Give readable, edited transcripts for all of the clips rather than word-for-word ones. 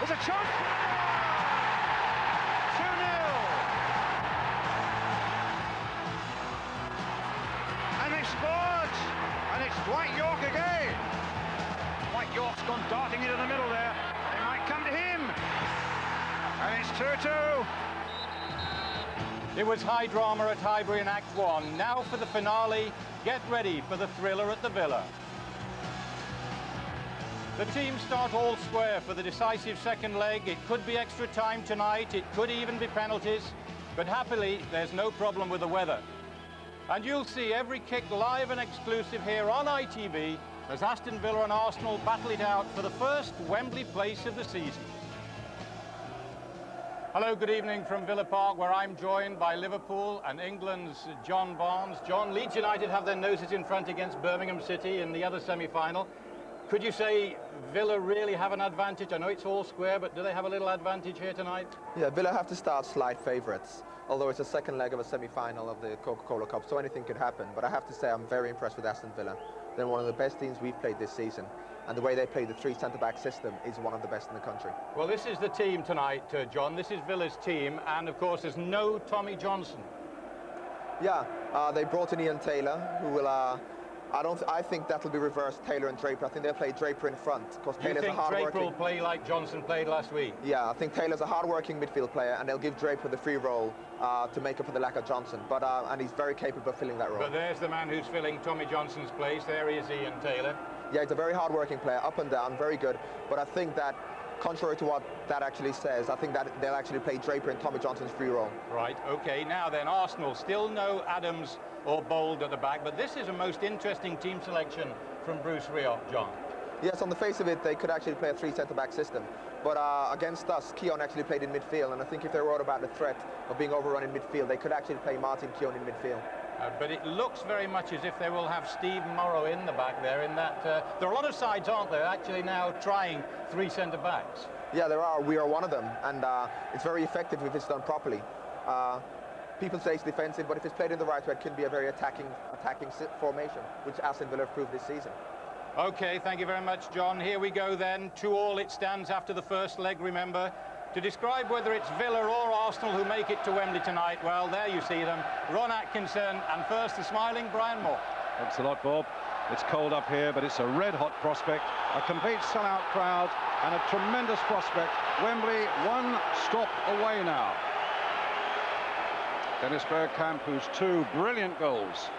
There's a chance. 2-0. And they scored. And it's Dwight York again. Dwight York's gone darting into the middle there. They might come to him. And it's 2-2. It was high drama at Highbury in Act 1. Now for the finale. Get ready for the thriller at the Villa. The teams start all square for the decisive second leg. It could be extra time tonight. It could even be penalties. But happily, there's no problem with the weather. And you'll see every kick live and exclusive here on ITV as Aston Villa and Arsenal battle it out for the first Wembley place of the season. Hello, good evening from Villa Park, where I'm joined by Liverpool and England's John Barnes. John, Leeds United have their noses in front against Birmingham City in the other semi-final. Could you say Villa really have an advantage? I know it's all square, but do they have a little advantage here tonight? Yeah, Villa have to start slight favourites, although it's a second leg of a semi-final of the Coca-Cola Cup, so anything could happen. But I have to say I'm very impressed with Aston Villa. They're one of the best teams we've played this season, and the way they play the three centre-back system is one of the best in the country. Well, this is the team tonight, John. This is Villa's team, and of course there's no Tommy Johnson. Yeah, they brought in Ian Taylor, who will... I think that'll be reversed, Taylor and Draper. I think they'll play Draper in front, because Taylor's a hard-working... You think Draper will play like Johnson played last week? Yeah, I think Taylor's a hard-working midfield player, and they'll give Draper the free role to make up for the lack of Johnson. But and he's very capable of filling that role. But there's the man who's filling Tommy Johnson's place. There is Ian Taylor. Yeah, he's a very hard-working player, up and down, very good. But I think that, contrary to what that actually says, I think that they'll actually play Draper in Tommy Johnson's free role. Right, OK. Now then, Arsenal, still no Adams or Bold at the back, but this is a most interesting team selection from Bruce Rioch, John. Yes, on the face of it, they could actually play a three centre-back system. But against us, Keown actually played in midfield, and I think if they were about the threat of being overrun in midfield, they could actually play Martin Keown in midfield. But it looks very much as if they will have Steve Morrow in the back there, in that there are a lot of sides, aren't there, actually now trying three centre-backs? Yeah, there are. We are one of them, and it's very effective if it's done properly. People say it's defensive, but if it's played in the right way, it can be a very attacking formation, which Aston Villa have proved this season. OK, thank you very much, John. Here we go then. 2-2 it stands after the first leg, remember. To describe whether it's Villa or Arsenal who make it to Wembley tonight, well, there you see them. Ron Atkinson, and first the smiling Brian Moore. Thanks a lot, Bob. It's cold up here, but it's a red-hot prospect. A complete sellout crowd and a tremendous prospect. Wembley, one stop away now. Dennis Bergkamp, whose two brilliant goals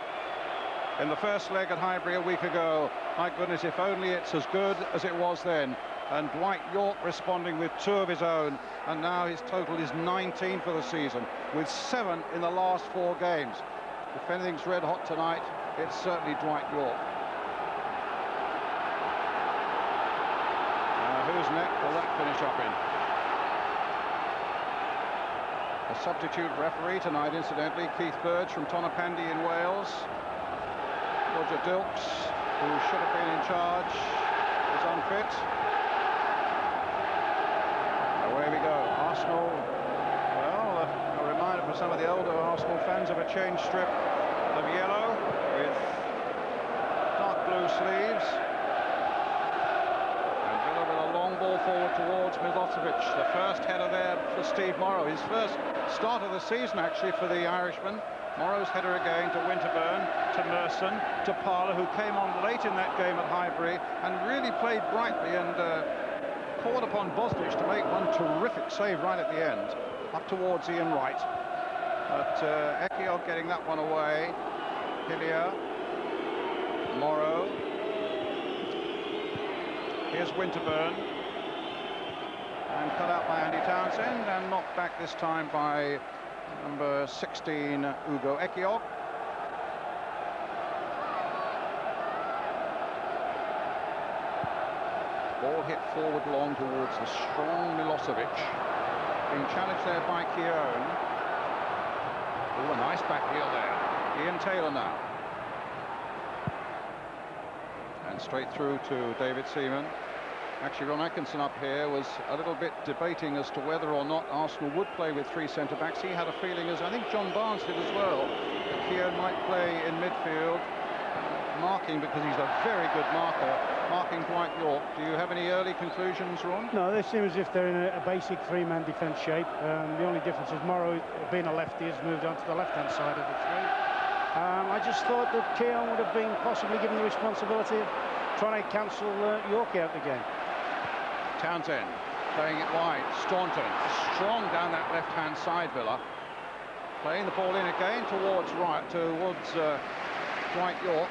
in the first leg at Highbury a week ago. My goodness, if only it's as good as it was then. And Dwight York responding with two of his own, and now his total is 19 for the season, with 7 in the last 4 games. If anything's red hot tonight, it's certainly Dwight York. Whose net will that finish up in? A substitute referee tonight, incidentally, Keith Burge from Tonopandi in Wales. Roger Dilks, who should have been in charge, is unfit. Away we go. Arsenal, well, a reminder for some of the older Arsenal fans of a change strip of yellow with dark blue sleeves. And Villa with a long ball forward towards Milosevic. The first header there for Steve Morrow. His first start of the season, actually, for the Irishman. Morrow's header again to Winterburn, to Merson, to Parler, who came on late in that game at Highbury and really played brightly and called upon Bosnich to make one terrific save right at the end, up towards Ian Wright. But Ekiel getting that one away. Hillier, Morrow. Here's Winterburn. And cut out by Andy Townsend and knocked back this time by number 16, Ugo Ekiel. Ball hit forward long towards the strong Milosevic. Being challenged there by Keown. Oh, a nice back heel there. Ian Taylor now. And straight through to David Seaman. Actually, Ron Atkinson up here was a little bit debating as to whether or not Arsenal would play with 3 centre-backs. He had a feeling, as I think John Barnes did as well, that Keown might play in midfield, marking because he's a very good marker, marking Dwight York. Do you have any early conclusions, Ron? No, they seem as if they're in a basic three-man defence shape. The only difference is Morrow, being a lefty, has moved on to the left-hand side of the three. I just thought that Keown would have been possibly given the responsibility of trying to cancel York out the game. Townsend playing it wide. Staunton strong down that left-hand side, Villa. Playing the ball in again towards Dwight York.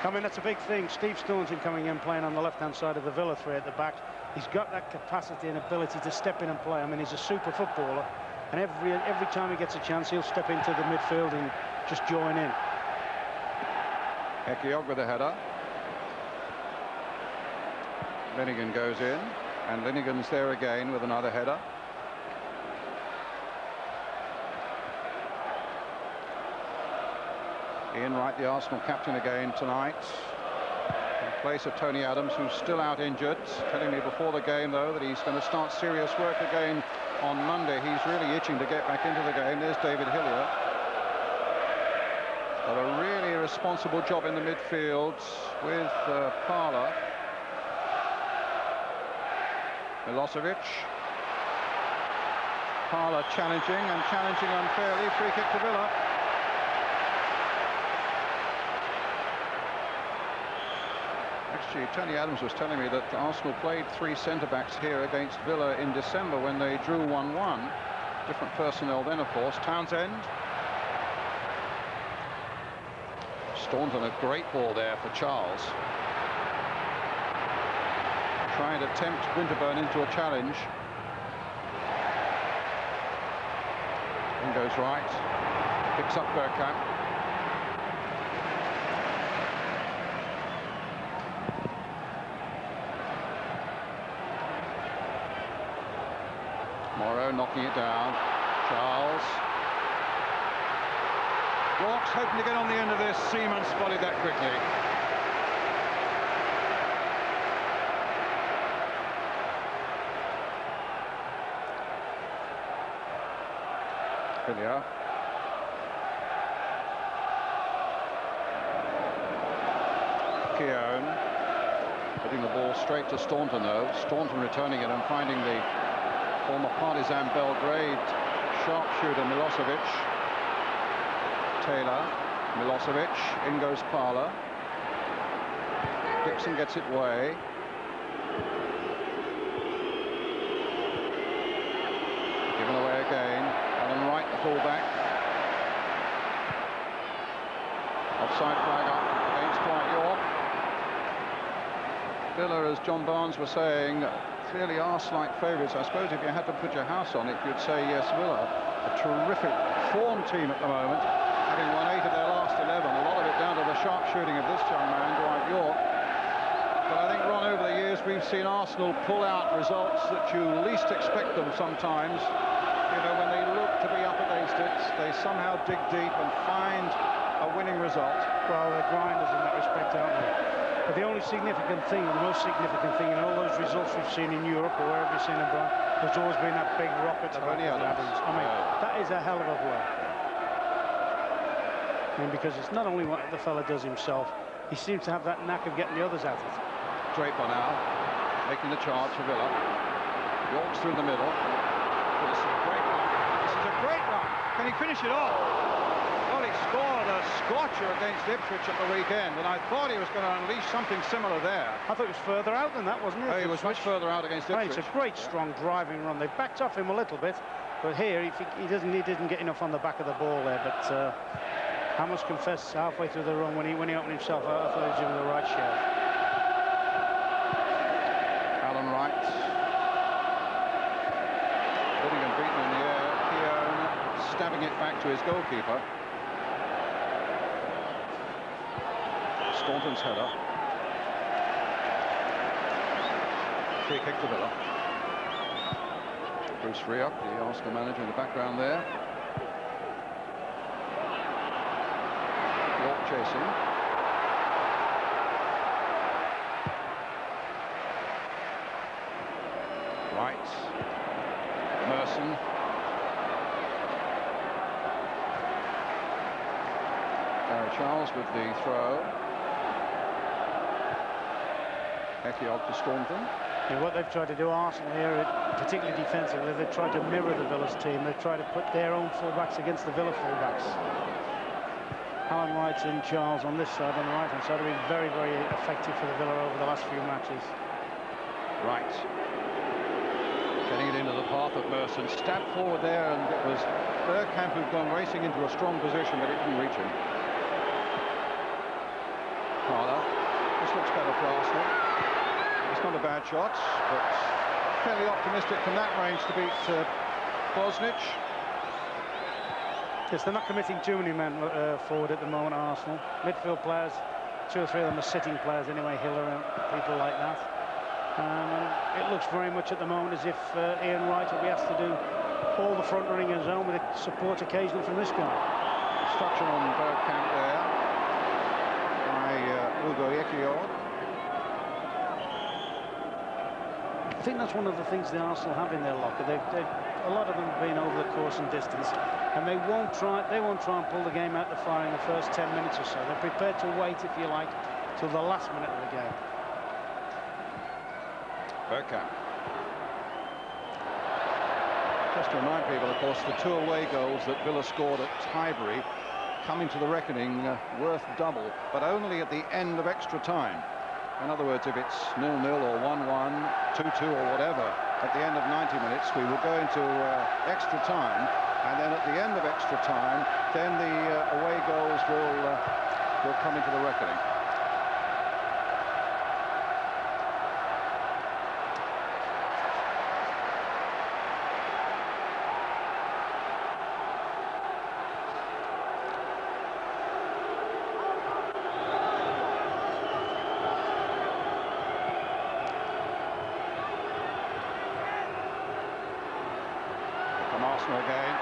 I mean, that's a big thing. Steve Staunton coming in, playing on the left-hand side of the Villa three at the back. He's got that capacity and ability to step in and play. I mean, he's a super footballer, and every time he gets a chance, he'll step into the midfield and just join in. Ekiog with a header. Linnigan goes in, and Linnigan's there again with another header. Ian Wright, the Arsenal captain again tonight, in place of Tony Adams, who's still out injured. Telling me before the game, though, that he's going to start serious work again on Monday. He's really itching to get back into the game. There's David Hillier. Got a really responsible job in the midfield with Parler. Milosevic. Parler challenging unfairly. Free kick to Villa. Actually, Tony Adams was telling me that Arsenal played 3 centre-backs here against Villa in December when they drew 1-1. Different personnel then, of course. Townsend. Staunton, a great ball there for Charles. Trying to tempt Winterburn into a challenge. In goes right. Picks up Bergkamp. Morrow knocking it down. Charles. York's hoping to get on the end of this. Seaman spotted that quickly. Hillier. Keown putting the ball straight to Staunton, though. Staunton returning it and finding the former Partizan Belgrade sharpshooter Milosevic. Taylor, Milosevic, in goes Parler. Dixon gets it way. Given away again. Alan Wright, the fullback. Offside flag up against Dwight York. Villa, as John Barnes was saying, clearly are slight favourites. I suppose if you had to put your house on it, you'd say yes, Villa. A terrific form team at the moment, having won 8 of their last 11. A lot of it down to the sharp shooting of this young man, Dwight York. But I think, Ron, over the years, we've seen Arsenal pull out results that you least expect them sometimes. You know, when they look to be up against it, they somehow dig deep and find a winning result. Well, they're grinders in that respect, aren't they? But the only significant thing, the most significant thing in all those results we've seen in Europe or wherever you've seen them, Brian, there's always been that big rocket to Tony Adams. I mean, that is a hell of a blow. I mean, because it's not only what the fella does himself, he seems to have that knack of getting the others at it. Draper now, making the charge for Villa. York's through the middle. This is a great run. This is a great run. Can he finish it off? Well, he scored a scorcher against Ipswich at the weekend, and I thought he was going to unleash something similar there. I thought it was further out than that, wasn't it? Oh, he was much further out against Ipswich. It's a great, strong driving run. They backed off him a little bit, but here he didn't get enough on the back of the ball there. But I must confess, halfway through the run, when he opened himself, I thought he was doing the right share. Alan Wright. Linnigan beaten in the air. Keown stabbing it back to his goalkeeper. Staunton's header. Free kick to Villa. Bruce Rioch, the Arsenal manager, in the background there. York chasing. Wright. Merson. Gary Charles with the throw. Ekiog to Staunton. Yeah, what they've tried to do, Arsenal here, particularly defensively, they've tried to mirror the Villa's team. They've tried to put their own fullbacks against the Villa fullbacks. Alan Wright and Charles on this side, on the right-hand side, have been very, very effective for the Villa over the last few matches. Right. Getting it into the path of Merson. Stabbed forward there, and it was Bergkamp who'd gone racing into a strong position, but it didn't reach him. Parler. This looks better for Arsenal. It's not a bad shot, but fairly optimistic from that range to beat Bosnich. Yes, they're not committing too many men forward at the moment, Arsenal. Midfield players, 2 or 3 of them are sitting players anyway, Hiller and people like that. And it looks very much at the moment as if Ian Wright will be asked to do all the front running in his own with support occasionally from this guy. Obstruction on Bergkamp there by Ugo Ekiog. I think that's one of the things the Arsenal have in their locker. A lot of them have been over the course and distance, and they won't try and pull the game out the fire in the first 10 minutes or so. They're prepared to wait, if you like, till the last minute of the game. Bergkamp. Just to remind people, of course, the 2 away goals that Villa scored at Highbury come into the reckoning worth double, but only at the end of extra time. In other words, if it's 0-0 or 1-1, 2-2 or whatever, at the end of 90 minutes, we will go into extra time, and then at the end of extra time, then the away goals will come into the reckoning. Arsenal again.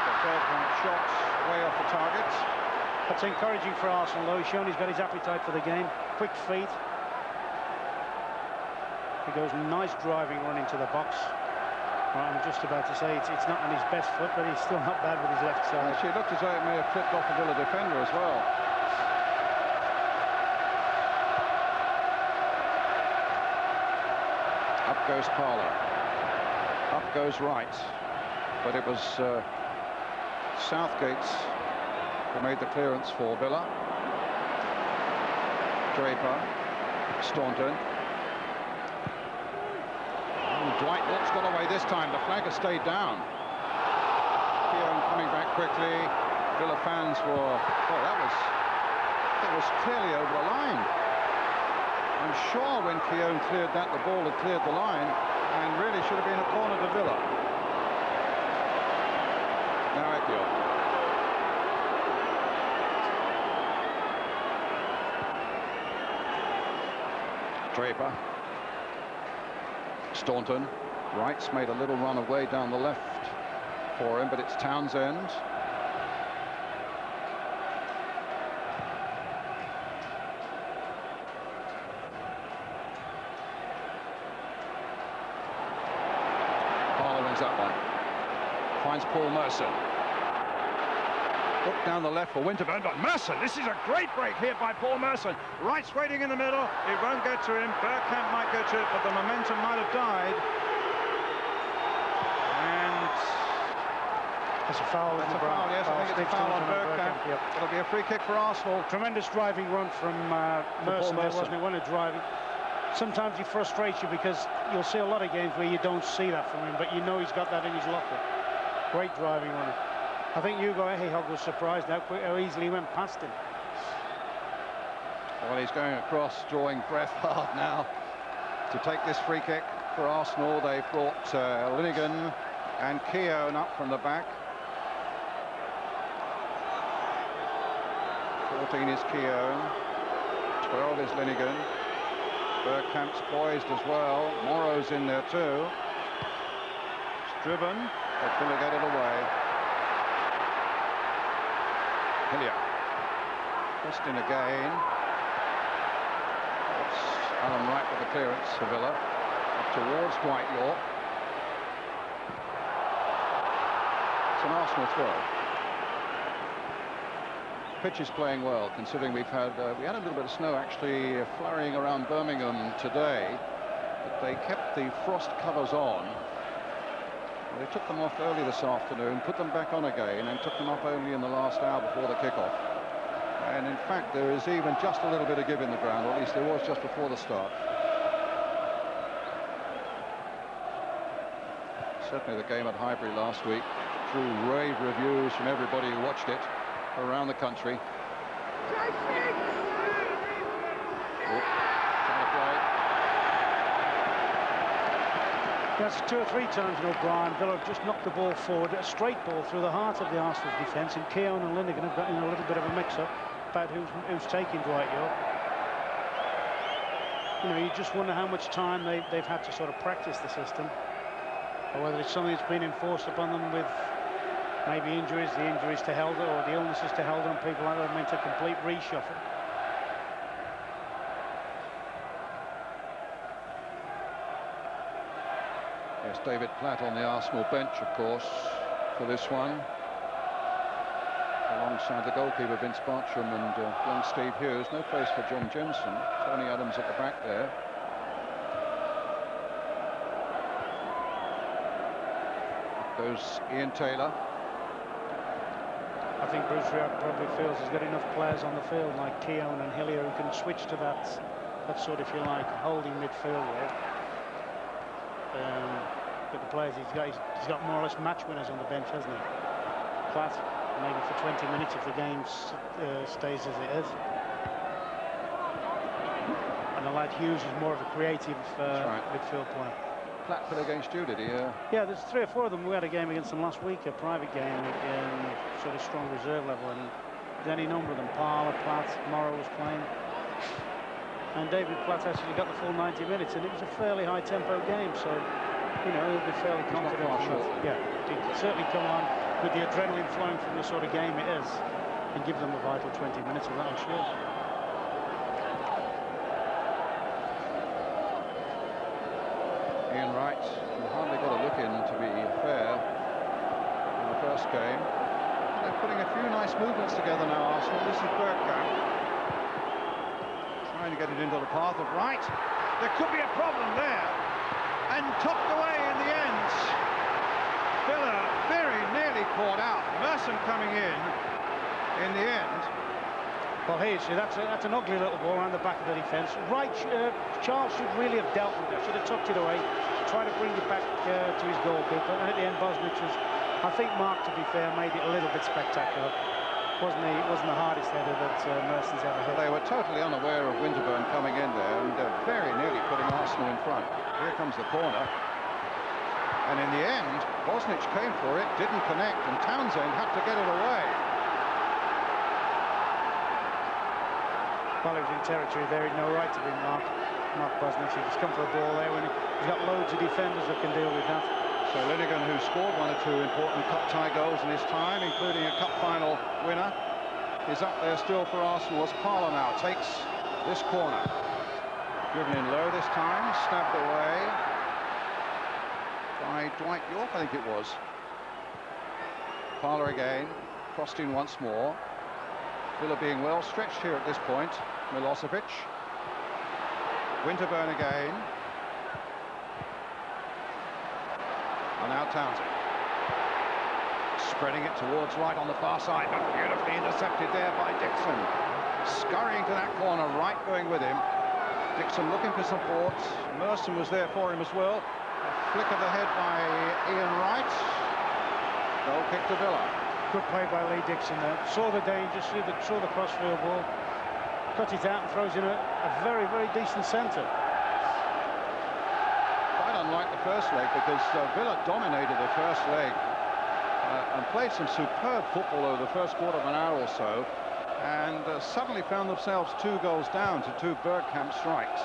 The Bergkamp shots way off the target. That's encouraging for Arsenal, though. He's shown he's got his appetite for the game. Quick feet. He goes nice driving run into the box. Well, I'm just about to say it's not on his best foot, but he's still not bad with his left side. Actually, it looked as though it may have flipped off the Villa defender as well. Up goes Parler. Up goes Wright, but it was Southgate who made the clearance for Villa. Draper, Staunton. Dwight York's got away this time. The flag has stayed down. Keown coming back quickly. Villa fans were, well, that was clearly over the line. I'm sure when Keown cleared that, the ball had cleared the line, and really should have been a corner to Villa. Now Ekiog. Draper. Staunton. Wright's made a little run away down the left for him, but it's Townsend. That one. Finds Paul Merson. Look down the left for Winterburn, but Merson, this is a great break here by Paul Merson. Wright's waiting in the middle. It won't get to him. Bergkamp might get to it, but the momentum might have died. And that's a foul. That's a foul, yes. I think it's a foul on Bergkamp. Yep. It'll be a free kick for Arsenal. Tremendous driving run from Merson there, wasn't it? When a driving. Sometimes he frustrates you because you'll see a lot of games where you don't see that from him, but you know he's got that in his locker. Great driving runner. I think Ugo Ekiog was surprised how easily he went past him. Well, he's going across, drawing breath hard now to take this free kick for Arsenal. They've brought Linnigan and Keown up from the back. 14 is Keown, 12 is Linnigan. Bergkamp's poised as well. Morrow's in there too. It's driven, but Villa get it away. Hillier. Just in again. It's Alan Wright with the clearance for Villa. Up towards Dwight York. It's an Arsenal throw. pitch is playing well, considering we had a little bit of snow actually flurrying around Birmingham today, but they kept the frost covers on. They took them off early this afternoon, put them back on again, and took them off only in the last hour before the kickoff. And in fact, there is even just a little bit of give in the ground, or at least there was just before the start. Certainly the game at Highbury last week drew rave reviews from everybody who watched it around the country. Trying to play. That's 2 or 3 times in O'Brien. Villa have just knocked the ball forward, a straight ball through the heart of the Arsenal defence, and Keown and Linnigan have got in a little bit of a mix-up about who's taking Dwight York. You know, you just wonder how much time they've had to sort of practice the system, or whether it's something that's been enforced upon them with maybe the injuries to Helder, or the illnesses to Helder, and people like that have meant a complete reshuffle. Yes, David Platt on the Arsenal bench, of course, for this one, alongside the goalkeeper Vince Bartram and young Steve Hughes. No place for John Jensen. Tony Adams at the back there. Goes Ian Taylor. I think Bruce Rioch probably feels he's got enough players on the field like Keown and Hillier who can switch to that sort of, if you like, holding midfield there. But the players he's got more or less match winners on the bench, hasn't he? Platt, maybe for 20 minutes if the game stays as it is. And the lad Hughes is more of a creative midfield player. Platt put against you, did he? Yeah, there's 3 or 4 of them. We had a game against them last week, a private game, sort of strong reserve level, and there's any number of them. Parler, Platt, Morrow was playing, and David Platt actually got the full 90 minutes, and it was a fairly high-tempo game, so you know he'll be fairly confident. Yeah, he can certainly come on with the adrenaline flowing from the sort of game it is, and give them a vital 20 minutes of that, I'm sure. Ian Wright, who hardly got a look in, to be fair, in the first game. They're putting a few nice movements together now, Arsenal. This is Bergkamp trying to get it into the path of Wright. There could be a problem there, and tucked away in the end. Villa very nearly caught out. Merson coming in the end. Well, here you see, that's an ugly little ball around the back of the defence. Right, Charles should really have dealt with that. Should have tucked it away, tried to bring it back to his goalkeeper, and at the end, Bosnich was, I think, Mark, to be fair, made it a little bit spectacular. Wasn't the hardest header that Merson's ever hit. They were totally unaware of Winterburn coming in there, and very nearly putting Arsenal in front. Here comes the corner, and in the end, Bosnich came for it, didn't connect, and Townsend had to get it away. Well, he was in territory there. He'd no right to be Mark Bosnich. He's come for a ball there when he's got loads of defenders that can deal with that. So Linnigan, who scored 1 or 2 important cup tie goals in his time, including a cup final winner, is up there still for Arsenal as Parler now takes this corner. Driven in low this time, stabbed away by Dwight York, I think it was. Parler again, crossed in once more. Villa being well stretched here at this point. Milosevic. Winterburn again. And now Townsend. Spreading it towards right on the far side, but beautifully intercepted there by Dixon. Scurrying to that corner, Wright going with him. Dixon looking for support. Merson was there for him as well. A flick of the head by Ian Wright. Goal kick to Villa. Good play by Lee Dixon there. Saw the danger, saw the crossfield ball, cut it out and throws in a very, very decent centre. Quite unlike the first leg, because Villa dominated the first leg and played some superb football over the first quarter of an hour or so, and suddenly found themselves 2 goals down to 2 Bergkamp strikes.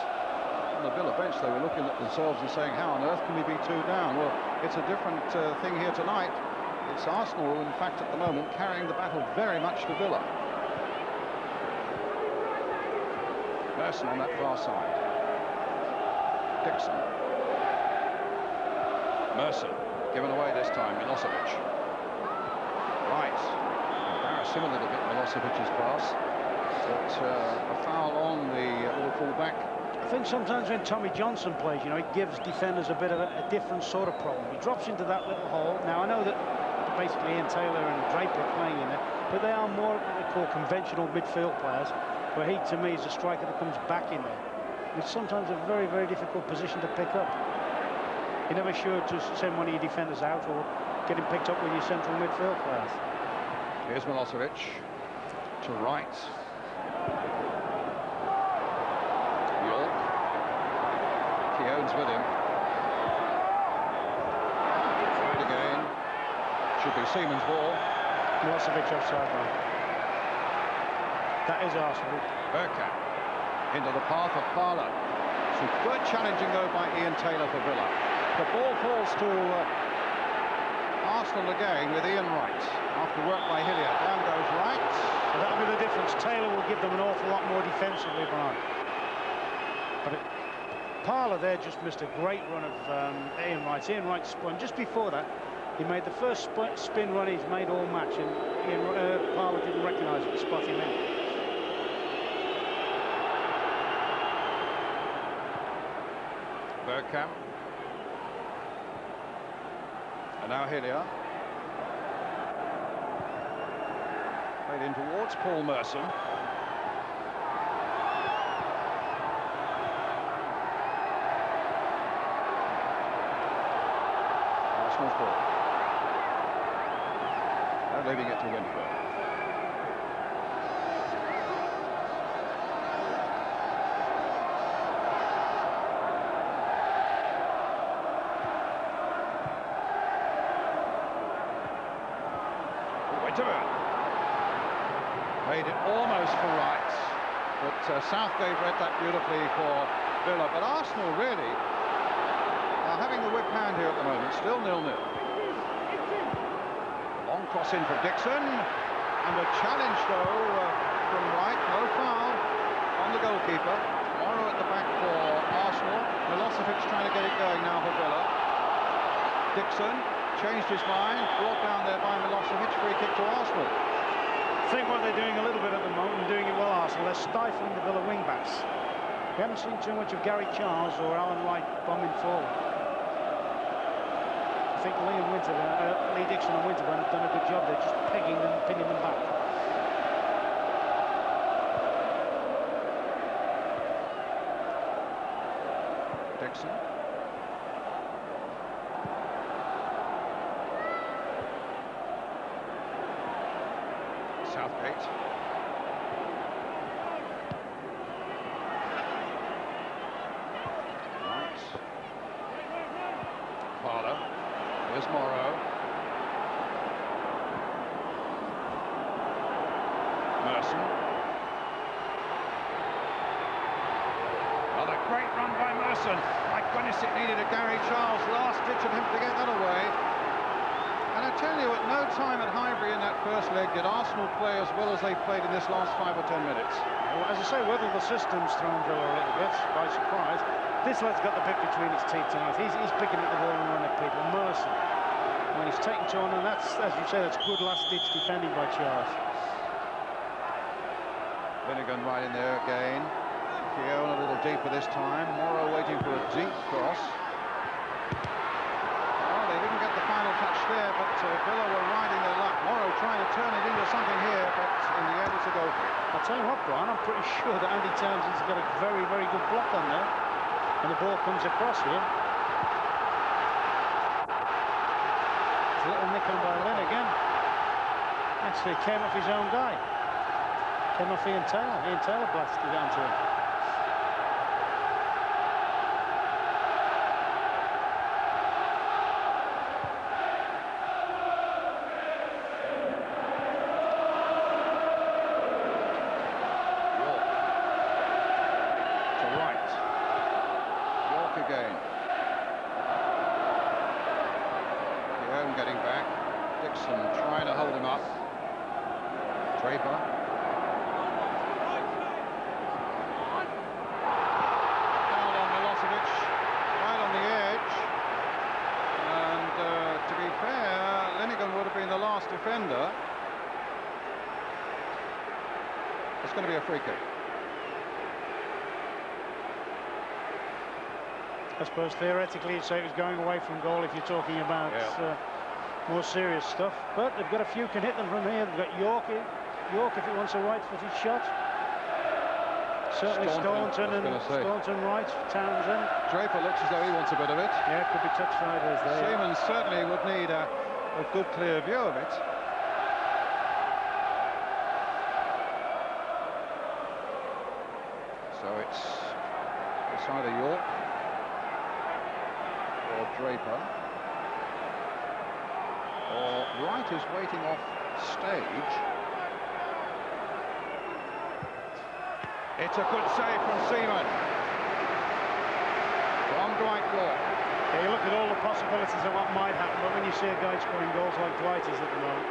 On the Villa bench, they were looking at themselves and saying, how on earth can we be 2 down? Well, it's a different thing here tonight. It's Arsenal, in fact, at the moment, carrying the battle very much to Villa. Merson on that far side. Dixon. Merson, given away this time, Milosevic. Right. impress him a little bit, Milosevic's pass. But a foul on the Liverpool back. I think sometimes when Tommy Johnson plays, you know, it gives defenders a bit of a different sort of problem. He drops into that little hole. Now, I know that basically Ian Taylor and Draper are playing in there, but they are more what they call conventional midfield players, where he, to me, is a striker that comes back in there. It's sometimes a very, very difficult position to pick up. You're never sure to send one of your defenders out or get him picked up with your central midfield players. Here's Milosevic to right. York. Keown's with him. Right again. Should be Seaman's ball. Milosevic offside line. That is Arsenal. Bergkamp into the path of Parlour. Some good challenging though by Ian Taylor for Villa. The ball falls to Arsenal again with Ian Wright. After work by Hillier, down goes Wright. So that'll be the difference. Taylor will give them an awful lot more defensively, Brian. But Parlour there just missed a great run of Ian Wright. Ian Wright spun just before that. He made the first spin run he's made all match, and Parlour didn't recognise it, spot him in. Bergkamp. And now Hillier. Played in towards Paul Merson. Arsenal's ball. They're leaving it to Winterburn. Made it almost for Wright, but Southgate read that beautifully for Villa. But Arsenal really are having the whip hand here at the moment, still 0-0. Long cross in for Dixon, and a challenge though from Wright, no foul on the goalkeeper. Morrow at the back for Arsenal. Milosevic trying to get it going now for Villa. Dixon changed his mind, brought down there by Milosevic, free kick to Arsenal. I think what they're doing a little bit at the moment, and doing it well, Arsenal, they're stifling the Villa wing-backs. We haven't seen too much of Gary Charles or Alan Wright bombing forward. I think Lee Dixon and Winterburn have done a good job. They're just pegging them, pinning them back. Dixon. Southgate. Right. Parlour. Here's Morrow. Merson. Another great run by Merson. My goodness, it needed a Gary Charles last ditch of him to get that away. And I tell you, at no time at Highbury in that first leg did Arsenal play as well as they played in this last 5 or 10 minutes. Well, as I say, whether the system's thrown Villa a little bit by surprise, this lad's got the bit between his teeth tonight. He's picking up the ball and running at people. Merson, when he's taken to on, and that's, as you say, that's good last-ditch defending by Charles. Finnegan right in there again. Keown a little deeper this time. Morrow waiting for a deep cross. Touch there, but Villa were riding their luck. Morrow trying to turn it into something here, but in the end it's a goal kick. I'll tell you what, Brian, I'm pretty sure that Andy Townsend's got a very, very good block on there, and the ball comes across here. It's a little nick on by Lynn again. Actually, came off his own guy. Came off Ian Taylor. Ian Taylor blasted it onto him. Getting back. Dixon trying to hold him up. Draper. Foul on Milosevic, right on the edge. And to be fair, Linnigan would have been the last defender. It's going to be a free kick. I suppose theoretically you'd say it was going away from goal if you're talking about more serious stuff. But they've got a few can hit them from here. They've got York if he wants a right-footed shot. Certainly Staunton right, Townsend. Draper looks as though he wants a bit of it. Yeah, could be touch sideways there. Seaman certainly would need a good clear view of it. So it's either York or Draper, or Wright is waiting off stage. It's a good save from Seaman. From Dwight York. Yeah, you look at all the possibilities of what might happen, but when you see a guy scoring goals like Dwight is at the moment,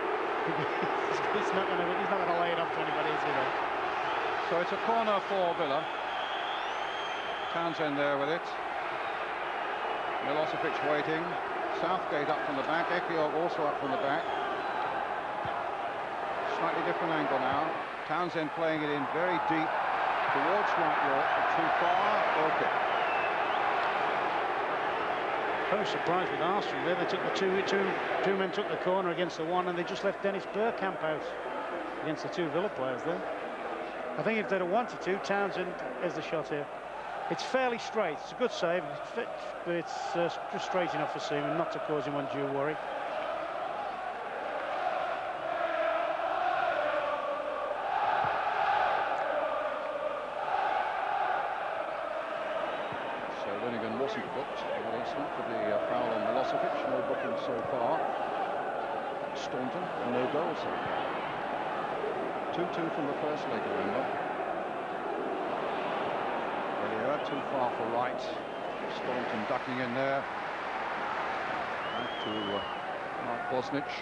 he's not going to lay it up to anybody, is he? Though? So it's a corner for Villa. Townsend there with it. Milosevic waiting. Southgate up from the back. Ekiov also up from the back. Slightly different angle now. Townsend playing it in very deep towards Dwight York. Too far. Okay. I was surprised with Arsenal there. They took the two men took the corner against the one, and they just left Dennis Bergkamp out against the two Villa players there. I think if they'd have wanted to, Townsend is the shot here. It's fairly straight. It's a good save, but it's just straight enough for Seaman not to cause him undue worry. So Linnigan wasn't booked. Well, it's not for the foul on Milosevic. No booking so far. Staunton, no goals so far. 2-2 from the first leg, remember. Too far for Wright. Staunton ducking in there. Back to Mark Bosnich.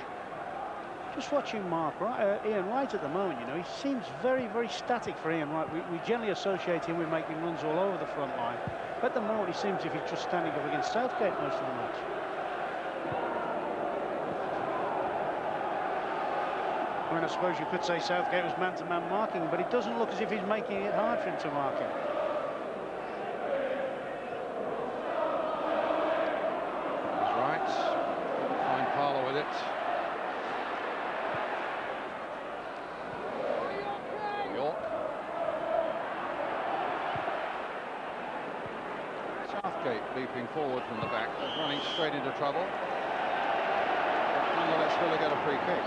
Just watching Ian Wright at the moment, you know, he seems very, very static for Ian Wright. We generally associate him with making runs all over the front line. But at the moment, he seems as if he's just standing up against Southgate most of the match. I mean, I suppose you could say Southgate was man-to-man marking, but it doesn't look as if he's making it hard for him to mark him. York. Southgate leaping forward from the back, running straight into trouble. But nonetheless, Villa get a free kick.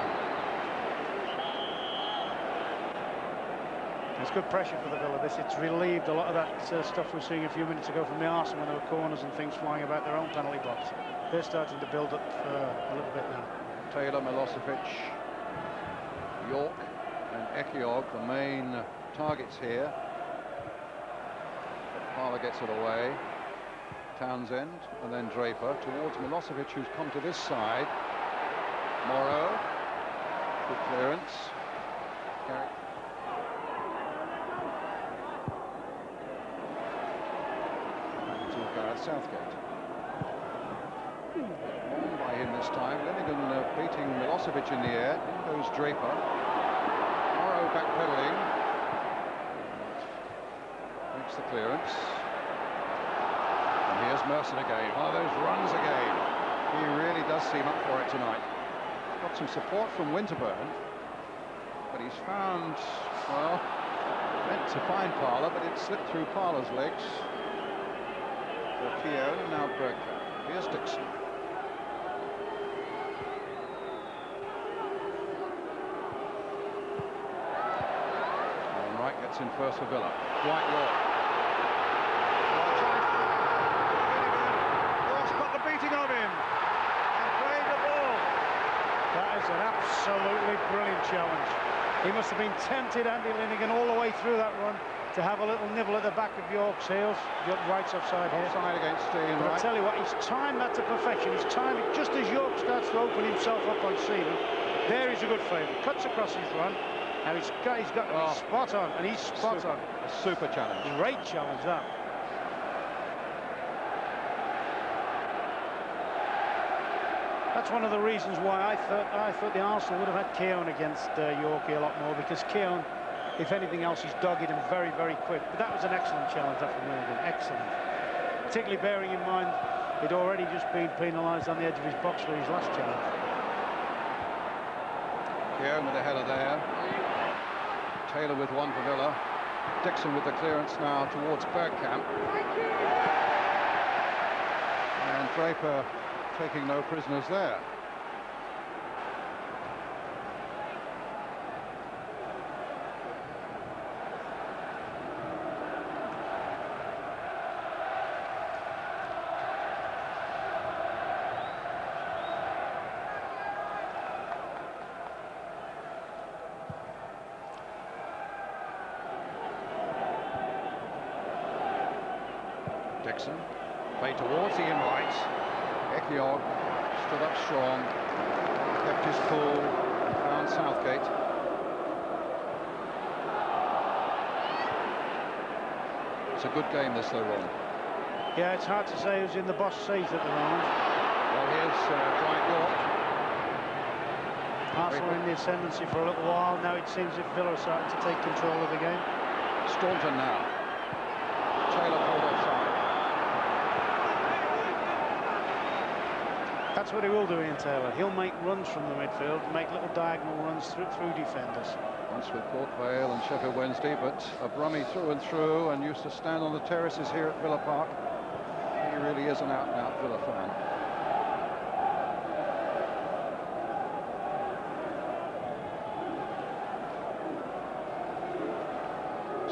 It's good pressure for the Villa. It's relieved a lot of that stuff we were seeing a few minutes ago from the Arsenal when there were corners and things flying about their own penalty box. They're starting to build up a little bit now. Taylor, Milosevic, York and Ekiov, the main targets here. But Parlour gets it away. Townsend and then Draper towards Milosevic, who's come to this side. Morrow, good clearance. Garrett. Back to Gareth Southgate. Won by him this time. Linnigan beating Milosevic in the air. In goes Draper. Morrow backpedaling. Makes the clearance. And here's Merson again. One of those runs again. He really does seem up for it tonight. Got some support from Winterburn. But he's found, well, meant to find Parlour, but it slipped through Parlour's legs. For Keown and now Bergkamp. Here's Dixon. Wright gets in first for Villa. Dwight York. York's got the beating of him and played the ball. That is an absolutely brilliant challenge. He must have been tempted, Andy Linnigan, all the way through that run to have a little nibble at the back of York's heels. Wright's offside here. Offside against Ian Wright. I'll tell you what, he's timed that to perfection. He's timed it just as York starts to open himself up on Seaman. There is a good favour. Cuts across his run. Now he's spot on, and he's spot on. A super challenge. Great challenge, that. That's one of the reasons why I thought the Arsenal would have had Keown against Yorkie a lot more, because Keown If anything else, he's dogged and very, very quick. But that was an excellent challenge, that from Willigan. Excellent. Particularly bearing in mind he'd already just been penalised on the edge of his box for his last challenge. Keown with the header there. Taylor with one for Villa. Dixon with the clearance now towards Bergkamp. And Draper taking no prisoners there. Dixon, play towards Ian Wright. Ekiog stood up strong, kept his cool, found Southgate. It's a good game this though, Ron. Yeah, it's hard to say who's in the boss seat at the moment. Well, here's Dwight York. Arsenal in the ascendancy for a little while. Now it seems that Villa are starting to take control of the game. Staunton now. Taylor pulled offside. That's what he will do, Ian Taylor. He'll make runs from the midfield, make little diagonal runs through defenders. Once with Port Vale and Sheffield Wednesday, but a Brummie through and through, and used to stand on the terraces here at Villa Park. He really is an out-and-out Villa fan.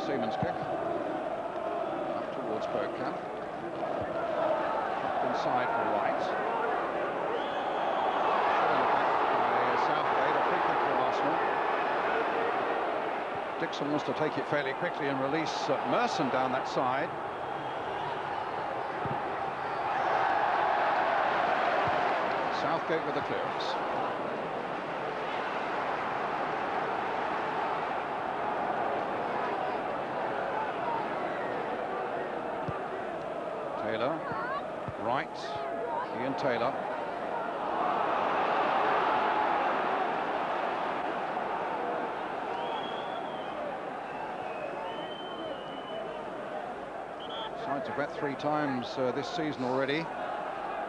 Seaman's kick. Up towards Bergkamp. Up inside for Wright. Dixon wants to take it fairly quickly and release Merson down that side. Southgate with the clearance. Taylor, Wright, Ian Taylor. Sides have met 3 times this season already.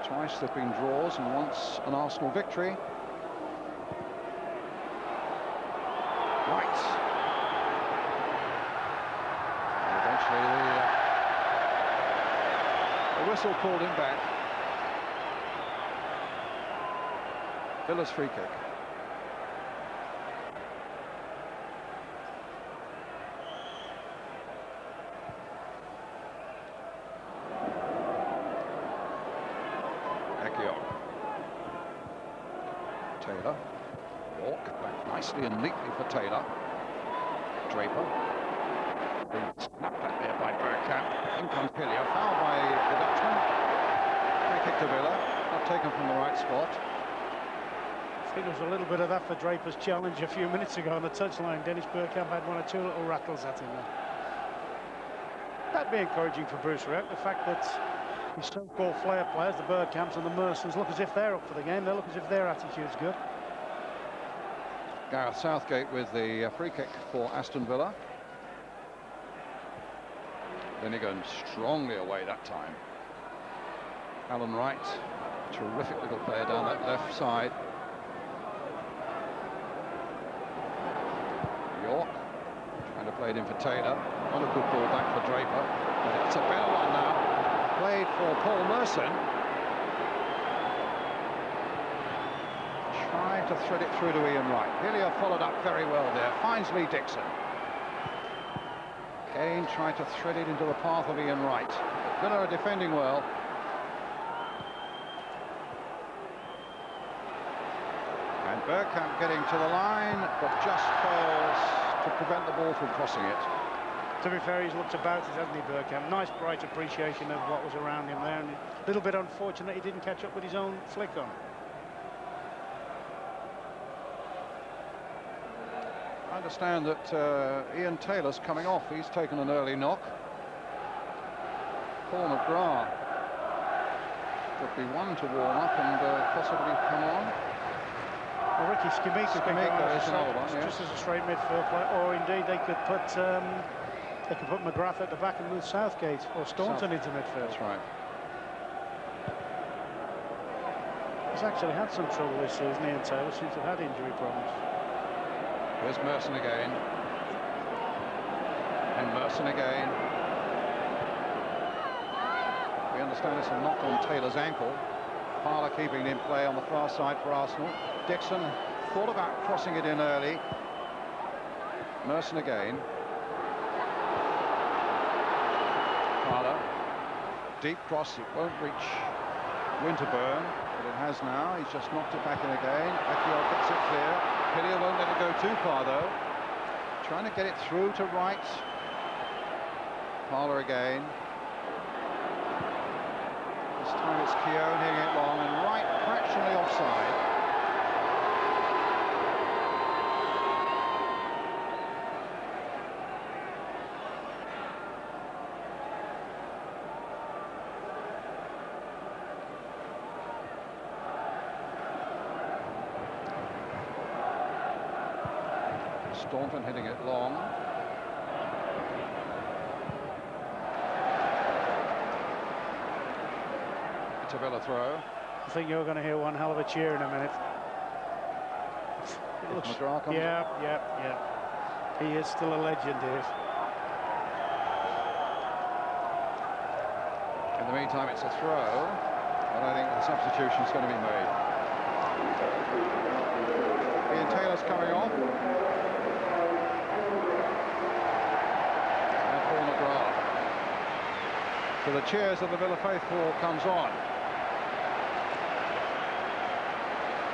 Twice they've been draws and once an Arsenal victory. Right. And eventually the whistle called him back. Villa's free kick. Taylor, York, back nicely and neatly for Taylor. Draper, being snapped at there by Bergkamp. In comes Hillier, foul by the Dutchman. Free kick to Villa, not taken from the right spot. I think there was a little bit of that for Draper's challenge a few minutes ago on the touchline. Dennis Bergkamp had 1 or 2 little rattles at him there. That'd be encouraging for Bruce Rioch, the fact that these so-called flair players, the Bergkamps and the Mersons, look as if they're up for the game. They look as if their attitude's good. Gareth Southgate with the free kick for Aston Villa. Then he goes strongly away that time. Alan Wright, terrific little player down that left side. York trying to play it in for Taylor. Not a good ball back for Draper. But it's a better one now. Played for Paul Merson. Trying to thread it through to Ian Wright. Hillier followed up very well there. Finds Lee Dixon. Again trying to thread it into the path of Ian Wright. Villa are defending well. And Bergkamp getting to the line, but just fails to prevent the ball from crossing it. To be fair, he's looked about it, hasn't he, Bergkamp? Nice, bright appreciation of what was around him there, and a little bit unfortunate he didn't catch up with his own flick on. I understand that Ian Taylor's coming off. He's taken an early knock. Paul McGrath could be one to warm up and possibly come on. Well, Ricky Skimika could go is another one, just yes. as a straight midfield player, or indeed they could put McGrath at the back and move Southgate or Staunton into midfield. That's right. He's actually had some trouble this season. Ian Taylor seems to have had injury problems. Here's Merson again. And Merson again. We understand it's a knock on Taylor's ankle. Parler keeping it in play on the far side for Arsenal. Dixon thought about crossing it in early. Merson again. Parler. Deep cross, it won't reach Winterburn, but it has now. He's just knocked it back in again. Akiol gets it clear. Hillier won't let it go too far though. Trying to get it through to right. Parler again. This time it's Keown hitting it long and right, fractionally offside. Staunton hitting it long. Villa throw. I think you're going to hear one hell of a cheer in a minute. It looks, McGrath comes yeah. He is still a legend here. In the meantime, it's a throw, but I think the substitution is going to be made. Ian Taylor's coming on. And Paul McGrath. So the cheers of the Villa faithful comes on.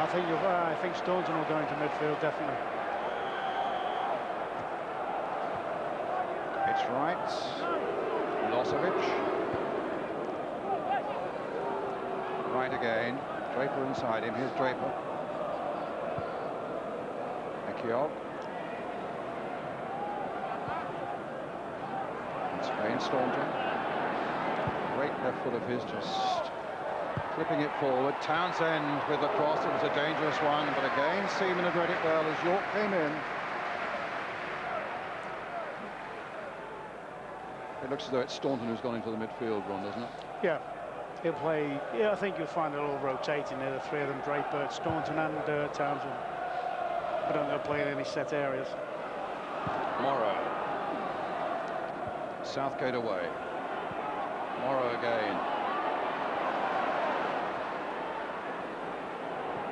I think Staunton will go into midfield, definitely. It's right. Milosevic. Right again. Draper inside him. Here's Draper. Akiol. It's Spain, Staunton. Great left foot of his, just flipping it forward. Townsend with the cross. It was a dangerous one, but again Seaman had read it well as York came in. It looks as though it's Staunton who's gone into the midfield, Ron, doesn't it? Yeah, he'll play. Yeah, I think you'll find it all rotating there. The three of them: Draper, Staunton, and Townsend. I don't know if they'll play in any set areas. Morrow. Southgate away. Morrow again.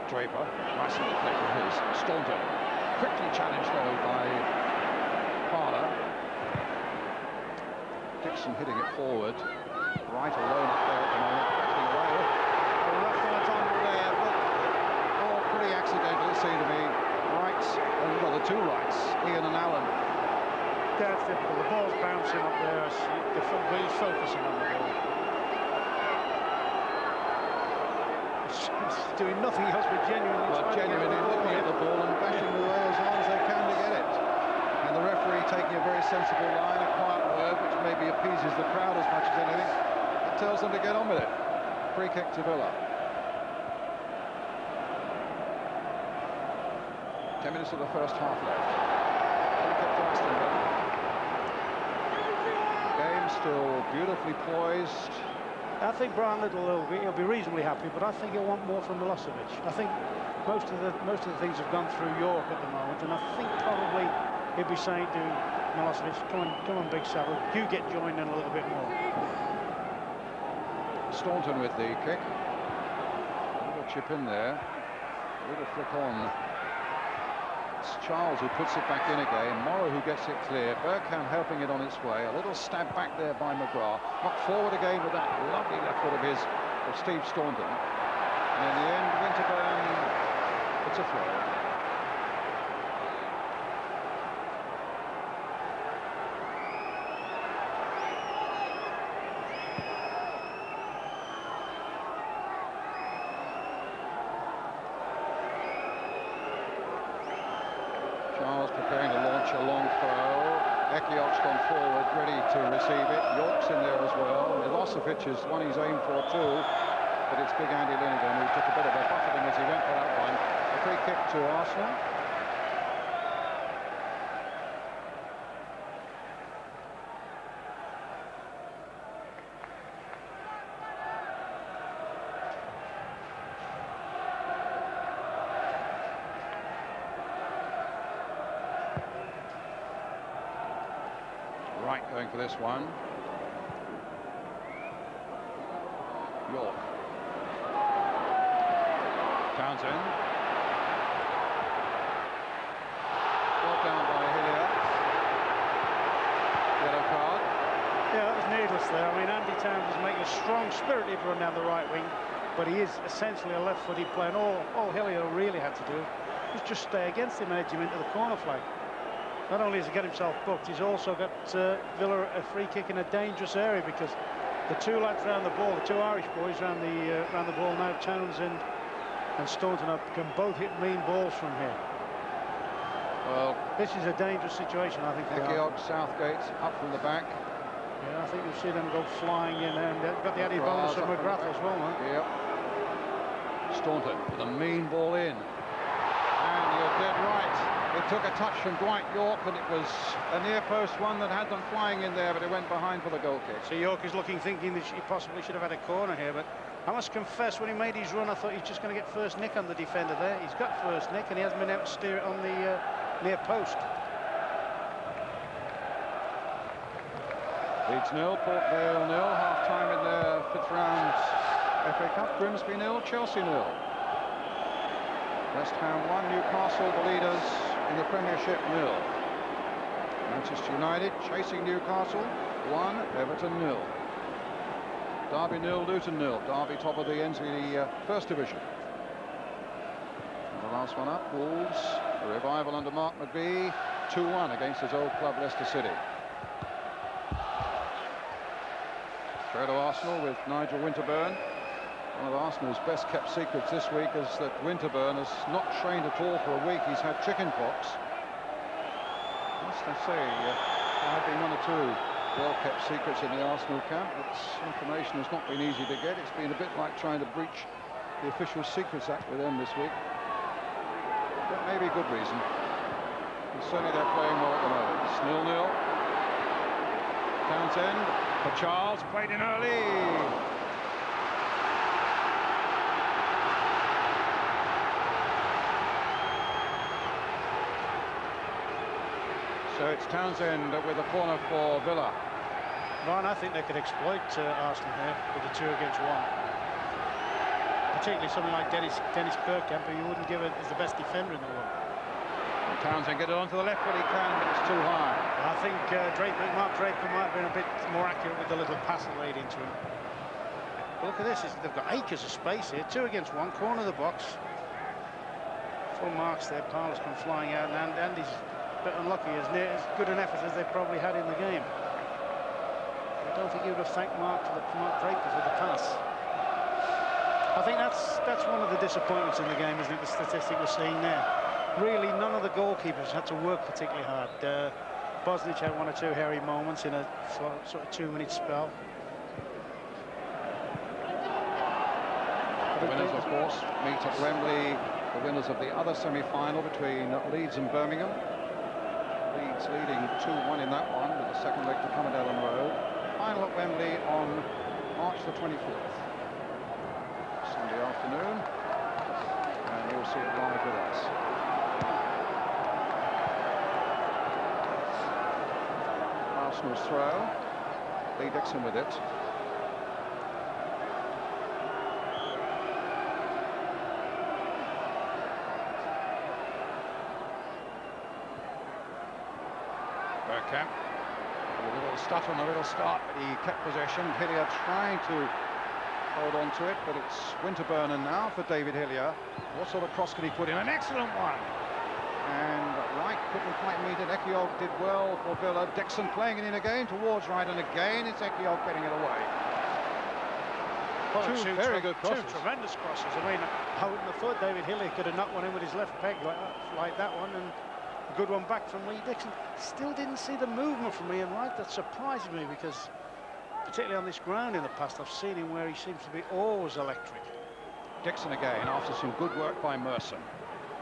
Draper, nice little flick of his. Staunton, quickly challenged though by Parler. Dixon hitting it forward. Right alone up there at the moment, getting away. A rough one on there, but all pretty accidental it seemed to me. Right, and well, the two rights, Ian and Allen. That's typical. The ball's bouncing up there. He's focusing on the ball. He's doing nothing else but genuinely looking at the ball and bashing away as hard as they can to get it. And the referee taking a very sensible line, a quiet word, which maybe appeases the crowd as much as anything. It tells them to get on with it. Free kick to Villa. 10 minutes of the first half left. Free kick to Aston Villa. Game still beautifully poised. I think Brian Little he'll be reasonably happy, but I think he'll want more from Milosevic. I think most of the things have gone through York at the moment, and I think probably he'll be saying to Milosevic, come on, big saddle, you get joined in a little bit more. Staunton with the kick. A little chip in there. A little flick on. It's Charles who puts it back in again. Morrow who gets it clear. Bergkamp helping it on its way. A little stab back there by McGrath. Knocked forward again with that lovely left foot of his, of Steve Staunton. And in the end, Winterburn, it's a throw. Charles preparing to launch a long throw. Ekiok's gone forward, ready to receive it. York's in there as well. Milosevic is one he's aimed for too, but it's big Andy Linnigan who took a bit of a buffeting as he went for that one. A free kick to Arsenal. Right, going for this one. York. Townsend. Brought down by Hillier. Yellow card. Yeah, that was needless there. I mean, Andy Townsend is making a strong, spirited run down the right wing, but he is essentially a left-footed player, and all Hillier really had to do was just stay against him and edge him into the corner flag. Not only has he got himself booked, he's also got Villa a free kick in a dangerous area, because the two lads round the ball, the two Irish boys round the ball now, Townsend and Staunton, can both hit mean balls from here. Well, this is a dangerous situation, I think. Ekiog, Southgate up from the back. Yeah, I think you'll see them go flying in, and they've got the added bonus of McGrath as well, man. Yep. Staunton with a mean ball in. And you're dead right. It took a touch from Dwight York, and it was a near post one that had them flying in there, but it went behind for the goal kick. So York is thinking that he possibly should have had a corner here, but I must confess, when he made his run, I thought he was just going to get first nick on the defender there. He's got first nick, and he hasn't been able to steer it on the near post. Leeds 0, Port Vale 0, half-time in the 5th round FA Cup. Grimsby 0, Chelsea 0. West Ham 1, Newcastle, the leaders in the Premiership 0. Manchester United chasing Newcastle 1, Everton 0. Derby 0, Luton 0. Derby top of the NCD First Division. And the last one up, Wolves, a revival under Mark McBee, 2-1 against his old club Leicester City. Throw to Arsenal with Nigel Winterburn. One of Arsenal's best kept secrets this week is that Winterburn has not trained at all for a week. He's had chicken pox. Must I say, there have been one or two well-kept secrets in the Arsenal camp, but information has not been easy to get. It's been a bit like trying to breach the Official Secrets Act with them this week. But maybe good reason. And certainly they're playing well at the moment. It's 0-0. Townsend for Charles, played in early. So it's Townsend with a corner for Villa. Ron, I think they could exploit Arsenal here with the 2 against 1. Particularly something like Dennis Bergkamp, who you wouldn't give it as the best defender in the world. And Townsend get it onto the left when he can, but it's too high. I think Mark Draper might have been a bit more accurate with the little pass that laid into him. But look at this, they've got acres of space here. 2 against 1, corner of the box. Full marks there, Parler's come flying out, and Andy's a bit unlucky, as good an effort as they probably had in the game. I don't think you would have thanked Mark Draper for the pass. I think that's one of the disappointments in the game, isn't it, the statistic we're seeing there. Really, none of the goalkeepers had to work particularly hard. Bosnich had 1 or 2 hairy moments in a sort of 2-minute spell. The winners, of course, meet at Wembley, the winners of the other semi-final between Leeds and Birmingham. Leeds leading 2-1 in that one, with the second leg to come at Ellen Road. Final at Wembley on March the 24th. Sunday afternoon, and you'll see it live with us. Arsenal's throw. Lee Dixon with it. Bergkamp. A little stutter on the little start, but he kept possession. Hillier trying to hold on to it, but it's Winterburn now for David Hillier. What sort of cross can he put in? An excellent one. And Wright couldn't quite meet it. Ekiog did well for Villa. Dixon playing it in again towards Wright, and again it's Ekiog getting it away. Well, two very good crosses. 2 tremendous crosses. I mean, I wouldn't have thought David Hillier could have knocked one in with his left peg like that one, and a good one back from Lee Dixon. Still didn't see the movement from Ian Wright. That surprises me, because particularly on this ground in the past, I've seen him where he seems to be always electric. Dixon again after some good work by Merson.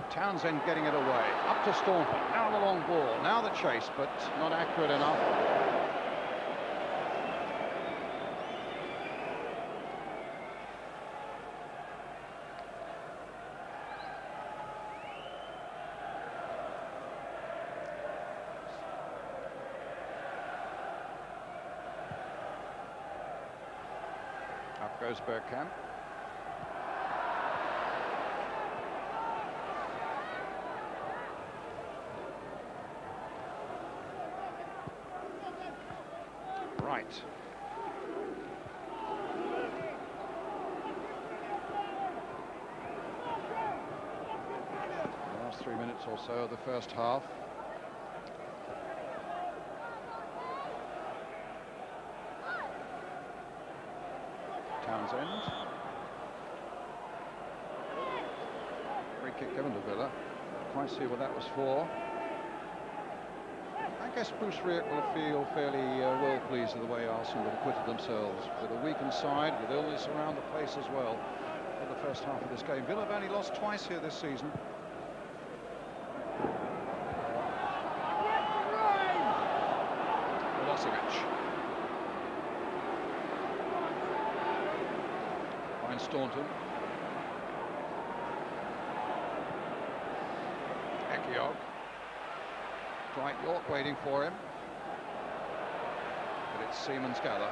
Townsend getting it away. Up to Staunton. Now the long ball. Now the chase, but not accurate enough. Up goes Bergkamp. Right. The last 3 minutes or so of the first half. Townsend. Free kick given to Villa. Quite see what that was for. I guess Bruce Rioch will feel fairly well pleased with the way Arsenal have acquitted themselves. With a weakened side, with illness around the place as well in the first half of this game. Villa have only lost twice here this season. Milosevic. Finds Staunton. Ekiog. Dwight York waiting for him, but it's Seaman's gather.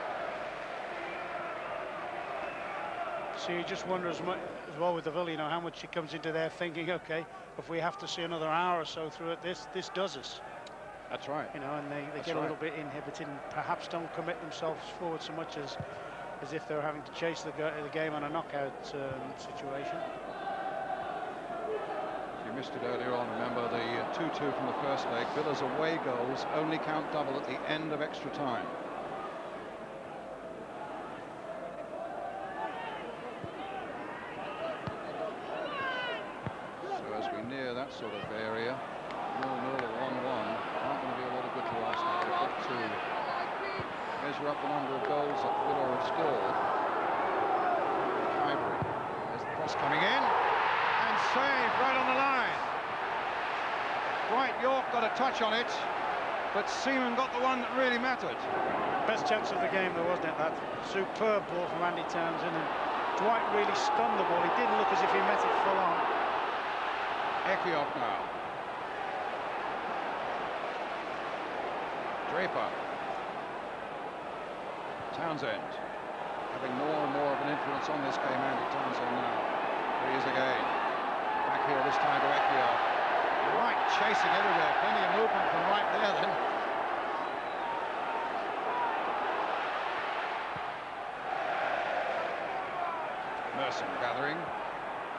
So you just wonder as well with the Villa, you know, how much it comes into there thinking, okay, if we have to see another hour or so through it, this does us. That's right. You know, and they get a little bit inhibited and perhaps don't commit themselves forward so much as if they're having to chase the game on a knockout situation. Missed it earlier on. Remember the 2-2 from the first leg. Villa's away goals only count double at the end of extra time. So as we near that sort of area, 0-0 or 1-1, aren't going to be a lot of good to Arsenal. They've got to measure up the number of goals that Villa have scored. Ivory. There's the cross coming in. Saved right on the line. Dwight York got a touch on it, but Seaman got the one that really mattered. Best chance of the game though, wasn't it? That superb ball from Andy Townsend, and Dwight really stunned the ball. He didn't look as if he met it full on. Ekiog now. Draper. Townsend. Having more and more of an influence on this game, Andy Townsend now. Here he is again. Back here this time to Ekiog. Right, chasing everywhere. Plenty of movement from right there then. Merson gathering,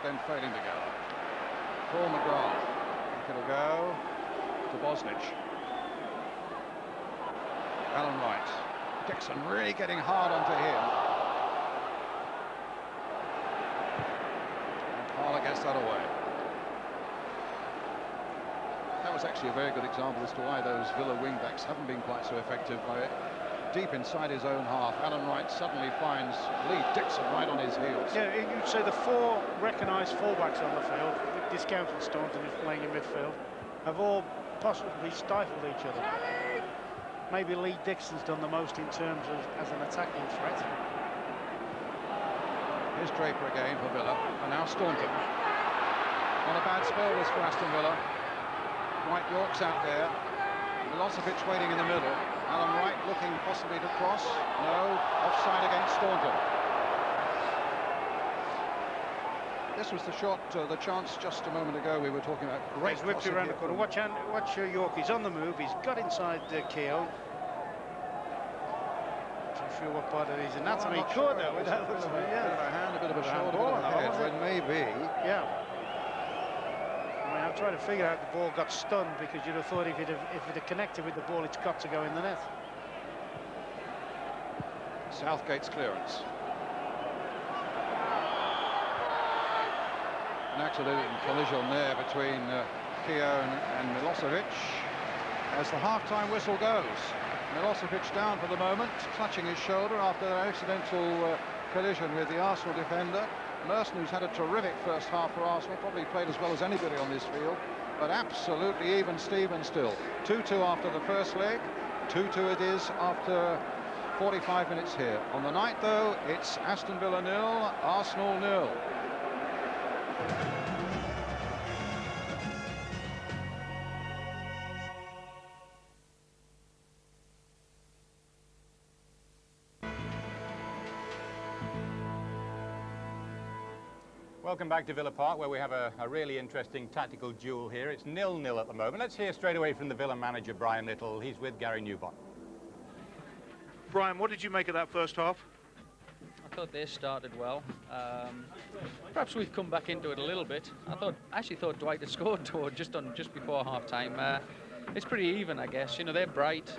then failing to gather. Paul McGrath. It'll go to Bosnich. Alan Wright. Dixon really getting hard onto him. And Parler gets that away. That was actually a very good example as to why those Villa wing-backs haven't been quite so effective. By deep inside his own half, Alan Wright suddenly finds Lee Dixon right on his heels. Yeah, you'd say the four recognised fullbacks on the field, discounting Staunton who's playing in midfield, have all possibly stifled each other. Maybe Lee Dixon's done the most in terms of as an attacking threat. Here's Draper again for Villa, and now Staunton. Not a bad spell this for Aston Villa. Dwight York's out there. Milosevic waiting in the middle. Alan Wright looking possibly to cross. No, offside against Staunton. This was the shot, the chance just a moment ago we were talking about. Great. He's whipped it around the corner. Watch York. He's on the move. He's got inside Keown. Not sure what part of his anatomy he caught that with. That looks like, a bit of a hand, a bit of a shoulder, a bit of a head. Well, maybe. Yeah. I mean, I'm trying to figure out the ball got stunned, because you'd have thought if it had connected with the ball, it's got to go in the net. Southgate's clearance. An accident collision there between Keown and Milosevic as the half-time whistle goes. Milosevic down for the moment, clutching his shoulder after an accidental collision with the Arsenal defender. Merson, who's had a terrific first half for Arsenal, probably played as well as anybody on this field, but absolutely even Steven still. 2-2 after the first leg, 2-2 it is after 45 minutes here. On the night, though, it's Aston Villa 0, Arsenal 0. Welcome back to Villa Park, where we have a really interesting tactical duel here. It's 0-0 at the moment. Let's hear straight away from the Villa manager, Brian Little. He's with Gary Newbon. Brian, what did you make of that first half? I thought they started well. Perhaps we've come back into it a little bit. I actually thought Dwight had scored just before half time. It's pretty even, I guess. You know, they're bright.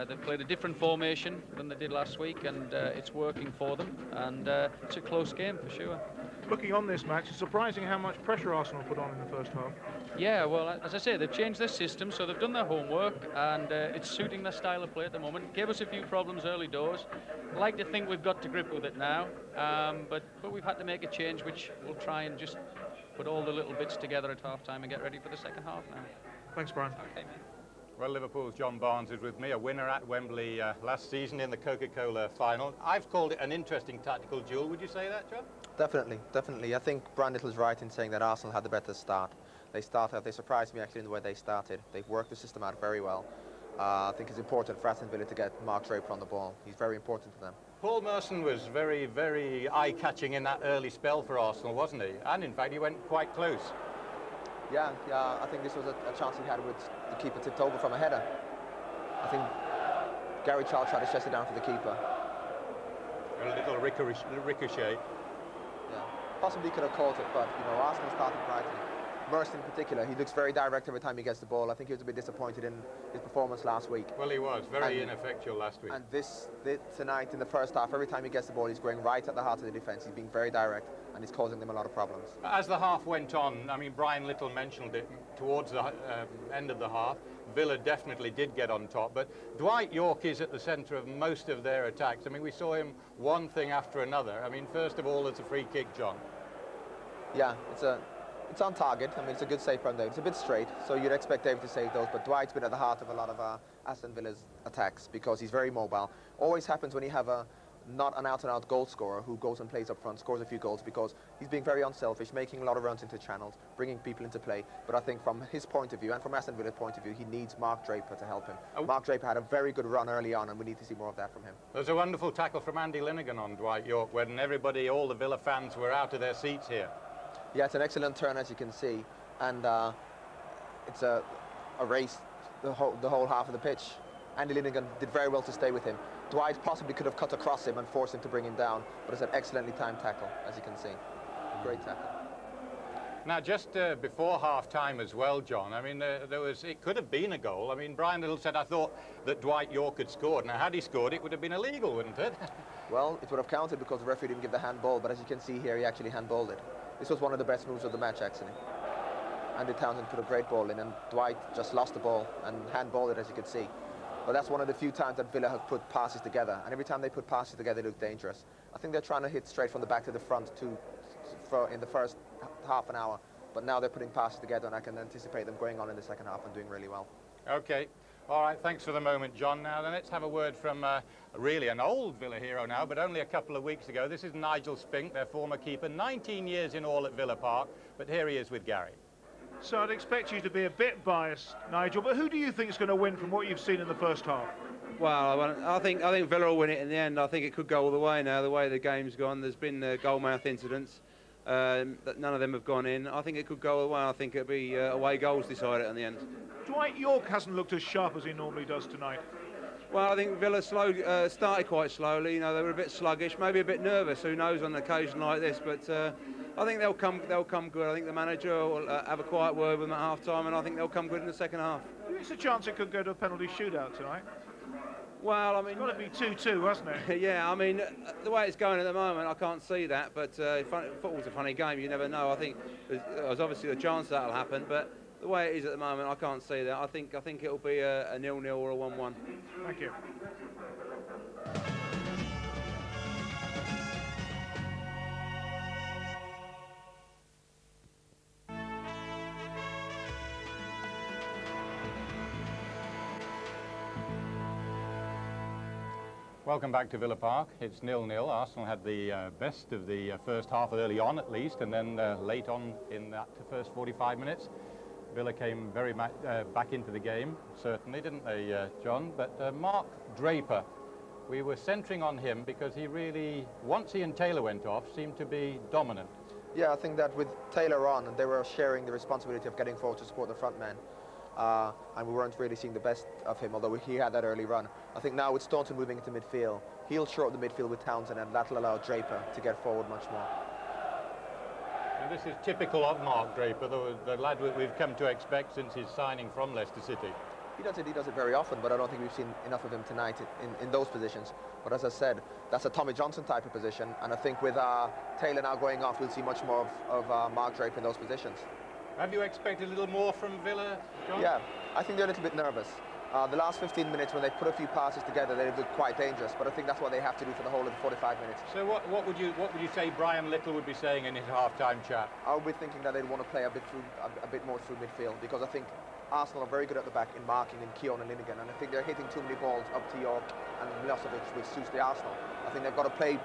They've played a different formation than they did last week, and it's working for them. And it's a close game for sure. Looking on this match, it's surprising how much pressure Arsenal put on in the first half. Yeah, well, as I say, they've changed their system, so they've done their homework, and it's suiting their style of play at the moment. Gave us a few problems early doors. I'd like to think we've got to grip with it now, but we've had to make a change, which we'll try and just put all the little bits together at half-time and get ready for the second half now. Thanks, Brian. Okay, man. Well, Liverpool's John Barnes is with me, a winner at Wembley last season in the Coca-Cola final. I've called it an interesting tactical duel. Would you say that, John? Definitely. I think Brian Little's right in saying that Arsenal had the better start. They surprised me actually in the way they started. They've worked the system out very well. I think it's important for Aston Villa to get Mark Draper on the ball. He's very important to them. Paul Merson was very, very eye-catching in that early spell for Arsenal, wasn't he? And in fact, he went quite close. Yeah, I think this was a chance he had with the keeper tipped over from a header. I think Gary Charles tried to chest it down for the keeper. A little ricochet. Yeah, possibly could have caught it, but you know, Arsenal started brightly. Merson in particular, he looks very direct every time he gets the ball. I think he was a bit disappointed in his performance last week. Well, he was very ineffectual last week. And tonight in the first half, every time he gets the ball, he's going right at the heart of the defence. He's being very direct, and he's causing them a lot of problems. As the half went on, I mean, Brian Little mentioned it towards the end of the half. Villa definitely did get on top, but Dwight York is at the centre of most of their attacks. I mean, we saw him one thing after another. I mean, first of all, it's a free kick, John. Yeah, it's on target. I mean, it's a good save from David. It's a bit straight, so you'd expect David to save those, but Dwight's been at the heart of a lot of Aston Villa's attacks because he's very mobile. Always happens when you have not an out-and-out goal scorer who goes and plays up front, scores a few goals, because he's being very unselfish, making a lot of runs into channels, bringing people into play. But I think from his point of view and from Aston Villa's point of view, he needs Mark Draper to help him. Mark Draper had a very good run early on, and we need to see more of that from him. There's a wonderful tackle from Andy Linnigan on Dwight York when everybody, all the Villa fans, were out of their seats here. Yeah, it's an excellent turn, as you can see, and it's a race the whole half of the pitch. Andy Linnigan did very well to stay with him. Dwight possibly could have cut across him and forced him to bring him down, but it's an excellently timed tackle, as you can see. Great tackle. Now, just before half-time as well, John, I mean, it could have been a goal. I mean, Brian Little said, I thought that Dwight York had scored. Now, had he scored, it would have been illegal, wouldn't it? Well, it would have counted because the referee didn't give the handball, but as you can see here, he actually handballed it. This was one of the best moves of the match, actually. Andy Townsend put a great ball in, and Dwight just lost the ball and handballed it, as you can see. But that's one of the few times that Villa have put passes together, and every time they put passes together, they look dangerous. I think they're trying to hit straight from the back to the front in the first half an hour, but now they're putting passes together, and I can anticipate them going on in the second half and doing really well. Okay. All right, thanks for the moment, John. Now, then let's have a word from really an old Villa hero now, but only a couple of weeks ago. This is Nigel Spink, their former keeper, 19 years in all at Villa Park, but here he is with Gary. So I'd expect you to be a bit biased, Nigel, but who do you think is going to win from what you've seen in the first half? Well, I think Villa will win it in the end. I think it could go all the way now, the way the game's gone. There's been goalmouth incidents. That none of them have gone in. I think it could go all the way. I think it'll be away goals decide it in the end. Dwight York hasn't looked as sharp as he normally does tonight. Well, I think Villa started quite slowly. You know, they were a bit sluggish, maybe a bit nervous. Who knows on an occasion like this? But I think they'll come good. I think the manager will have a quiet word with them at half-time, and I think they'll come good in the second half. It's a chance it could go to a penalty shootout tonight. Well, I mean, it's got to be 2-2, hasn't it? Yeah, I mean, the way it's going at the moment, I can't see that. But football's a funny game. You never know. I think there's obviously a chance that'll happen, but the way it is at the moment, I can't see that. I think it'll be a 0-0 or a 1-1. Thank you. Welcome back to Villa Park. It's 0-0. Arsenal had the best of the first half early on at least, and then late on in that first 45 minutes. Villa came very back into the game, certainly, didn't they, John? But Mark Draper, we were centring on him because he really, once he and Taylor went off, seemed to be dominant. Yeah, I think that with Taylor on, they were sharing the responsibility of getting forward to support the front man. And we weren't really seeing the best of him, although he had that early run. I think now with Staunton moving into midfield, he'll shore up the midfield with Townsend, and that'll allow Draper to get forward much more. And this is typical of Mark Draper, the lad we've come to expect since his signing from Leicester City. He does it very often, but I don't think we've seen enough of him tonight in those positions. But as I said, that's a Tommy Johnson type of position, and I think with Taylor now going off, we'll see much more of Mark Draper in those positions. Have you expected a little more from Villa, John? Yeah, I think they're a little bit nervous. The last 15 minutes, when they put a few passes together, they look quite dangerous, but I think that's what they have to do for the whole of the 45 minutes. So what would you say Brian Little would be saying in his half-time chat? I would be thinking that they'd want to play a bit more through midfield, because I think Arsenal are very good at the back in marking in Keown and Linnigan, and I think they're hitting too many balls up to York and Milosevic, which suits the Arsenal. I think they've got to play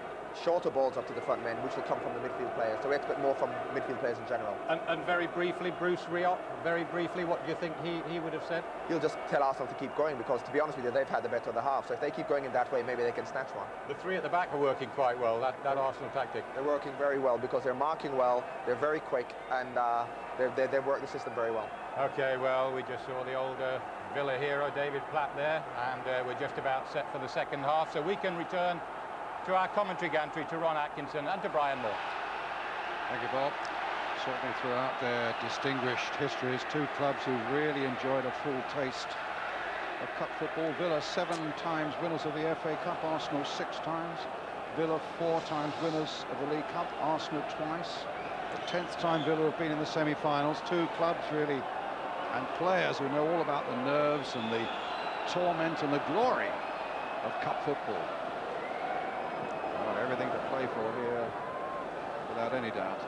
shorter balls up to the front men, which will come from the midfield players. So we expect more from midfield players in general. And very briefly, Bruce Rioch, very briefly, what do you think he would have said? He'll just tell Arsenal to keep going, because to be honest with you, they've had the better of the half. So if they keep going in that way, maybe they can snatch one. The three at the back are working quite well, that Arsenal tactic. They're working very well because they're marking well, they're very quick, and they work the system very well. Okay, well, we just saw the old Villa hero, David Platt, there, and we're just about set for the second half, so we can return to our commentary gantry, to Ron Atkinson and to Brian Moore. Thank you, Bob. Certainly throughout their distinguished histories, two clubs who really enjoyed a full taste of cup football. Villa 7 times winners of the FA Cup, Arsenal 6 times. Villa 4 times winners of the League Cup, Arsenal twice. The 10th time Villa have been in the semi-finals. Two clubs really, and players who know all about the nerves and the torment and the glory of cup football. Everything to play for here, without any doubt.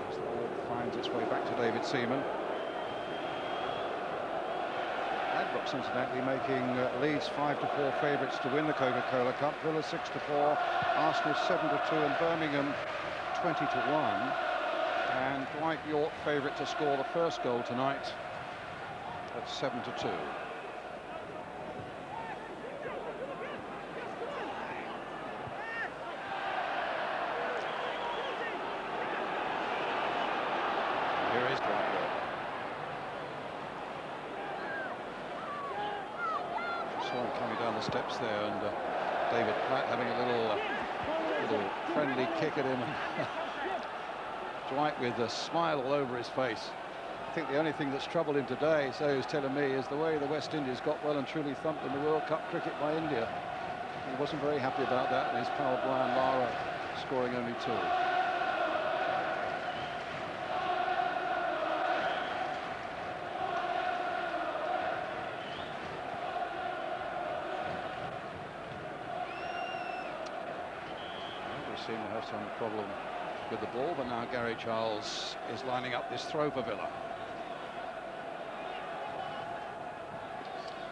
As the ball finds its way back to David Seaman. Ladbrokes, incidentally, making Leeds 5-4 favourites to win the Coca-Cola Cup. Villa 6-4, Arsenal 7-2, and Birmingham 20-1. And Dwight York favourite to score the first goal tonight at 7-2. Steps there, and David Platt having a little friendly kick at him. Dwight with a smile all over his face. I think the only thing that's troubled him today, so he's telling me, is the way the West Indies got well and truly thumped in the World Cup cricket by India. He wasn't very happy about that, and his pal Brian Lara scoring only 2. Seem to have some problem with the ball, but now Gary Charles is lining up this throw for Villa.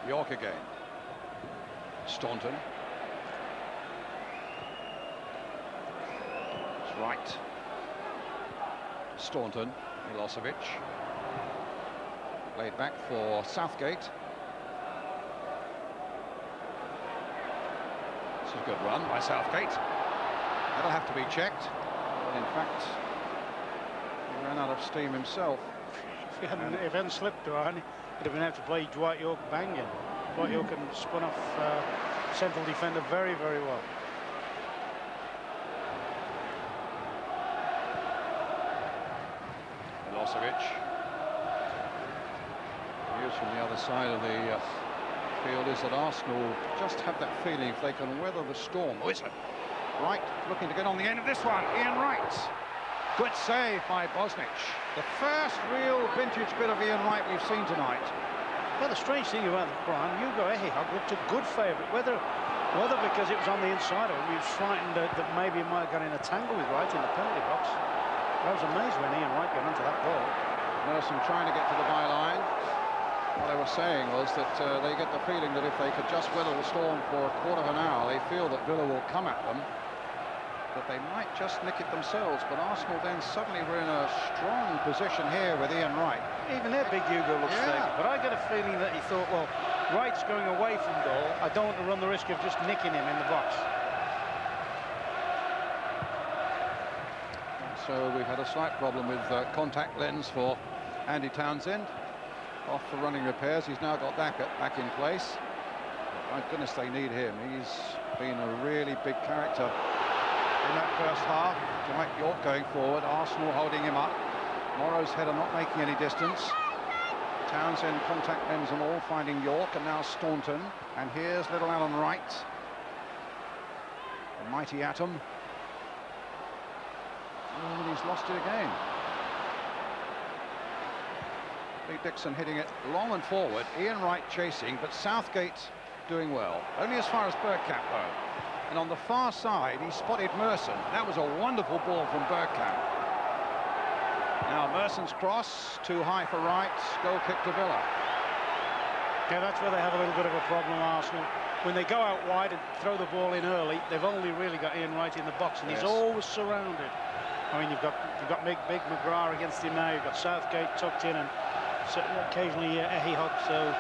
York again. Staunton. It's right. Staunton. Milosevic. Laid back for Southgate. This is a good run by Southgate. That'll have to be checked, but in fact, he ran out of steam himself. If he hadn't slipped, Ryan, he'd have been able to play Dwight York banging. Dwight York can spun off central defender very, very well. Milosevic. News from the other side of the field is that Arsenal just have that feeling if they can weather the storm. Oh, it's Wright looking to get on the end of this one. Ian Wright. Good save by Bosnich. The first real vintage bit of Ian Wright we've seen tonight. Well, the strange thing about Brian, Hugo Ehihag looked a good favourite. Whether because it was on the inside or he was frightened that maybe he might have got in a tangle with Wright in the penalty box. I was amazed when Ian Wright got onto that ball. Merson trying to get to the byline. what they were saying was that they get the feeling that if they could just weather the storm for a quarter of an hour, they feel that Villa will come at them, but they might just nick it themselves. But Arsenal then suddenly were in a strong position here with Ian Wright. Even their big Hugo looks Yeah. fake, but I get a feeling that he thought, well, Wright's going away from goal, I don't want to run the risk of just nicking him in the box. So we've had a slight problem with contact lens for Andy Townsend. Off for running repairs. He's now got that back in place. My goodness, they need him. He's been a really big character in that first half. Dwight York going forward, Arsenal holding him up. Morrow's header not making any distance. Townsend contact lens and all, finding York, and now Staunton. And here's little Alan Wright. The mighty Atom. And he's lost it again. Lee Dixon hitting it long and forward. Ian Wright chasing, but Southgate doing well. Only as far as Bergkamp, though. And on the far side, he spotted Merson. That was a wonderful ball from Bergkamp. Now Merson's cross, too high for Wright. Goal kick to Villa. Yeah, that's where they have a little bit of a problem, Arsenal. When they go out wide and throw the ball in early, they've only really got Ian Wright in the box, and Yes. he's always surrounded. I mean, you've got big McGrath against him now. You've got Southgate tucked in, and occasionally Ehi Hogg. So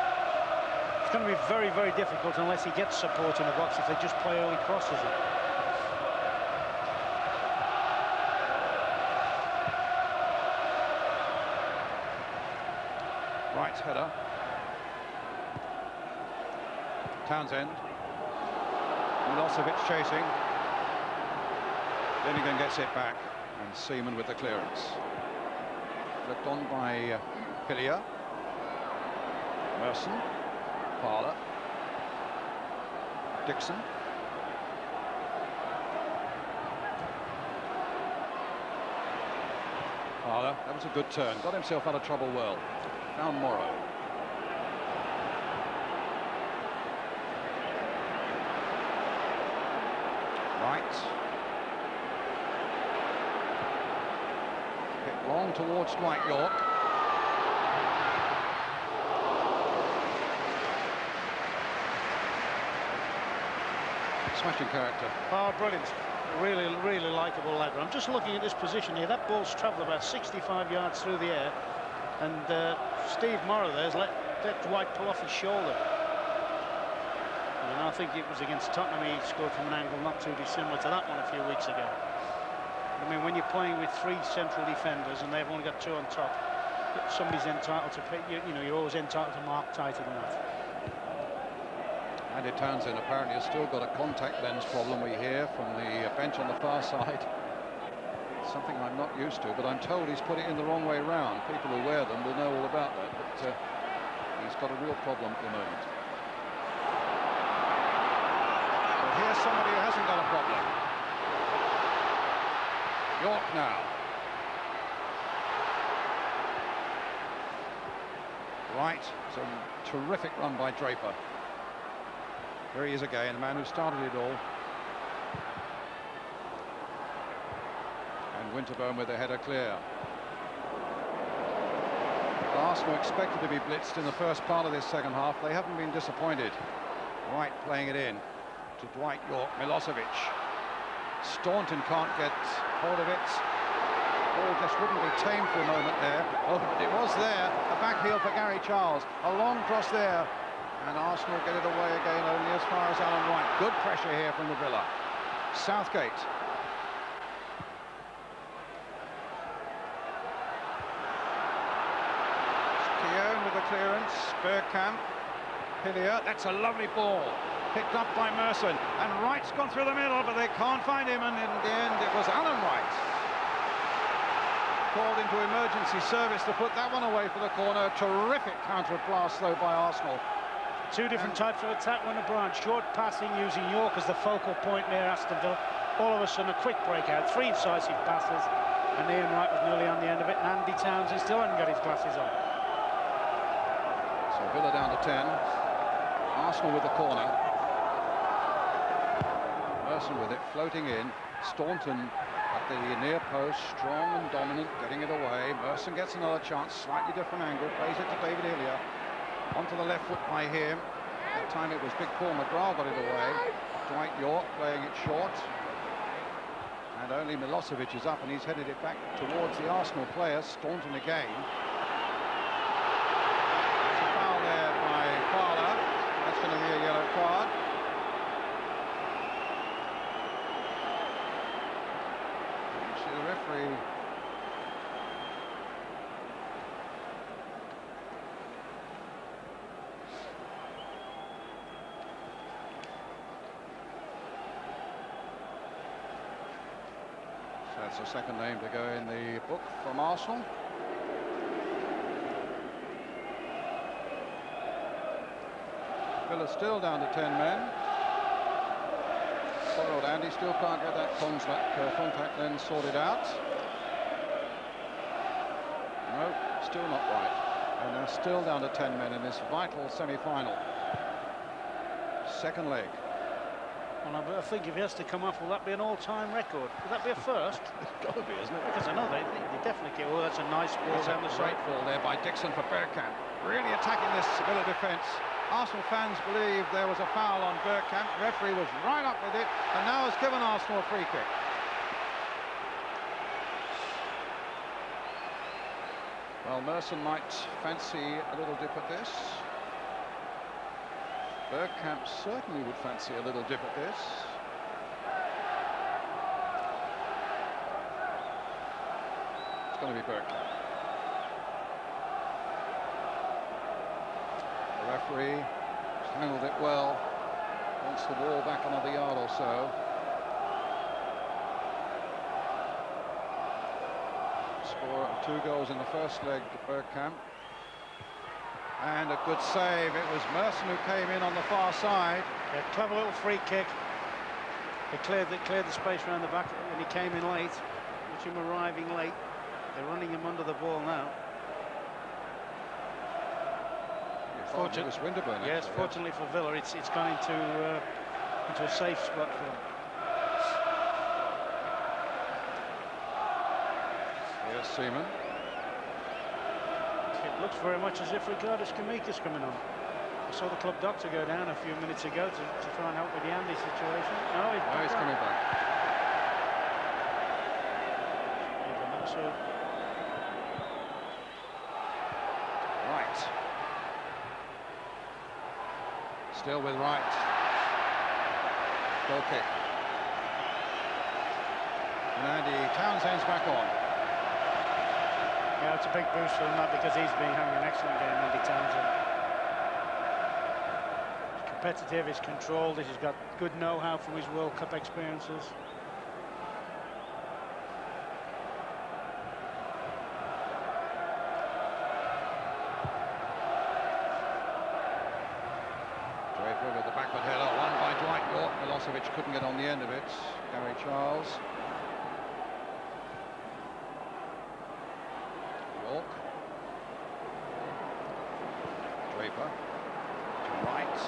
it's going to be very, very difficult unless he gets support in the box if they just play early crosses in. Wright's header. Townsend. Milosevic chasing. Linnigan gets it back, and Seaman with the clearance. Flipped on by Hillier. Merson. Parler. Dixon. Parler, that was a good turn. Got himself out of trouble well. Found Morrow. Right. Hit long towards Dwight York. Smashing character. Oh, brilliant. Really, really likeable lad. I'm just looking at this position here. That ball's travelled about 65 yards through the air, and Steve Morrow there's let Dwight pull off his shoulder. And I think it was against Tottenham he scored from an angle not too dissimilar to that one a few weeks ago. I mean, when you're playing with three central defenders and they've only got two on top, somebody's entitled to pick. You know, you're always entitled to mark tighter than that. Andy Townsend apparently has still got a contact lens problem, we hear from the bench on the far side. Something I'm not used to, but I'm told he's put it in the wrong way round. People who wear them will know all about that, but he's got a real problem at the moment. But here's somebody who hasn't got a problem. York now. Right, some terrific run by Draper. Here he is again, the man who started it all. And Winterburn with the header clear. Arsenal expected to be blitzed in the first part of this second half. They haven't been disappointed. Wright playing it in to Dwight York. Milosevic. Staunton can't get hold of it. Ball just wouldn't be tamed for a moment there. Oh, it was there. A back heel for Gary Charles. A long cross there. And Arsenal get it away again, only as far as Alan Wright. Good pressure here from the Villa. Southgate. Keown with the clearance. Bergkamp. Hillier. That's a lovely ball. Picked up by Merson. And Wright's gone through the middle, but they can't find him. And in the end, it was Alan Wright. Called into emergency service to put that one away for the corner. Terrific counter-blast, though, by Arsenal. Two different types of attack when abroad. Short passing using York as the focal point near Aston Villa. All of a sudden a quick breakout, three incisive passes, and Ian Wright was nearly on the end of it, and Andy Townsend still hadn't got his glasses on. So Villa down to 10. Arsenal with the corner. Merson with it, floating in. Staunton at the near post, strong and dominant, getting it away. Merson gets another chance, slightly different angle, plays it to David Hillier. Onto the left foot by him. That time it was big Paul McGrath got it away. Dwight York playing it short. And only Milosevic is up, and he's headed it back towards the Arsenal player. Staunton again. There's a foul there by Fowler. That's going to be a yellow card. Actually, the referee... That's the second name to go in the book from Arsenal. Villa still down to 10 men. Poor old Andy still can't get that contact lens sorted out. No, still not right. And they're still down to 10 men in this vital semi-final. Second leg. Well, I think if he has to come off, will that be an all-time record? Will that be a first? It's got to be, isn't it? Because I know they definitely get. Oh, that's a nice ball down the side. Great ball there by Dixon for Bergkamp. Really attacking this Villa defence. Arsenal fans believe there was a foul on Bergkamp. The referee was right up with it, and now has given Arsenal a free kick. Well, Merson might fancy a little dip at this. Bergkamp certainly would fancy a little dip at this. It's going to be Bergkamp. The referee has handled it well. Wants the ball back another yard or so. Score of 2 goals in the first leg, Bergkamp. And a good save. It was Merson who came in on the far side. Yeah, clever little free kick. They cleared the space around the back, and he came in late. With him arriving late, they're running him under the ball now. Fortunately, it was Winterburn. Yes, actually, fortunately for Villa, it's gone into a safe spot for him. Here's Seaman. It looks very much as if Ricardas Kamika's coming on. I saw the club doctor go down a few minutes ago to try and help with the Andy situation. No, he's Coming back. So Right. Still with Wright. Goal kick. And Andy Townsend's back on. yeah, it's a big boost for him that, because he's been having an excellent game, Andy Townsend. He's competitive, he's controlled, he's got good know-how from his World Cup experiences. Draper with the backward header, won by Dwight York. Milosevic couldn't get on the end of it. Gary Charles. York. Draper. To Wright.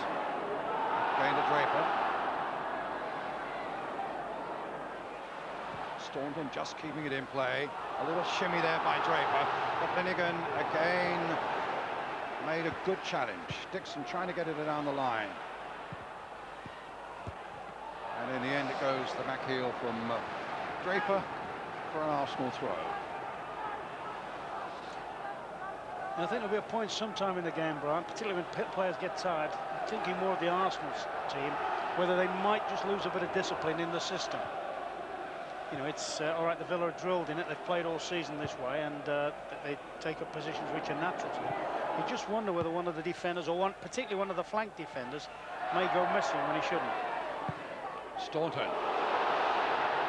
Again to Draper. Staunton just keeping it in play. A little shimmy there by Draper. But Finnegan again made a good challenge. Dixon trying to get it down the line. And in the end it goes the back heel from Draper for an Arsenal throw. And I think there'll be a point sometime in the game, Brian, particularly when players get tired. I'm thinking more of the Arsenal team, whether they might just lose a bit of discipline in the system. You know, it's all right, the Villa are drilled in it, they've played all season this way, and they take up positions which are natural to them. You just wonder whether one of the defenders, or particularly one of the flank defenders, may go missing when he shouldn't. Staunton.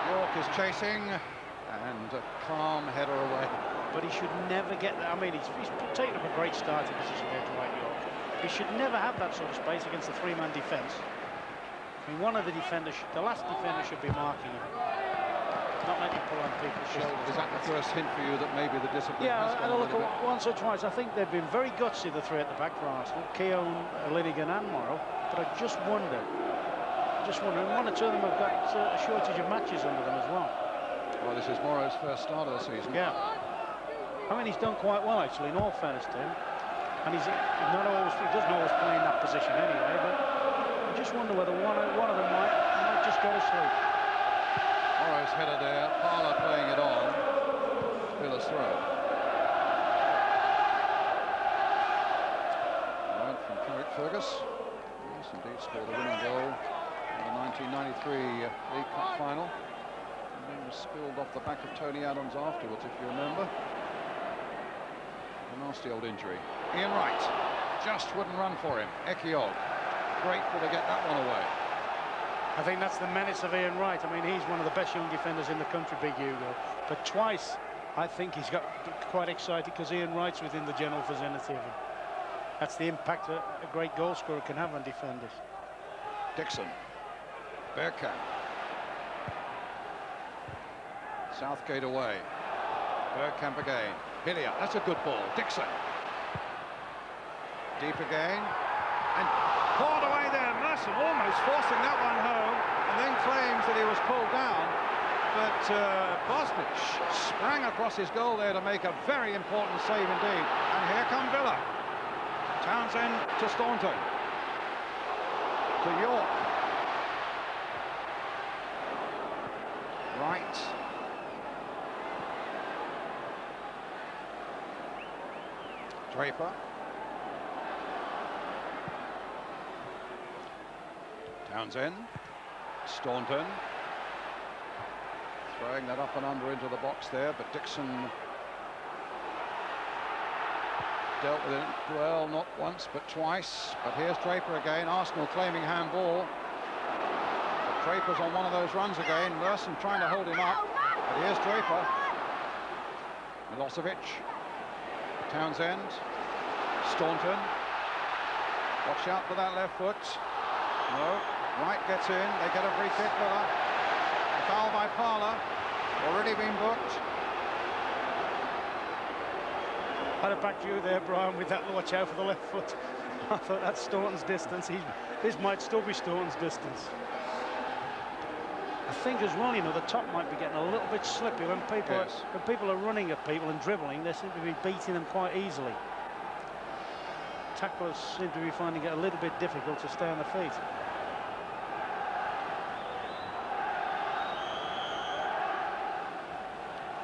York is chasing, and a calm header away. But he should never get that. I mean, he's taken up a great starting position there, Dwight York. He should never have that sort of space against a three-man defence. I mean, one of the defenders, the last defender, should be marking him, not letting him pull on people's shoulders. Is that the first hint for you that maybe the discipline has Yeah, gone I a look little at bit? once or twice. I think they've been very gutsy, the three at the back for Arsenal, Keown, Linnigan and Morrow. But I just wonder, and one or two of them have got a shortage of matches under them as well. Well, this is Morrow's first start of the season. Yeah. I mean, he's done quite well, actually, in all fairness to him. and he doesn't always play in that position anyway, but I just wonder whether one of them might just go to sleep. Morrow's header there, Parlour playing it on. Villa's throw. Right from Carrick Fergus. Yes, indeed, scored the winning goal in the 1993 League Cup final. And then was spilled off the back of Tony Adams afterwards, if you remember. A nasty old injury. Ian Wright just wouldn't run for him. Ekiog, grateful to get that one away. I think that's the menace of Ian Wright. I mean, he's one of the best young defenders in the country, Big Hugo. But twice, I think he's got quite excited because Ian Wright's within the general vicinity of him. That's the impact a great goal scorer can have on defenders. Dixon, Bergkamp, Southgate away, Bergkamp again, Hillier, that's a good ball, Dixon, deep again, and Clawed away there, Merson almost forcing that one home, and then claims that he was pulled down. but Bosnich sprang across his goal there to make a very important save indeed. And here come Villa. Townsend to Staunton, to York, Wright, Draper, Townsend, Staunton, throwing that up and under into the box there, but Dixon dealt with it well, not once but twice. But here's Draper again, Arsenal claiming handball. But Draper's on one of those runs again, Merson trying to hold him up, but here's Draper. Milosevic, Townsend, Staunton, watch out for that left foot. No, Wright gets in, they get a free kick, Villa. A foul by Parlour, already been booked. Had a back view there, Brian, with that watch out for the left foot. I thought that's Staunton's distance. This might still be Staunton's distance. I think as well, you know, the top might be getting a little bit slippy when people are running at people and dribbling. They seem to be beating them quite easily. Tacklers seem to be finding it a little bit difficult to stay on the feet.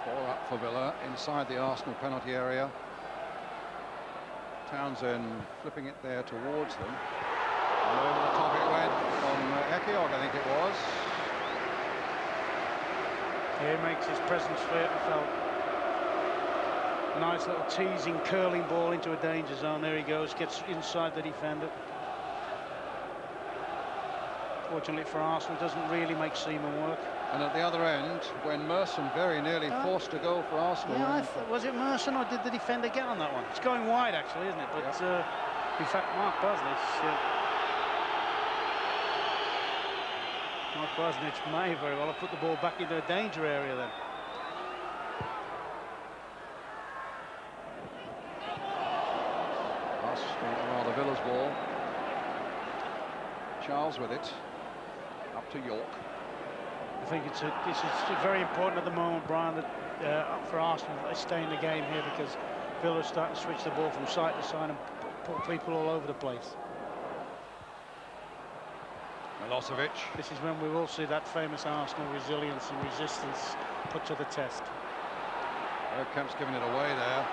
Four up for Villa inside the Arsenal penalty area. Townsend flipping it there towards them. And over the top it went from Ekiog, I think it was. Here makes his presence felt. Nice little teasing, curling ball into a danger zone. There he goes, gets inside the defender. Fortunately for Arsenal, it doesn't really make Seaman work. And at the other end, when Merson very nearly forced a goal for Arsenal. Yeah, was it Merson or did the defender get on that one? It's going wide actually, isn't it? But in fact, Mark Bosnich may very well have put the ball back into a danger area then. Rather Villa's ball. Charles with it. Up to York. I think this is very important at the moment, Brian, that for Arsenal they stay in the game here, because Villa's starting to switch the ball from side to side and put people all over the place. Milosevic. This is when we will see that famous Arsenal resilience and resistance put to the test. Bergkamp's given it away there.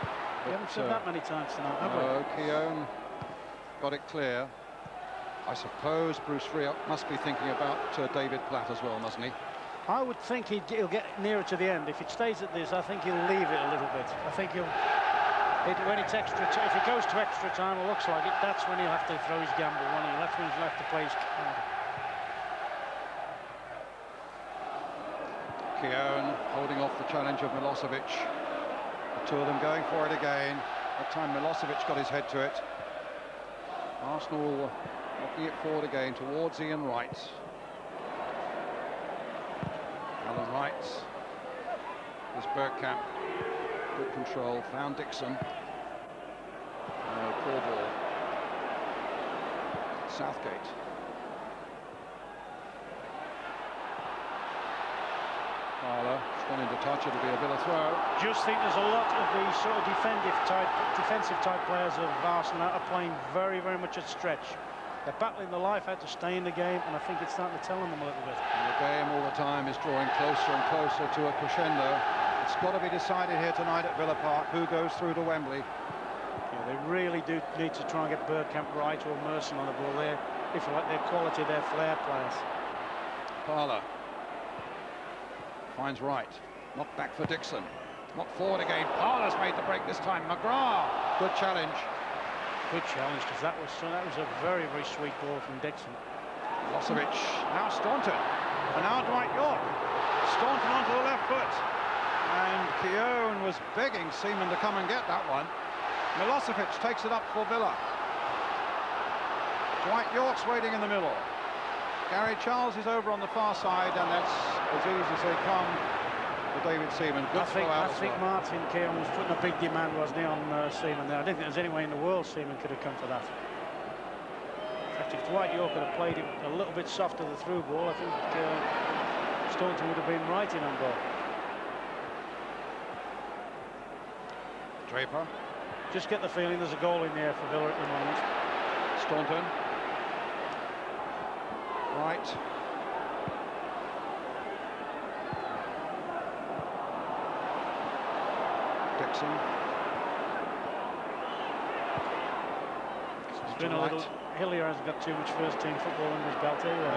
We haven't said that many times tonight, have we? No, Keown got it clear. I suppose Bruce Rioch must be thinking about David Platt as well, mustn't he? I would think he'll get nearer to the end. If it stays at this, I think he'll leave it a little bit. I think when it's extra time, if it goes to extra time, it looks like it, that's when he'll have to throw his gamble, won't he? That's when he'll have to play his card. Keown holding off the challenge of Milosevic. The two of them going for it again. That time Milosevic got his head to it. Arsenal knocking it forward again towards Ian Wright. Alan Wright. There's Bergkamp. Good control. Found Dixon. Poor ball. Southgate. Fowler gone into touch. It'll be a bit of throw. Just think there's a lot of these sort of defensive type players of Arsenal that are playing very, very much at stretch. They're battling the life out to stay in the game, and I think it's starting to tell them a little bit. And the game all the time is drawing closer and closer to a crescendo. It's got to be decided here tonight at Villa Park who goes through to Wembley. Yeah, they really do need to try and get Bergkamp right or Merson on the ball there, if you like their quality, their flair players. Parler finds Wright, not back for Dixon, not forward again. Parler's made the break this time. McGrath, good challenge. Good challenge, because that was a very, very sweet ball from Dixon. Milosevic, now Staunton, and now Dwight York. Staunton onto the left foot, and Keown was begging Seaman to come and get that one. Milosevic takes it up for Villa. Dwight York's waiting in the middle. Gary Charles is over on the far side, and that's as easy as they come for David Seaman. Good throw out. I think Martin Keown was putting a big demand, wasn't he, on Seaman there. I don't think there's any way in the world Seaman could have come for that. In fact, if Dwight York had played it a little bit softer the through ball, I think Staunton would have been right in on goal. Draper. Just get the feeling there's a goal in there for Villa at the moment. Staunton. Right. Dixon. It's been a little... Hillier hasn't got too much first team football in his belt either.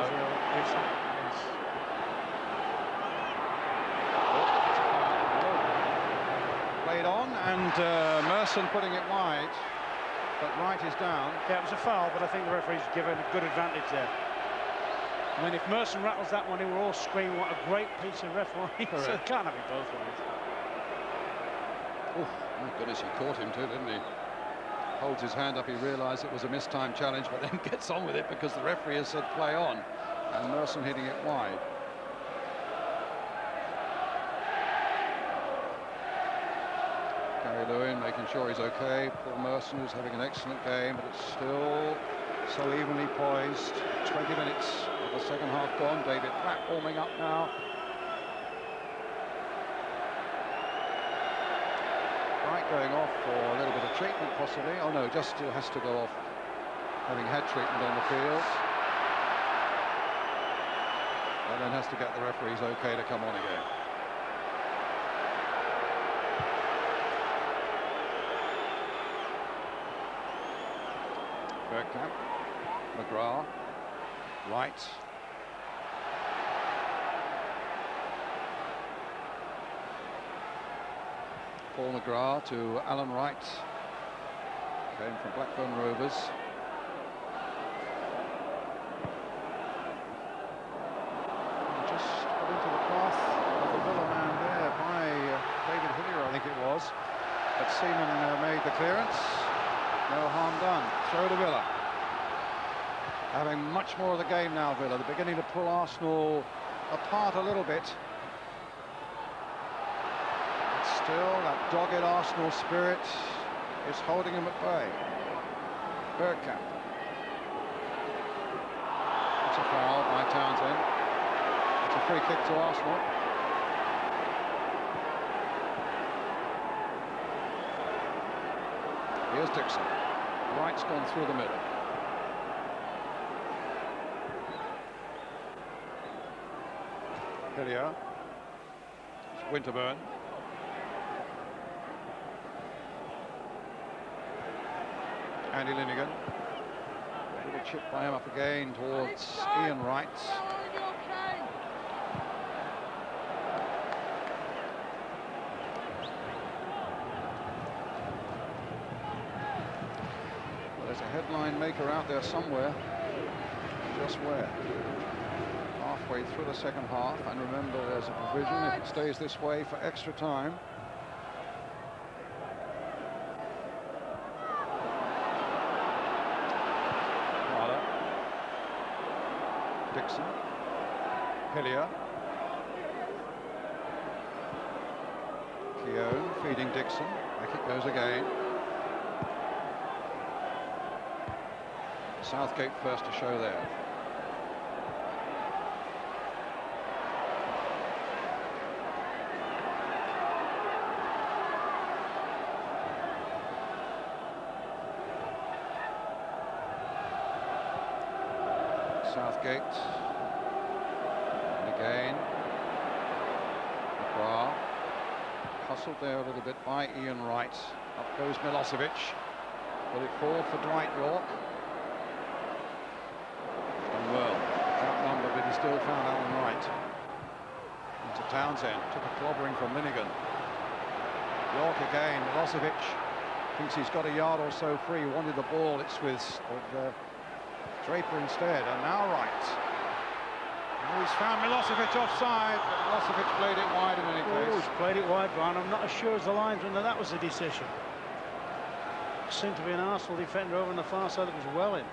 Played on, and Merson putting it wide, but Wright is down. Yeah, it was a foul, but I think the referee's given a good advantage there. I mean, if Merson rattles that one, we're all screaming, what a great piece of refereeing. So it can't have it both ways. Oh, my goodness, he caught him too, didn't he? Holds his hand up, he realised it was a mistimed challenge, but then gets on with it because the referee has said play on, and Merson hitting it wide. Gary Lewin making sure he's okay. Paul Merson is having an excellent game, but it's still so evenly poised. 20 minutes of the second half gone. David Platt warming up now. Right, going off for a little bit of treatment possibly. Oh no, just has to go off having had treatment on the field. And then has to get the referees okay to come on again. Bergkamp, McGrath, Wright. Paul McGrath to Alan Wright. Came from Blackburn Rovers. Just got into the path of the Villa man there by David Hillier, I think it was. But Seaman made the clearance. No harm done. Throw to Villa. Having much more of the game now, Villa. They're beginning to pull Arsenal apart a little bit. But still, that dogged Arsenal spirit is holding him at bay. Bergkamp. It's a foul by Townsend. It's a free kick to Arsenal. Here's Dixon. Wright's gone through the middle. Hillier. It's Winterburn. Andy Linnigan. Little chip by him up again towards Ian Wright. There's a headline maker out there somewhere. Just where? Halfway through the second half, and remember there's a provision if it stays this way for extra time. Parler. Dixon. Hillier. Keown feeding Dixon. Back it goes again. Southgate first to show there. Southgate. And again. McGrath. Hustled there a little bit by Ian Wright. Up goes Milosevic. Will it fall for Dwight York? He's done well. Outnumbered, but he still found Alan Wright. Into Townsend. Took a clobbering from Linnigan. York again. Milosevic thinks he's got a yard or so free. Wanted the ball. It's with Draper instead. And now Wright. Oh, he's found Milosevic offside, but Milosevic played it wide in any case. Oh, he's played it wide, Brian. I'm not as sure as the linesman that that was the decision. Seemed to be an Arsenal defender over on the far side that was well in.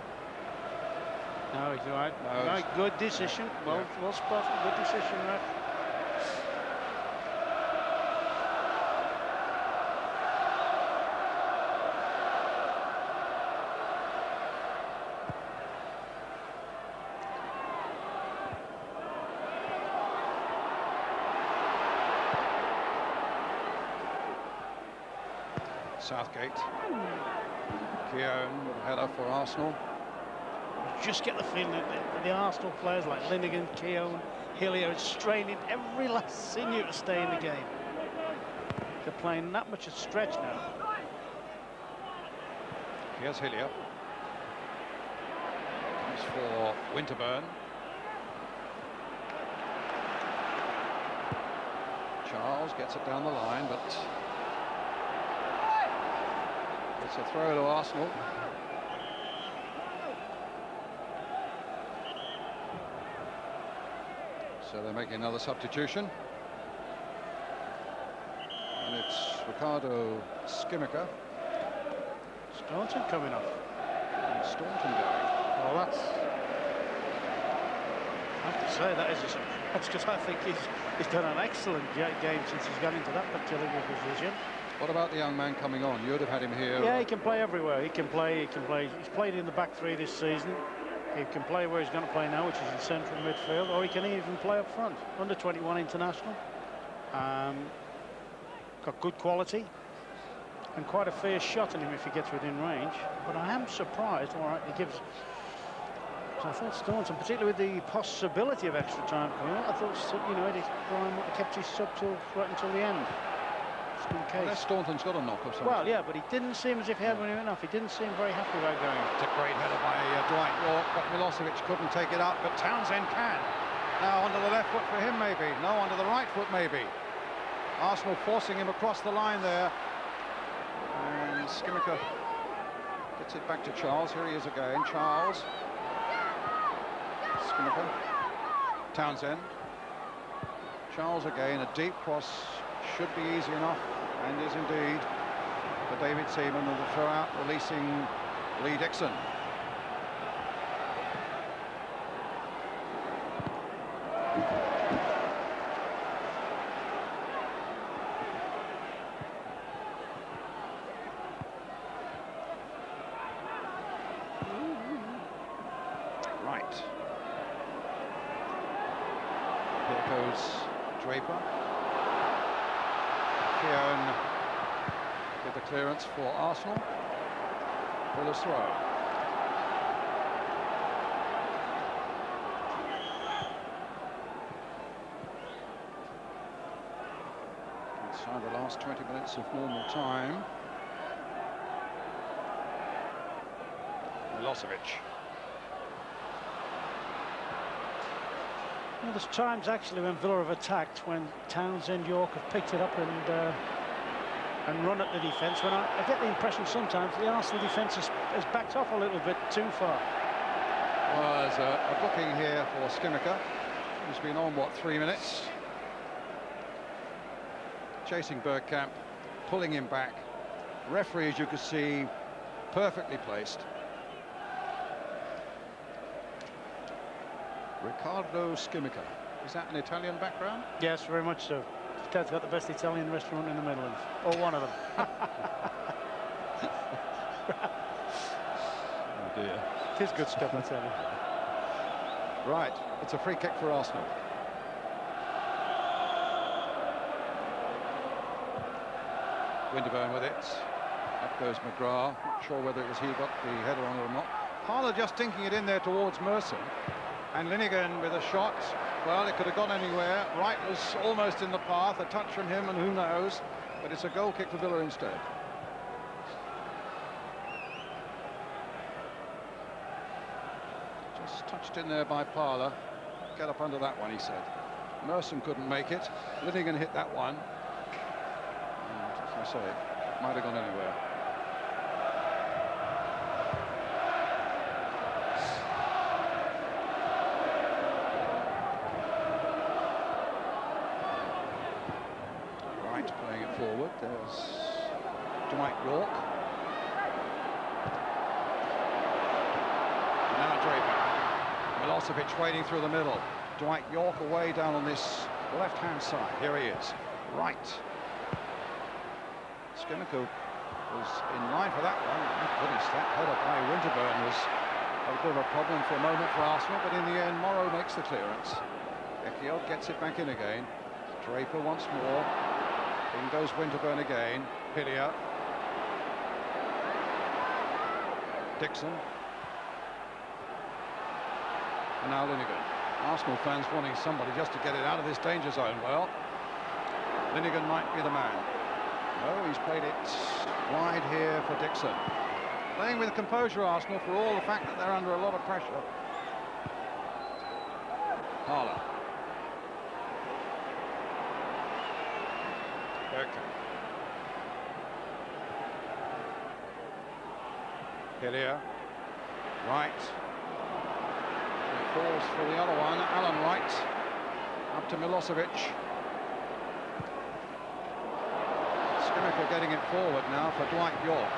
No, he's all right. No, right, good decision. Well, well spotted. Good decision, ref. Southgate. Keown, header for Arsenal. You just get the feeling that the Arsenal players like Linnigan, Keown, Hillier are straining every last sinew to stay in the game. They're playing that much a stretch now. Here's Hillier. Comes for Winterburn. Charles gets it down the line, but it's a throw to Arsenal. So they're making another substitution. And it's Ricardo Skimica. Staunton coming off. And Staunton going. Well, that's... I have to say, that is a surprise, because I think he's done an excellent game since he's got into that particular position. What about the young man coming on? You'd have had him here. Yeah, he can play everywhere. He can play. He's played in the back three this season. He can play where he's going to play now, which is in central midfield, or he can even play up front. Under 21 international. Got good quality and quite a fierce shot in him if he gets within range. But I am surprised. All right, he gives. So I thought Staunton, particularly with the possibility of extra time coming out, I thought, you know, Brian might have kept his sub right until the end. Unless Staunton's got a knock or something. Well, yeah, but he didn't seem as if he had one enough. He didn't seem very happy about going. It's a great header by Dwight York, but Milosevic couldn't take it up, but Townsend can. Now onto the left foot for him, maybe. No, onto the right foot, maybe. Arsenal forcing him across the line there. And Skimica gets it back to Charles. Here he is again. Charles. Skimica. Townsend. Charles again. A deep cross. Should be easy enough, and is indeed, for David Seaman, and the throw out releasing Lee Dixon. Right. Here goes Draper. Keown with the clearance for Arsenal. Villa's throw. Inside the last 20 minutes of normal time. Milosevic. Well, there's times actually when Villa have attacked, when Townsend, York have picked it up and run at the defence. When I get the impression sometimes the Arsenal defence has backed off a little bit too far. Well, there's a booking here for Skimica. He's been on, what, 3 minutes? Chasing Bergkamp, pulling him back. Referee, as you can see, perfectly placed. Ricardo Skimica. Is that an Italian background? Yes, very much so. His dad's got the best Italian restaurant in the Midlands, or one of them. Oh dear. It is good stuff, I tell you. Right, it's a free kick for Arsenal. Winterburn with it. Up goes McGrath. Not sure whether it was he got the header on it or not. Harler just dinking it in there towards Merson. And Linnigan with a shot. Well, it could have gone anywhere. Wright was almost in the path. A touch from him, and who knows? But it's a goal kick for Villa instead. Just touched in there by Parler. Get up under that one, he said. Merson couldn't make it. Linnigan hit that one. And as I say, it might have gone anywhere. Right, playing it forward. There's Dwight York. Now Draper. Milosevic waiting through the middle. Dwight York away down on this left-hand side. Here he is. Right. Skimmico was in line for that one. My goodness, that header by Winterburn was a bit of a problem for a moment for Arsenal, but in the end, Morrow makes the clearance. Ekiod gets it back in again. Draper once more. In goes Winterburn again. Hillier. Dixon. And now Linnigan. Arsenal fans wanting somebody just to get it out of this danger zone. Well, Linnigan might be the man. No, he's played it wide here for Dixon. Playing with composure, Arsenal, for all the fact that they're under a lot of pressure. Parler. Bergkamp. Hillier. Right. Falls for the other one, Alan Wright, up to Milosevic. Skimmico getting it forward now for Dwight York.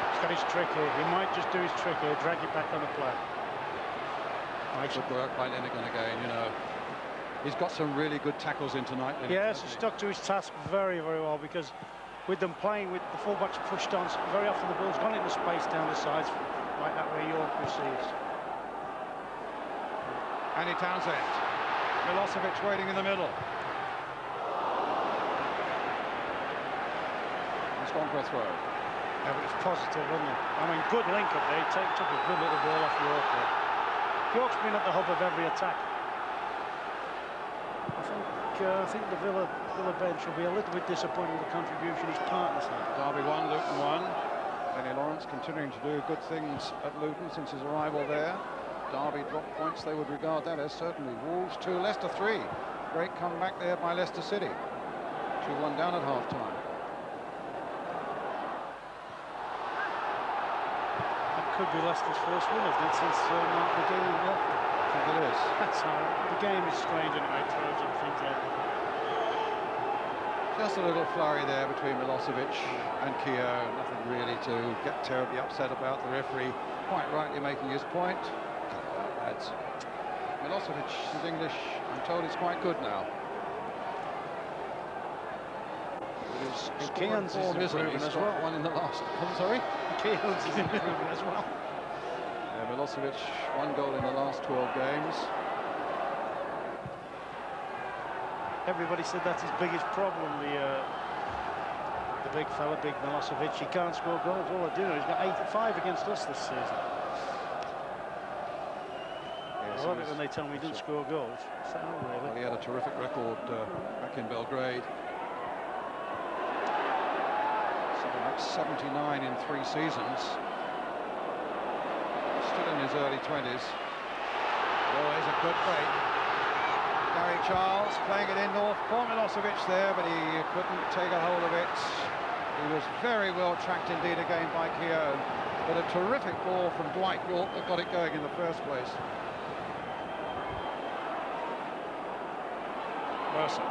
He's got his trick here. He might just do his trick here, drag it back on the play. Good work by Linnigan again, you know. He's got some really good tackles in tonight. Yes, he stuck to his task very, very well, because with them playing with the fullbacks pushed on, very often the ball's gone into space down the sides, like that where York receives. Andy Townsend. Milosevic waiting in the middle. He's gone for a throw. Yeah, but it's positive, wasn't it? I mean, good link up there. He took a good little ball off York there. York's been at the hub of every attack. I think the Villa bench will be a little bit disappointed with the contribution his partners had. Derby 1, Luton 1. Benny Lawrence continuing to do good things at Luton since his arrival there. Derby dropped points, they would regard that as certainly. Wolves 2, Leicester 3. Great comeback there by Leicester City. 2-1 down at half-time. That could be Leicester's first win, isn't it, since Mark Madoon left? I think it is. That's how the game is strange and it throws and things like that. Just a little flurry there between Milosevic and Keogh. Nothing really to get terribly upset about. The referee quite rightly making his point. Milosevic is English, I'm told he's quite good now. Keown's is improving as well. One in the last. I'm sorry? Keown's is improving as well. Yeah, Milosevic, 1 goal in the last 12 games. Everybody said that's his biggest problem, the big fella, big Milosevic. He can't score goals. All I do know, he's got 5 against us this season. I love it when they tell me he didn't score goals. So, really. Well, he had a terrific record back in Belgrade. Something like 79 in 3 seasons. Still in his early 20s. Oh, there's a good break. Gary Charles playing it in north. Poor Milosevic there, but he couldn't take a hold of it. He was very well tracked indeed again by Keogh. But a terrific ball from Dwight York that got it going in the first place. Merson.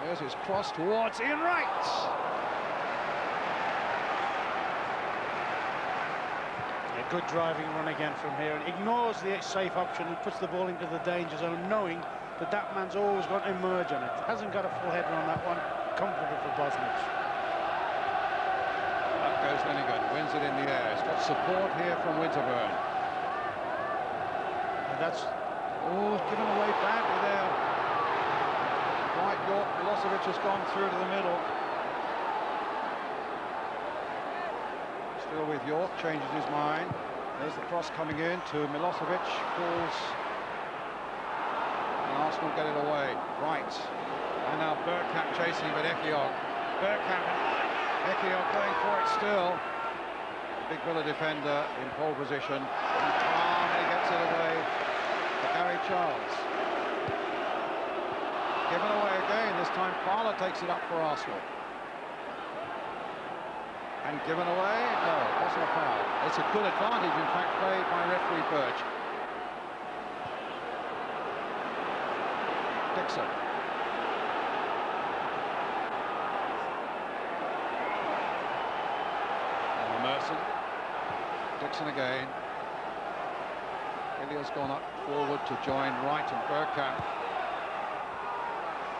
There's his cross towards Ian Wright. A good driving run again from here, and ignores the safe option and puts the ball into the danger zone, knowing that that man's always got to emerge on it. Hasn't got a full header on that one. Comfortable for Bosnich. Up goes Linnigan, wins it in the air. He's got support here from Winterburn. That's given away badly there. Dwight York, Milosevic has gone through to the middle. Still with York, changes his mind. There's the cross coming in to Milosevic, falls. And Arsenal get it away. Right. And now Bergkamp chasing with Ekiog. Bergkamp and Ekiog going for it still. The big Villa defender in pole position. And calmly gets it away to Gary Charles. Given away again. This time Parler takes it up for Arsenal. And given away? No, it wasn't a foul. It's a good advantage, in fact, played by referee Birch. Dixon. And Merson. Dixon again. Ilya's gone up forward to join Wright and Bergkamp.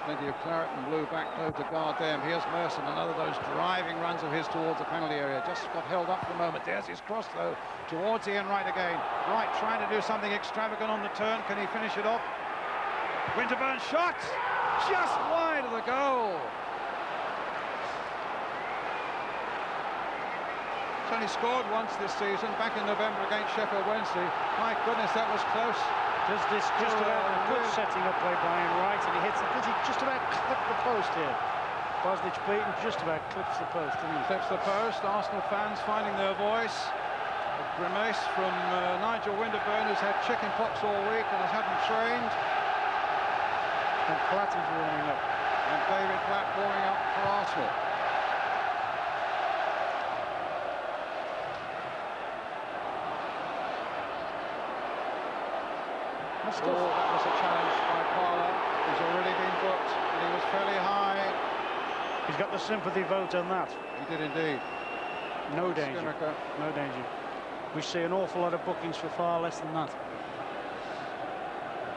Plenty of claret and blue back though to guard them. Here's Merson, another of those driving runs of his towards the penalty area. Just got held up for a moment. There's his cross though towards Ian Wright again. Wright trying to do something extravagant on the turn. Can he finish it off? Winterburn shot just wide of the goal. He's only scored once this season, back in November against Sheffield Wednesday. My goodness, that was close. Just about a good setting up play by Ian Wright, and he hits it. Does he just about clip the post here? Bosnich beaten, just about clips the post, doesn't he? Clips the post. Arsenal fans finding their voice. A grimace from Nigel Winterburn, who's had chicken pox all week and hasn't trained. And Platt is warming up. And David Platt warming up for Arsenal. Oh, that was a challenge by Parler, who's already been booked, and he was fairly high. He's got the sympathy vote on that. He did indeed. No danger. Skimmaker. No danger. We see an awful lot of bookings for far less than that.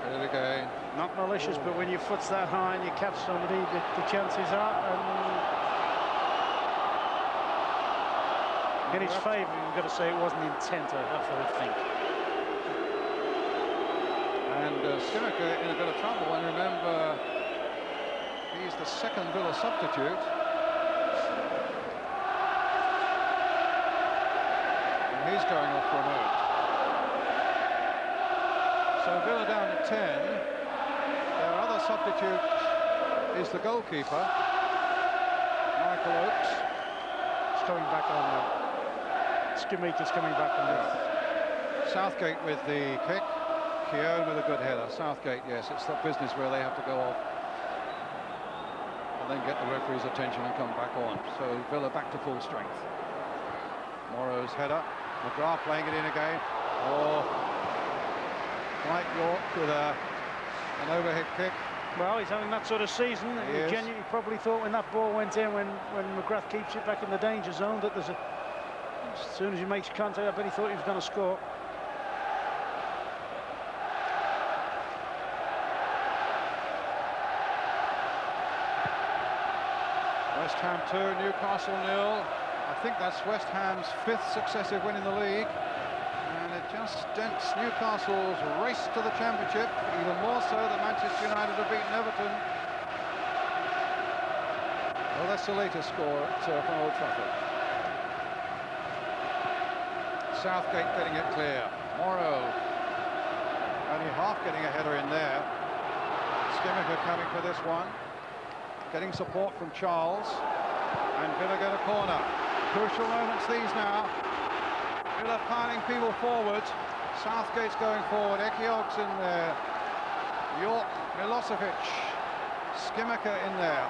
Did it again. Not malicious, but when your foot's that high and you catch somebody, the chances are. In his favour, you've got to say it wasn't intent, I think. And Skimmaker in a bit of trouble, and remember, he's the second Villa substitute. And he's going off for a moment. So Villa down to 10. Their other substitute is the goalkeeper, Michael Oakes. He's coming back on now. Skimmaker's coming back on now. Southgate with the kick. Keown with a good header. Southgate, yes, it's that business where they have to go off and then get the referee's attention and come back on. So Villa back to full strength. Morrow's header. McGrath playing it in again. Oh, Dwight York with an overhead kick. Well, he's having that sort of season. He genuinely probably thought when that ball went in, when McGrath keeps it back in the danger zone, that there's as soon as he makes contact, I bet he thought he was going to score. West Ham 2, Newcastle 0. I think that's West Ham's 5th successive win in the league. And it just dents Newcastle's race to the championship, even more so than Manchester United have beaten Everton. Well, that's the latest score from Old Trafford. Southgate getting it clear. Morrow only half getting a header in there. Skimmaker coming for this one. Getting support from Charles, and Villa get a corner. Crucial moments these now. Villa piling people forward. Southgate's going forward. Ekiog's in there. York, Milosevic, Skimmaker in there.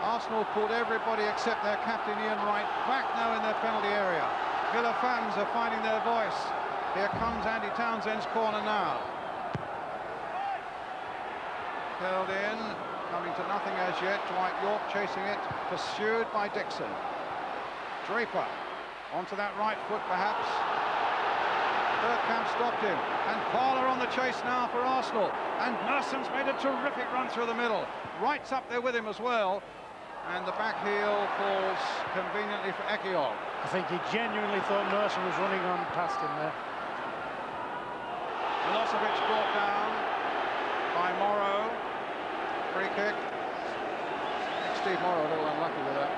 Arsenal pulled everybody except their captain Ian Wright back now in their penalty area. Villa fans are finding their voice. Here comes Andy Townsend's corner now. Held in. Coming to nothing as yet. Dwight York chasing it, pursued by Dixon. Draper onto that right foot perhaps. Bergkamp stopped him, and Parler on the chase now for Arsenal. And Merson's made a terrific run through the middle. Wright's up there with him as well. And the back heel falls conveniently for Ekiog. I think he genuinely thought Merson was running on past him there. Milosevic brought down by Morrow. Free kick. Steve Morrow a little unlucky with that.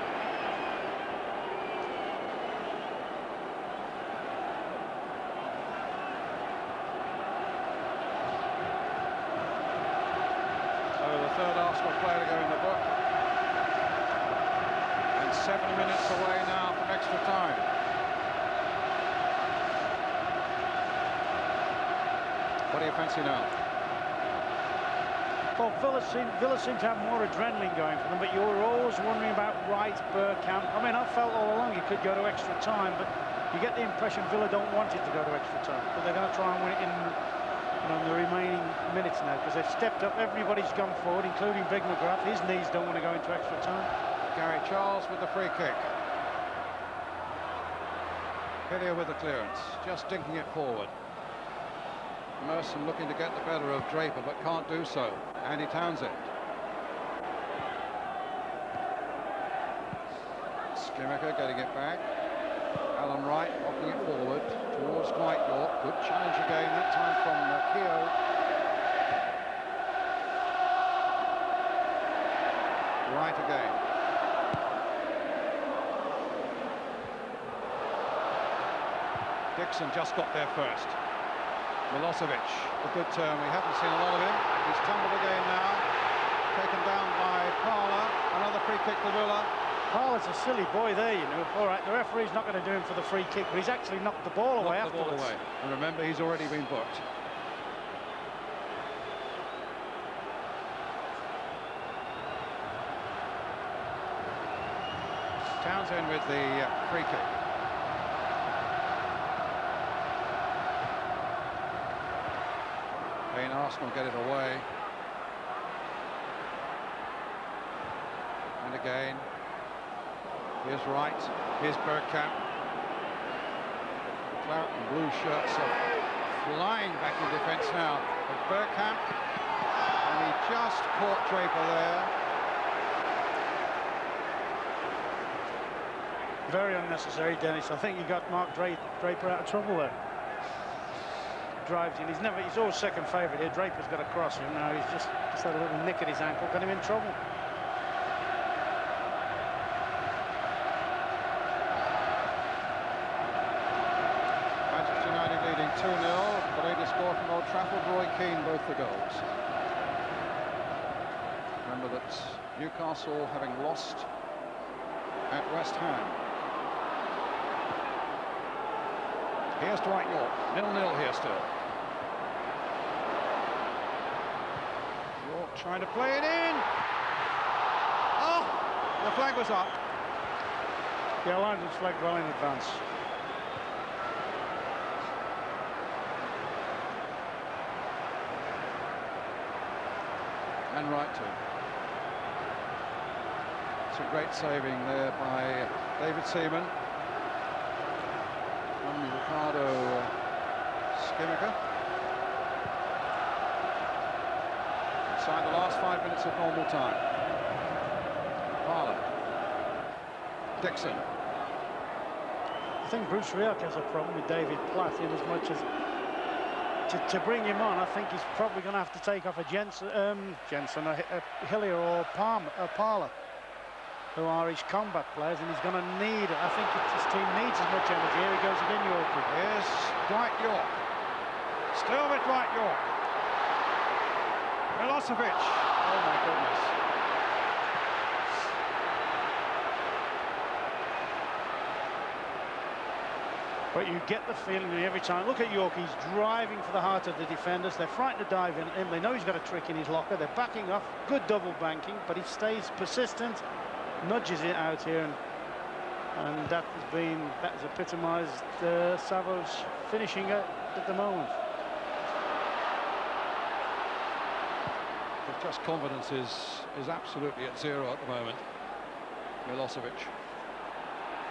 7 minutes away now from extra time. What do you fancy now? Well, Villa seem to have more adrenaline going for them, but you were always wondering about Wright, Bergkamp. I mean, I felt all along it could go to extra time, but you get the impression Villa don't want it to go to extra time, but they're going to try and win it in the remaining minutes now, because they've stepped up. Everybody's gone forward, including Big McGrath. His knees don't want to go into extra time. Gary Charles with the free kick. Hillier with the clearance, just dinking it forward. Merson looking to get the better of Draper, but can't do so. Andy Townsend. Skimmaker getting it back. Alan Wright knocking it forward towards Dwight York. Good challenge again, that time from Keogh. Wright again. Dixon just got there first. Milosevic, a good turn. We haven't seen a lot of him. He's tumbled again now. Taken down by Parler. Another free kick to Villa. Parler's a silly boy there, you know. All right, the referee's not going to do him for the free kick, but he's actually knocked the ball away afterwards. And remember, he's already been booked. Townsend with the free kick. Arsenal get it away. And again, here's Wright, here's Bergkamp. Claret and blue shirts are flying back in defence now. But Bergkamp, and he just caught Draper there. Very unnecessary, Dennis. I think you got Mark Draper out of trouble there. Drives in. He's always second favourite here. Draper's got to cross him now. He's just had a little nick at his ankle, got him in trouble. Manchester United leading 2-0. The latest score from Old Trafford. Roy Keane both the goals. Remember that Newcastle having lost at West Ham. Here's Dwight York, 0-0 here still. York trying to play it in. Oh, the flag was up. Yeah, London's flag well in advance. And right too. Some great saving there by David Seaman. Ricardo Skimmaker. Inside the last 5 minutes of normal time. Parler. Dixon. I think Bruce Rioch has a problem with David Platt in as much as to bring him on. I think he's probably going to have to take off a Hillier or Parler, who are his combat players, and he's going to need, I think his team needs as much energy. Here he goes again, York. Here's Dwight York. Still with Dwight York. Milosevic. Oh my goodness. But you get the feeling that every time, look at York, he's driving for the heart of the defenders. They're frightened to dive in. They know he's got a trick in his locker. They're backing off. Good double banking, but he stays persistent. Nudges it out here, and that has epitomised Savo's finishing at the moment. Just confidence is absolutely at zero at the moment. Milosevic.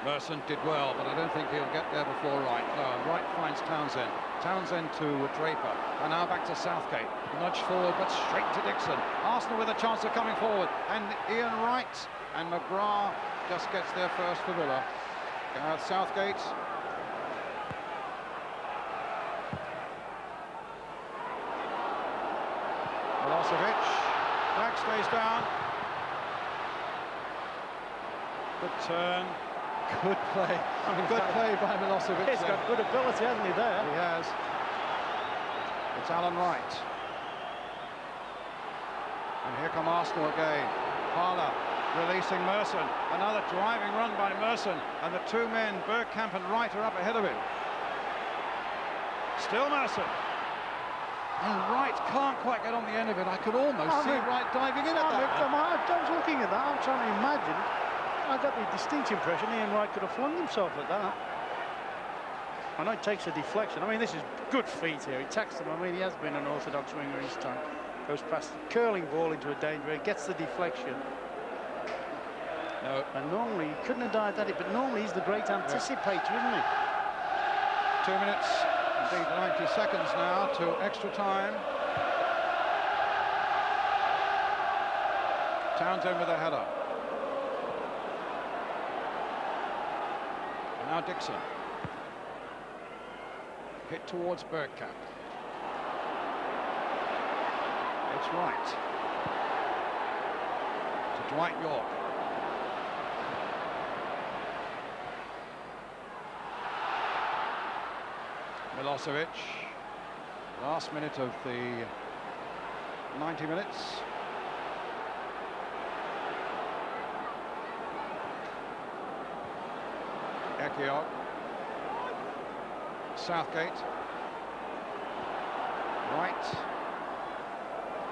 Merson did well, but I don't think he'll get there before Wright. No, Wright finds Townsend. Townsend to Draper, and now back to Southgate. Nudge forward, but straight to Dixon. Arsenal with a chance of coming forward, and Ian Wright. And McGrath just gets there first for Villa. Gareth Southgate. Milosevic. Flag stays down. Good turn. Good play. Good play by Milosevic. He's got good ability, hasn't he, there? He has. It's Alan Wright. And here come Arsenal again. Parler. releasing Merson. Another driving run by Merson, and the two men, Bergkamp and Wright, are up ahead of him. Still Merson. And Wright can't quite get on the end of it. I could almost see Wright diving in at that. I was looking at that. I'm trying to imagine. I got the distinct impression Ian Wright could have flung himself at that. I know it takes a deflection. I mean, this is good feet here. He tacks them. I mean, he has been an orthodox winger in his time. Goes past the curling ball into a danger area, gets the deflection. No. And normally, he couldn't have dived at it, but normally he's the great anticipator, isn't he? 2 minutes, indeed 90 seconds now to extra time. Townsend with a header. And now Dixon. Hit towards Bergkamp. It's Wright. To Dwight York. Milosevic. Last minute of the 90 minutes. Ekiok. Southgate. Wright.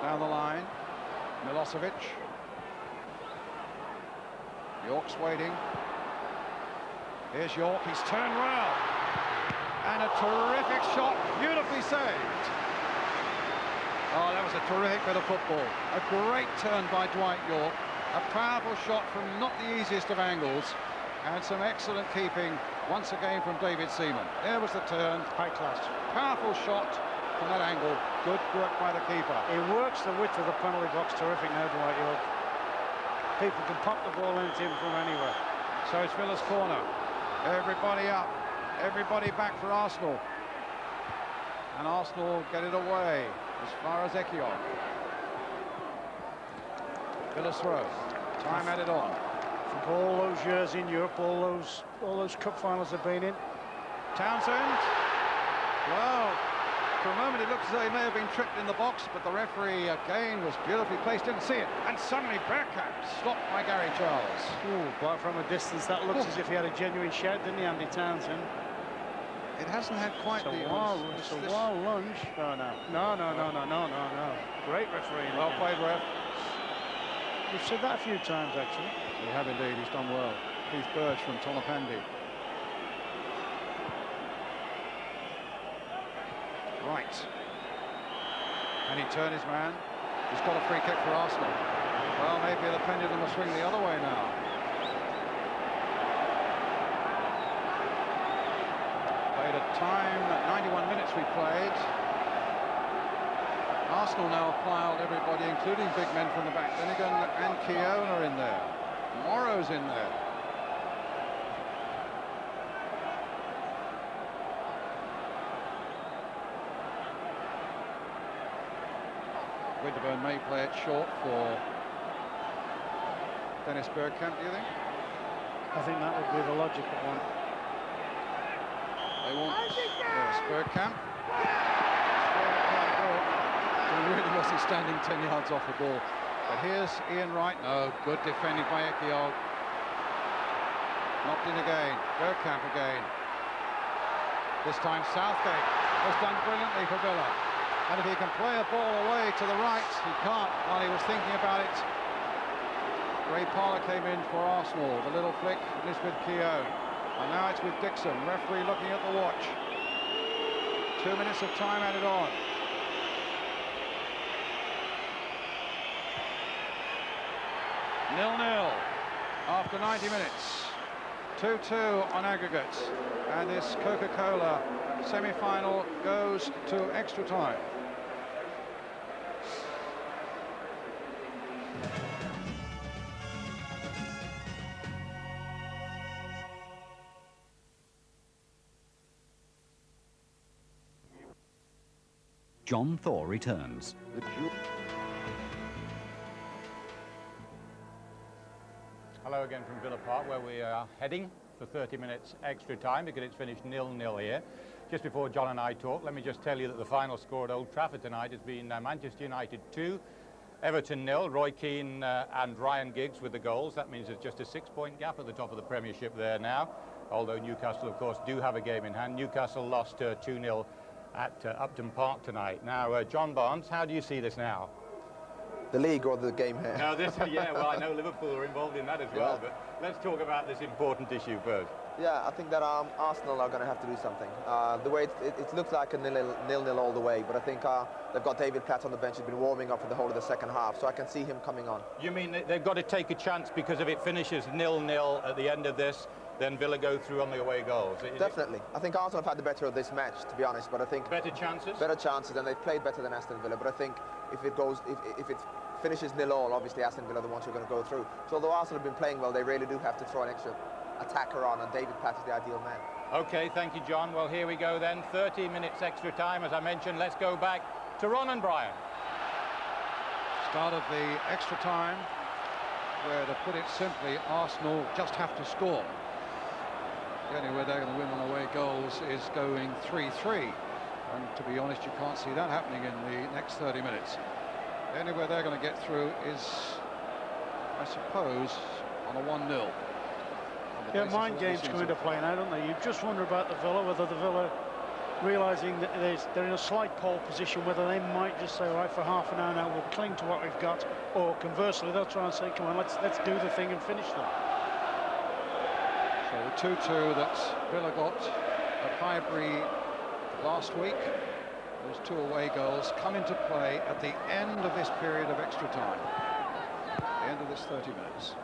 Down the line. Milosevic. York's waiting. Here's York. He's turned round. And a terrific shot. Beautifully saved. Oh, that was a terrific bit of football. A great turn by Dwight York. A powerful shot from not the easiest of angles. And some excellent keeping once again from David Seaman. There was the turn. High class. Powerful shot from that angle. Good work by the keeper. He works the width of the penalty box. Terrific now, Dwight York. People can pop the ball into him from anywhere. So it's Villa's corner. Everybody up. Everybody back for Arsenal. And Arsenal get it away as far as Ekiok. Villa's throw. Time added on. For all those years in Europe, all those cup finals have been in. Townsend. Well, for a moment it looked as though he may have been tripped in the box, but the referee again was beautifully placed, didn't see it. And suddenly Bergkamp stopped by Gary Charles. Ooh, but from a distance that looks as if he had a genuine shout, didn't he, Andy Townsend? It hasn't had quite It's a wild lunge. Oh, no. Great referee. Well played, ref. You've said that a few times, actually. We have indeed, he's done well. Keith Burge from Tonopandi. Right. And he turned his man. He's got a free kick for Arsenal. Well, maybe the pendulum will swing the other way now. Played at time, 91 minutes we played. Arsenal now have piled everybody, including big men from the back. Finnegan and Keown are in there. Morrow's in there. Winterburn may play it short for Dennis Bergkamp, do you think? I think that would be the logical one. They want Bergkamp. He really wasn't standing 10 yards off the ball. But here's Ian Wright. No, good defending by Ekiok. Knocked in again. Bergkamp again. This time Southgate has done brilliantly for Villa. And if he can play a ball away to the right, he can't while he was thinking about it. Ray Parler came in for Arsenal. The little flick, and it's with Keown. And now it's with Dixon. Referee looking at the watch. 2 minutes of time added on. Nil-nil after 90 minutes. 2-2 on aggregate. And this Coca-Cola semi-final goes to extra time. John Thor returns. Hello again from Villa Park, where we are heading for 30 minutes extra time because it's finished 0-0 here. Just before John and I talk, let me just tell you that the final score at Old Trafford tonight has been Manchester United 2, Everton 0, Roy Keane and Ryan Giggs with the goals. That means there's just a 6-point gap at the top of the Premiership there now, although Newcastle, of course, do have a game in hand. Newcastle lost 2-0 at Upton Park tonight. Now, John Barnes, how do you see this now? The league or the game here? No, this, yeah, well, I know Liverpool are involved in that as well, but let's talk about this important issue first. Yeah, I think that Arsenal are going to have to do something. The way it looks like a nil-nil all the way, but I think they've got David Platt on the bench. He's been warming up for the whole of the second half, so I can see him coming on. You mean they've got to take a chance because if it finishes 0-0 at the end of this, then Villa go through on the away goals? Definitely. I think Arsenal have had the better of this match, to be honest, but I think... Better chances? Better chances, and they've played better than Aston Villa, but I think if it finishes 0-0, obviously Aston Villa are the ones who are going to go through. So although Arsenal have been playing well, they really do have to throw an extra attacker on, and David Platt is the ideal man. Okay, thank you, John. Well, here we go then. 30 minutes extra time, as I mentioned. Let's go back to Ron and Brian. Start of the extra time, where, to put it simply, Arsenal just have to score. The only way they're going to win on away goals is going 3-3. And to be honest, you can't see that happening in the next 30 minutes. The only way they're going to get through is, I suppose, on a 1-0. Yeah, mind games come into play now, don't they? You just wonder about the Villa, whether the Villa, realising that they're in a slight pole position, whether they might just say, right, for half an hour now, we'll cling to what we've got, or conversely, they'll try and say, come on, let's do the thing and finish them. So the 2-2 that Villa got at Highbury last week, those 2 away goals come into play at the end of this period of extra time, the end of this 30 minutes.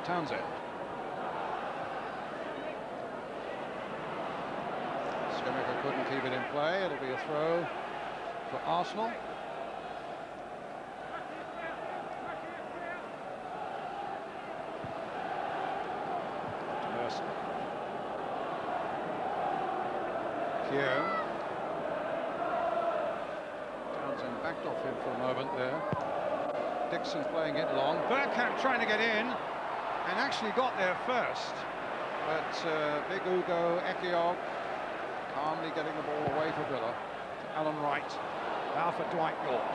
Townsend. Schumacher couldn't keep it in play. It'll be a throw for Arsenal. Merson. Keown. Townsend backed off him for a moment there. Dixon playing it long. Bergkamp trying to get in, and actually got there first. But big Ugo Ehiogu calmly getting the ball away for Villa to Alan Wright. Now for Dwight York.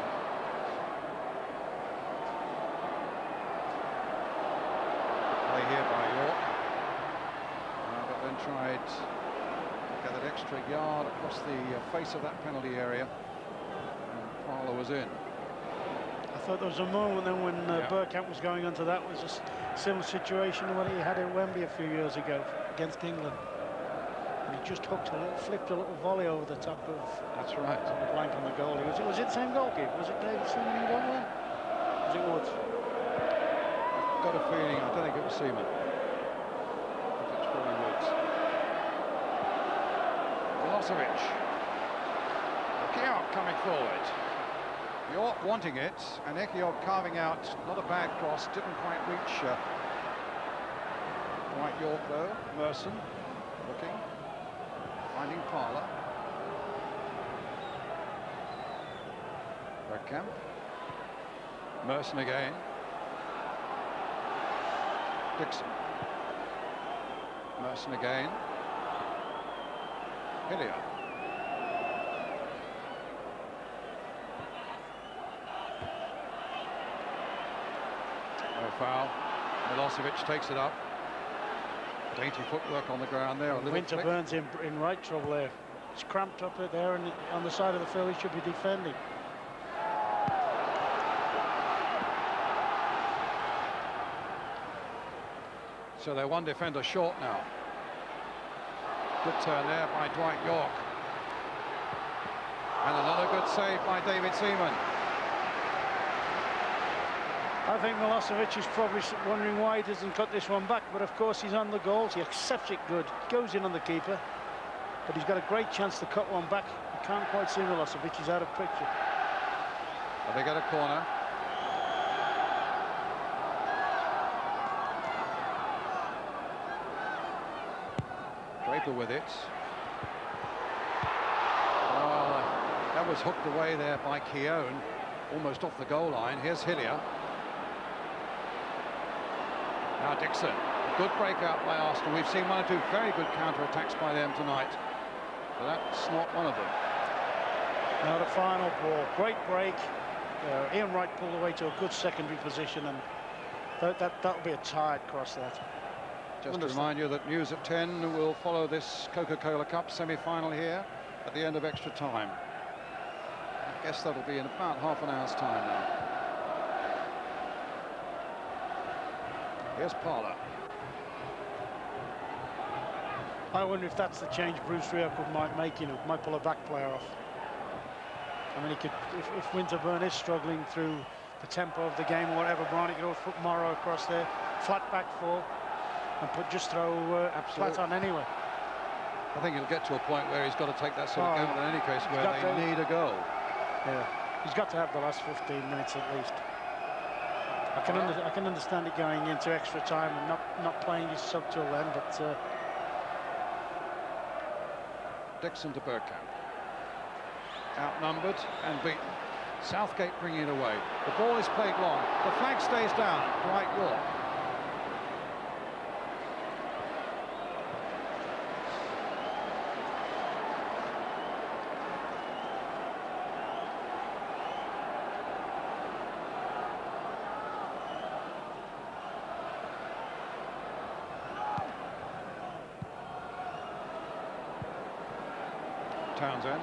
Play here by York. But then tried to get an extra yard across the face of that penalty area. And Parlour was in. I thought there was a moment then when Bergkamp was going onto that. Was a similar situation to what he had at Wembley a few years ago against England. And he just flipped a little volley over the top of. That's right. The blank on the goalie. Was it the same goalkeeper? Was it David Seaman who got one? Was it Woods? I've got a feeling. I don't think it was Seaman. I think it's probably Woods. Milosevic. Ehiogu coming forward. York wanting it, and Ehiogu carving out, not a bad cross, didn't quite reach Dwight York though. Merson looking, finding Parlour. Bergkamp. Merson again. Dixon. Merson again. Hillier. No foul. Milosevic takes it up. Dainty footwork on the ground there. Winterburn's in right trouble there. It's cramped up there, and on the side of the field he should be defending. So they're one defender short now. Good turn there by Dwight York. And another good save by David Seaman. I think Milosevic is probably wondering why he doesn't cut this one back, but of course he's on the goals. He accepts it good, goes in on the keeper, but he's got a great chance to cut one back. You can't quite see Milosevic, he's out of picture. Well, they get a corner. Draper with it. That was hooked away there by Keown, almost off the goal line. Here's Hillier. Now Dixon, good breakout by Aston. We've seen one or two very good counter-attacks by them tonight, but that's not one of them. Now the final ball, great break. Ian Wright pulled away to a good secondary position, and that'll be a tired cross, that. Just to remind you that news at 10 will follow this Coca-Cola Cup semi-final here at the end of extra time. I guess that'll be in about half an hour's time now. Here's Parler. I wonder if that's the change Bruce Rioch might make, might pull a back player off. I mean, he could, if Winterburn is struggling through the tempo of the game or whatever, Brian, he could always put Morrow across there, flat back four, and just throw flat on anyway. I think he'll get to a point where he's got to take that sort of gamble in any case, where they need a goal. Yeah, he's got to have the last 15 minutes at least. I can understand it going into extra time and not playing his sub till then, but Dixon to Bergkamp. Outnumbered and beaten. Southgate bringing it away. The ball is played long. The flag stays down. Dwight York. Townsend.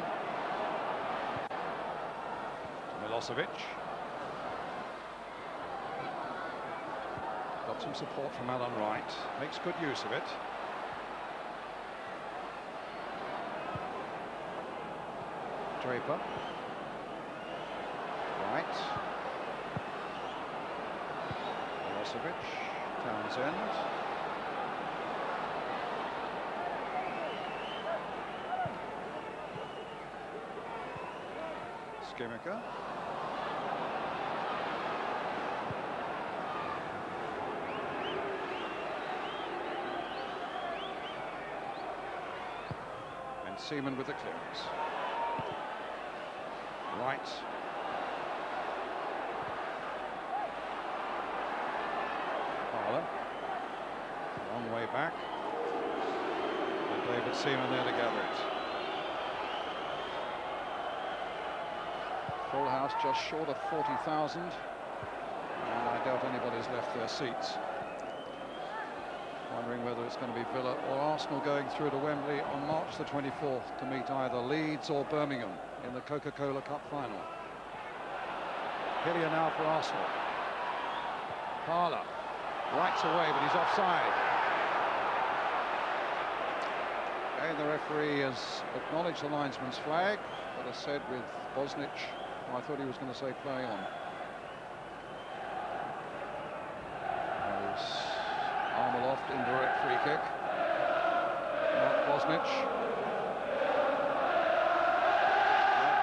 Milosevic. Got some support from Alan Wright. Makes good use of it. Draper. Wright. Milosevic. Townsend. Skimica. And Seaman with the clearance. Right. Parler. Long way back. And David Seaman there to gather it. Full house, just short of 40,000, and I doubt anybody's left their seats. Wondering whether it's going to be Villa or Arsenal going through to Wembley on March the 24th to meet either Leeds or Birmingham in the Coca-Cola Cup final. Hillier now for Arsenal. Parler rights away, but he's offside. Again, the referee has acknowledged the linesman's flag, but has said with Bosnich, I thought he was going to say play on. There's arm aloft, indirect free kick. Mark Bosnich.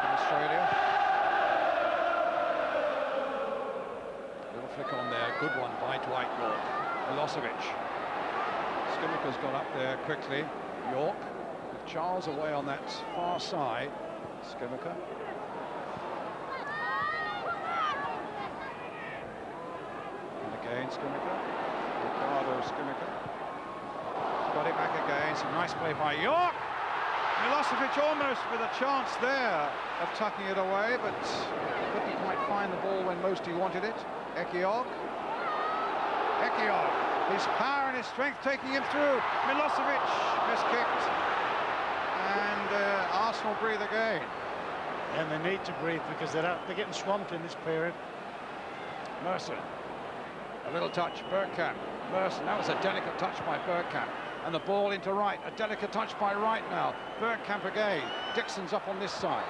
From Australia. Little flick on there, good one by Dwight York. Milosevic. Skimica's got up there quickly. York with Charles away on that far side. Skimica. Skimica, Ricardo Skimica. Got it back again, some nice play by York. Milosevic almost with a chance there of tucking it away, but couldn't quite find the ball when most he wanted it. Ekiog. His power and his strength taking him through. Milosevic miskicked. And Arsenal breathe again. And they need to breathe because they're getting swamped in this period. Mercer. A little touch, Bergkamp. Merson, that was a delicate touch by Bergkamp. And the ball into Wright, a delicate touch by Wright now. Bergkamp again. Dixon's up on this side.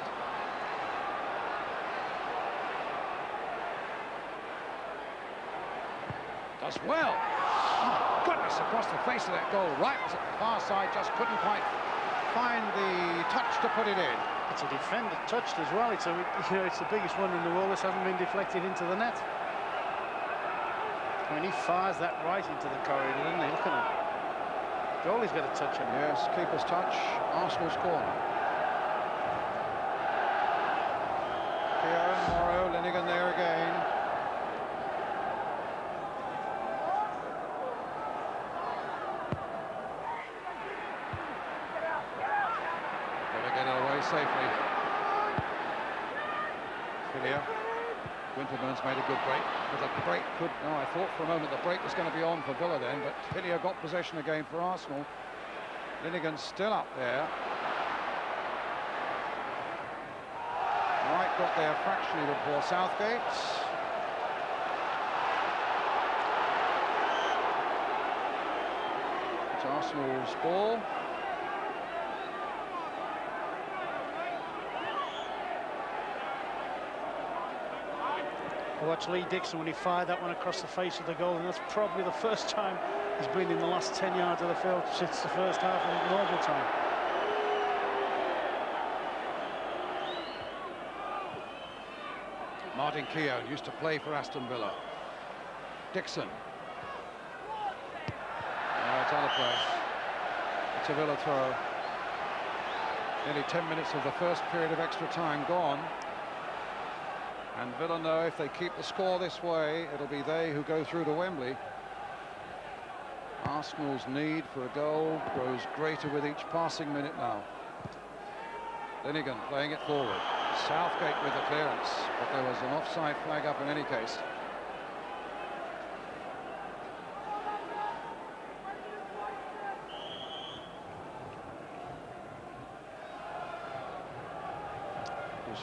Does well. Oh, goodness, across the face of that goal. Wright was at the far side, just couldn't quite find the touch to put it in. It's a defender touched as well. It's the biggest one in the world that hasn't been deflected into the net. I mean, he fires that right into the corridor, doesn't he? Look at him. Goalie's got to touch him. Yes, keeper's touch. Arsenal's corner. Kieran, Morrow, Linnigan there again. Got to get it away safely. Hillier. Winterburn's made a good break, but the break could... No, I thought for a moment the break was going to be on for Villa then, but Hillier got possession again for Arsenal. Linnigan's still up there. Wright got there fractionally before Southgate. It's Arsenal's ball. I watched Lee Dixon when he fired that one across the face of the goal, and that's probably the first time he's been in the last 10 yards of the field since the first half of normal time. Martin Keown used to play for Aston Villa. Dixon. It's out of place. It's a Villa throw. Nearly 10 minutes of the first period of extra time gone. And Villa know if they keep the score this way, it'll be they who go through to Wembley. Arsenal's need for a goal grows greater with each passing minute now. Linnigan playing it forward. Southgate with the clearance, but there was an offside flag up in any case.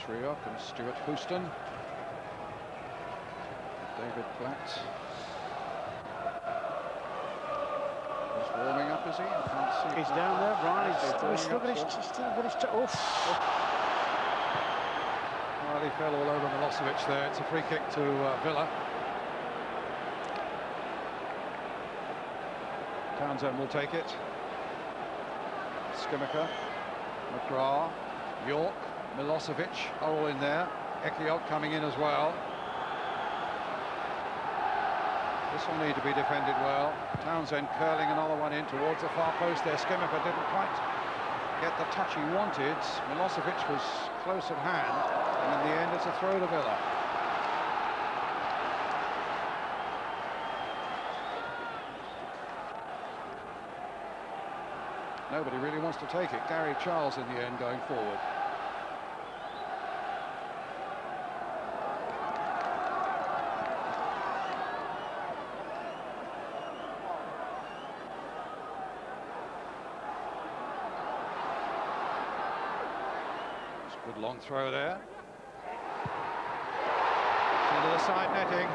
Sriok and Stuart Houston. David Platt. He's warming up, is he? I can't see. He's down there, Brian. He's still got his Well, he fell all over Milosevic there. It's a free kick to Villa. Townsend will take it. Skimica, McGrath, York, Milosevic are all in there. Ekiot coming in as well. This will need to be defended well. Townsend curling another one in towards the far post there. Skimica didn't quite get the touch he wanted. Milosevic was close at hand, and in the end it's a throw to Villa. Nobody really wants to take it. Gary Charles in the end going forward. Good long throw there. Into the side netting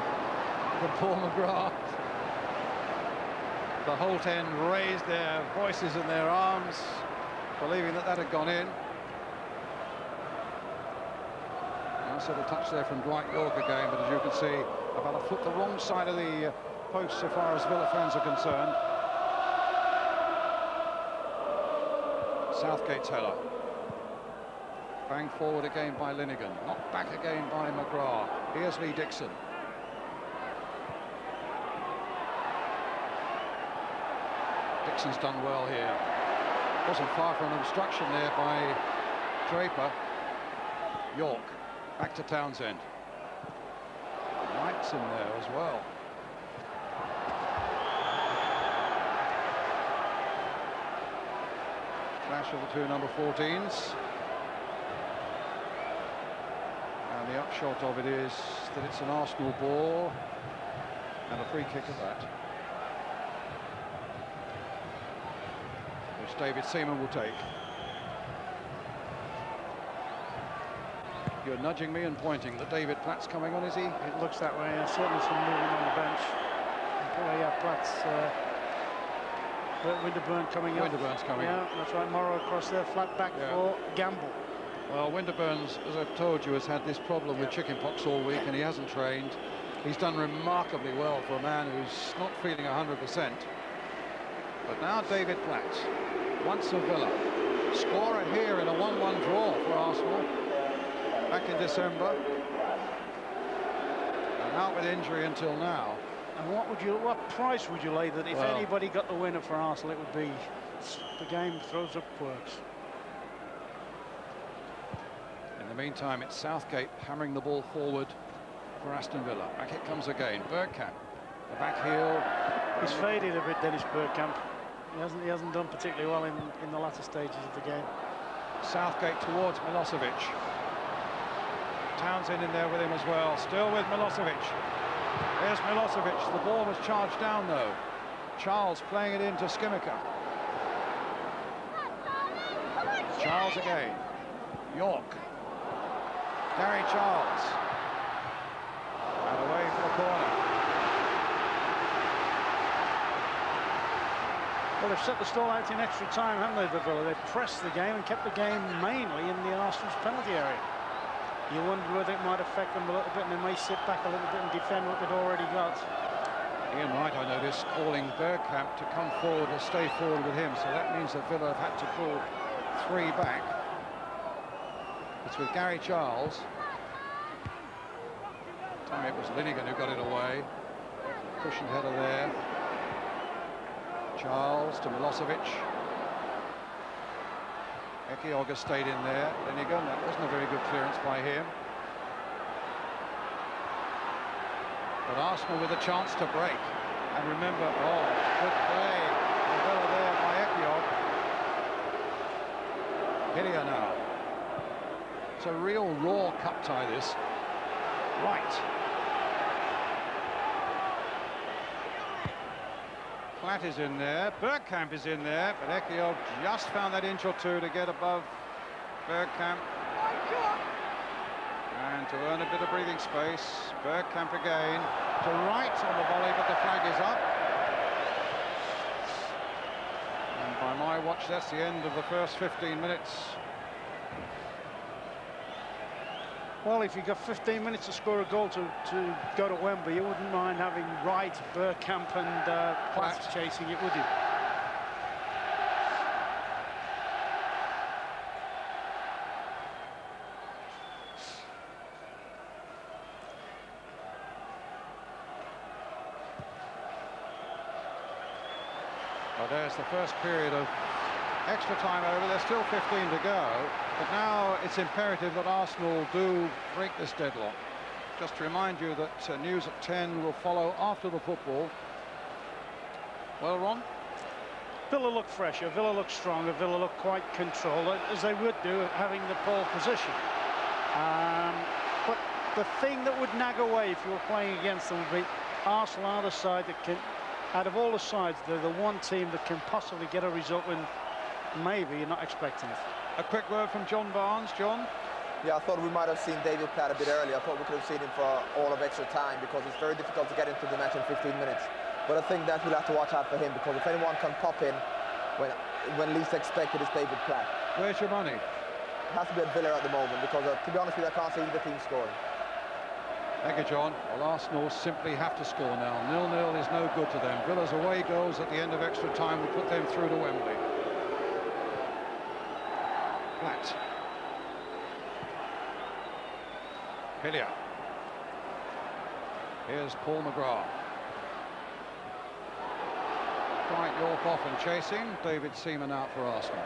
from Paul McGrath. The Holt end raised their voices and their arms, believing that that had gone in. Nice little touch there from Dwight York again, but as you can see, about a foot the wrong side of the post so far as Villa fans are concerned. Southgate's header. Bang forward again by Linnigan, knocked back again by McGrath. Here's Lee Dixon. Dixon's done well here. Wasn't far from an obstruction there by Draper. York, back to Townsend. Wright's in there as well. Clash of the two number 14s. And the upshot of it is that it's an Arsenal ball and a free kick at that, which David Seaman will take. You're nudging me and pointing that David Platt's coming on, is he? It looks that way. Certainly some movement on the bench. Oh yeah, Platt's Winterburn coming up. Winterburn's coming. Yeah, that's right. Morrow across there, flat back for Gamble. Well, Winterburn's, as I've told you, has had this problem with chickenpox all week, and he hasn't trained. He's done remarkably well for a man who's not feeling 100%. But now David Platt, once a Villa, scorer here in a 1-1 draw for Arsenal back in December, and out with injury until now. And what price would you lay that if anybody got the winner for Arsenal, it would be the game throws up works? In the meantime, it's Southgate hammering the ball forward for Aston Villa. Back it comes again. Bergkamp, the back heel. He's faded a bit, Dennis Bergkamp. He hasn't done particularly well in the latter stages of the game. Southgate towards Milosevic. Townsend in there with him as well. Still with Milosevic. Here's Milosevic. The ball was charged down though. Charles playing it into Skimica. Charles again. York. Gary Charles. And away for the corner. Well, they've set the stall out in extra time, haven't they, the Villa? They've pressed the game and kept the game mainly in the Arsenal's penalty area. You wonder whether it might affect them a little bit, and they may sit back a little bit and defend what they've already got. Ian Wright, I noticed, calling Bergkamp to come forward or stay forward with him, so that means that Villa have had to pull 3 back. It's with Gary Charles. Time it was Linnigan who got it away. Cushion header there. Charles to Milosevic. Ekioga stayed in there. Linnigan, that wasn't a very good clearance by him. But Arsenal with a chance to break. And remember, oh, good play. The Villa there by Ekioga. Hillier now. It's a real raw cup tie, this. Right. Platt is in there, Bergkamp is in there, but Ekioga just found that inch or two to get above Bergkamp. And to earn a bit of breathing space, Bergkamp again, to Wright on the volley, but the flag is up. And by my watch, that's the end of the first 15 minutes. Well, if you've got 15 minutes to score a goal to go to Wembley, you wouldn't mind having Wright, Bergkamp and Platt chasing it, would you? Well, there's the first period of extra time over. There's still 15 to go, but now it's imperative that Arsenal do break this deadlock. Just to remind you that news at 10 will follow after the football. Well, Ron? Villa look fresher, Villa look stronger, Villa look quite controlled, as they would do having the pole position. But the thing that would nag away if you were playing against them would be Arsenal are the side that can, out of all the sides, they're the one team that can possibly get a result when maybe you're not expecting it. A quick word from John Barnes. John? Yeah, I thought we might have seen David Platt a bit earlier. I thought we could have seen him for all of extra time because it's very difficult to get into the match in 15 minutes. But I think that we'll have to watch out for him because if anyone can pop in when least expected, it's David Platt. Where's your money? It has to be at Villa at the moment because, to be honest with you, I can't see either team scoring. Thank you, John. Well, Arsenal simply have to score now. 0-0 is no good to them. Villa's away goals at the end of extra time will put them through to Wembley. Platt. Hillier. Here's Paul McGrath. Dwight York off and chasing. David Seaman out for Arsenal.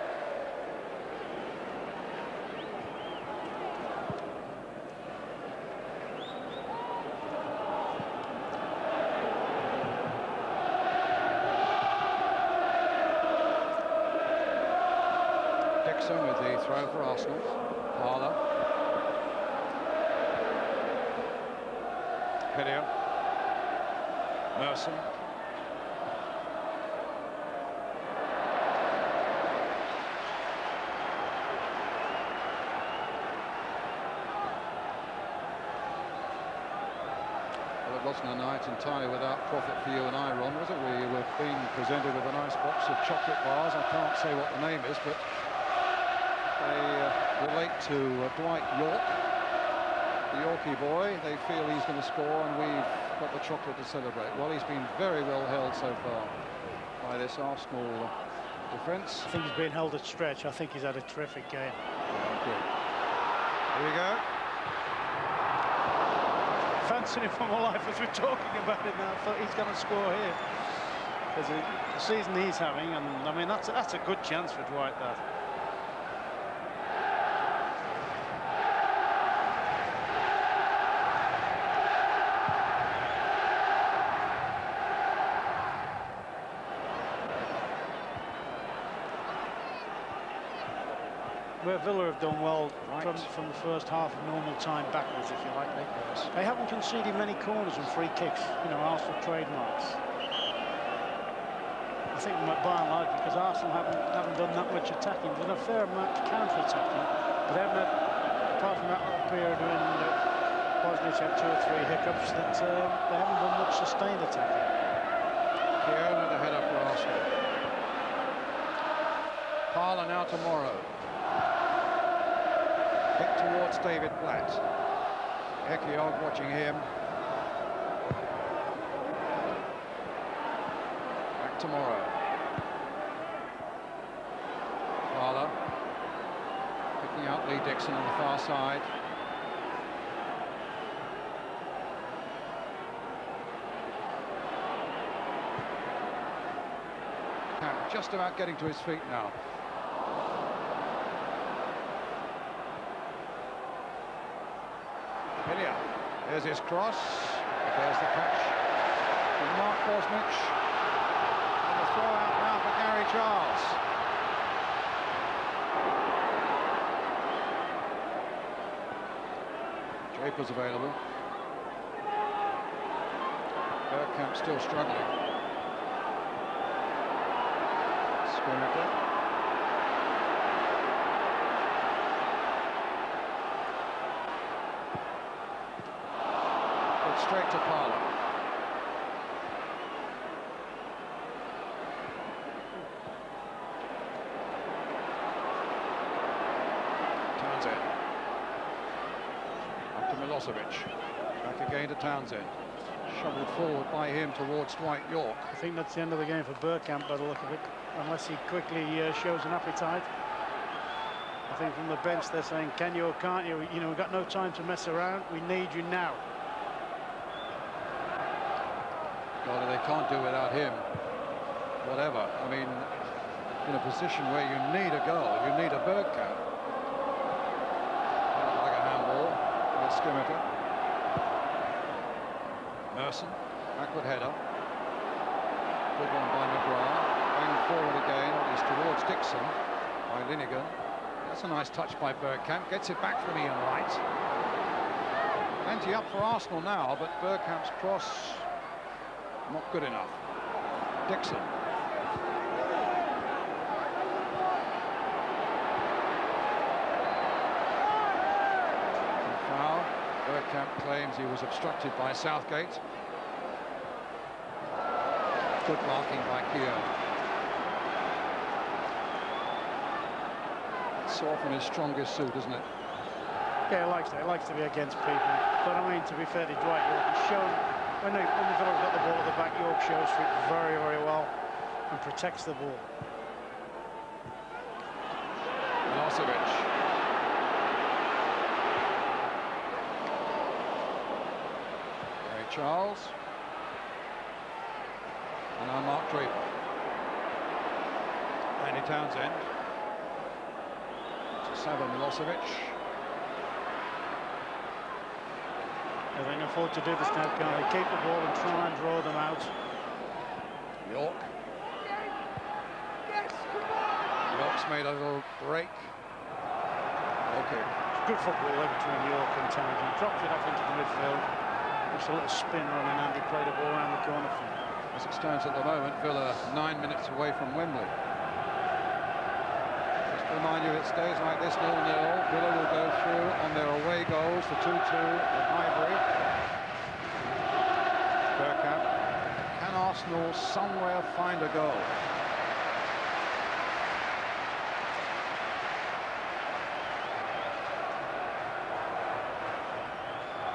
Dixon with the throw for Arsenal. Parler. Hillier. Merson. Well, it wasn't a night entirely without profit for you and I, Ron, was it? We were being presented with a nice box of chocolate bars. I can't say what the name is, but they relate to Dwight York, the Yorkie boy. They feel he's going to score, and we've got the chocolate to celebrate. Well, he's been very well held so far by this Arsenal defence. I think he's been held at stretch. I think he's had a terrific game. Yeah, good. Here we go. Fancying him for my life as we're talking about it now. I thought he's going to score here. Because the season he's having, and I mean, that's a good chance for Dwight, that. where Villa have done well from the first half of normal time backwards, if you like. They haven't conceded many corners and free kicks, you know, Arsenal trademarks. I think by and large because Arsenal haven't done that much attacking. They've done a fair amount of counter-attacking, but they haven't had, apart from that little period when Bosnich had 2 or 3 hiccups, that they haven't done much sustained attacking. Keown with the header for Arsenal. Parler now to Morrow. Kick towards David Blatt. Ekiog watching him. Back to Morrow. Parler picking out Lee Dixon on the far side. Just about getting to his feet now. Hillier, there's his cross. There's the catch from Mark Bosnich. And the throw out now for Gary Charles. Draper's available. Bergkamp still struggling. But straight to Parler. Townsend. Up to Milosevic. Back again to Townsend. Shoveled forward by him towards Dwight York. I think that's the end of the game for Bergkamp by the look of it, unless he quickly shows an appetite. I think from the bench they're saying, can you or can't you? You know, we've got no time to mess around. We need you now. God, they can't do without him. Whatever. I mean, in a position where you need a goal, you need a Bergkamp. Like a handball. With Skimitter. Merson, backward header. Good one by McGrath. Bang forward again, is towards Dixon by Linegan. That's a nice touch by Bergkamp. Gets it back from Ian Wright. Plenty up for Arsenal now, but Bergkamp's cross not good enough. Dixon. Foul. Bergkamp claims he was obstructed by Southgate. Good marking by Keown. It's often his strongest suit, isn't it? Yeah, he likes to be against people. But I mean, to be fair to Dwight York, he's shown when the Villa's got the ball at the back, York shows for it very, very well and protects the ball. Milosevic. Charles. And now Mark Draper. Andy Townsend. To Savo Milosevic. They can afford to do this now, can't they? Keep the ball and try and draw them out. York. York's made a little break. Okay. Good football there between York and Townsend. Dropped it off into the midfield. Just a little spin run and Andy played a ball around the corner for him. As it stands at the moment, Villa 9 minutes away from Wembley. Just to remind you, it stays like this 0-0. Villa will go through on their away goals, the 2-2 at Highbury. Bergkamp. Can Arsenal somewhere find a goal?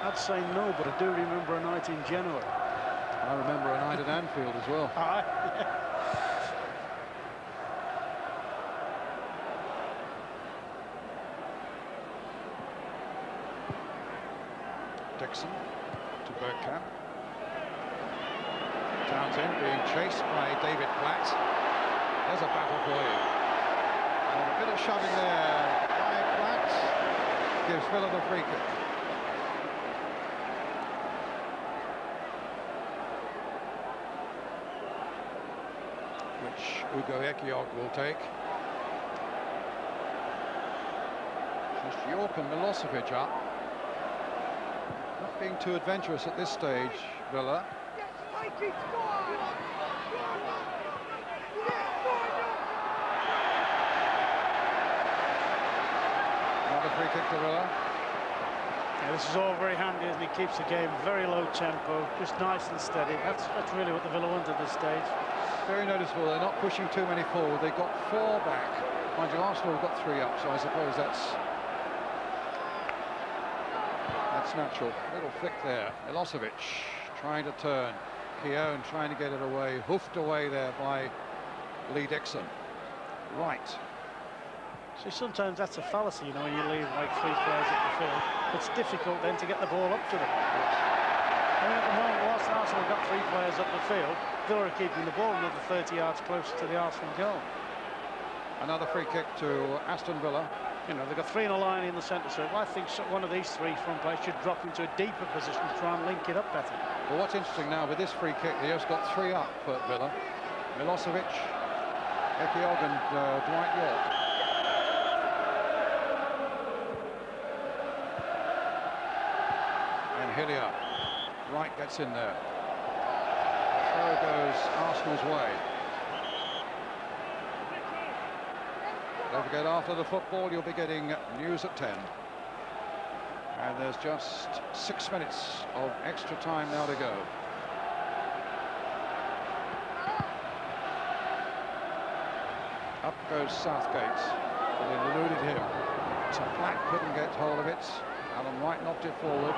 I'd say no, but I do remember a night in January. I remember a night at Anfield as well. Dixon to Bergkamp. Townsend being chased by David Platt. There's a battle for you. And a bit of shoving there by Platt gives Villa the free kick. Which Ugo Ekiog will take. York and Milosevic up. Not being too adventurous at this stage, Villa. Another free kick to Villa. Yeah, this is all very handy, and he keeps the game very low tempo, just nice and steady. That's really what the Villa want at this stage. Very noticeable. They're not pushing too many forward. They've got 4 back. Mind you, Arsenal have got 3 up, so I suppose that's natural. Little flick there. Milosevic trying to turn. Keown trying to get it away. Hoofed away there by Lee Dixon. Right. See, sometimes that's a fallacy, you know, when you leave like 3 players at the field. It's difficult then to get the ball up to them. I mean, at the moment, whilst Arsenal have got 3 players up the field, Villa are keeping the ball another 30 yards closer to the Arsenal goal. Another free kick to Aston Villa. You know, they've got 3 in a line in the centre circle. I think one of these 3 front players should drop into a deeper position to try and link it up better. Well, what's interesting now with this free kick, they just got 3 up at Villa. Milosevic, Ekiog and Dwight York. And Hillier. Wright gets in there. Throw goes Arsenal's way. Don't forget, after the football, you'll be getting news at 10. And there's just 6 minutes of extra time now to go. Up goes Southgate, but it eluded him. So Black couldn't get hold of it. Alan Wright knocked it forward.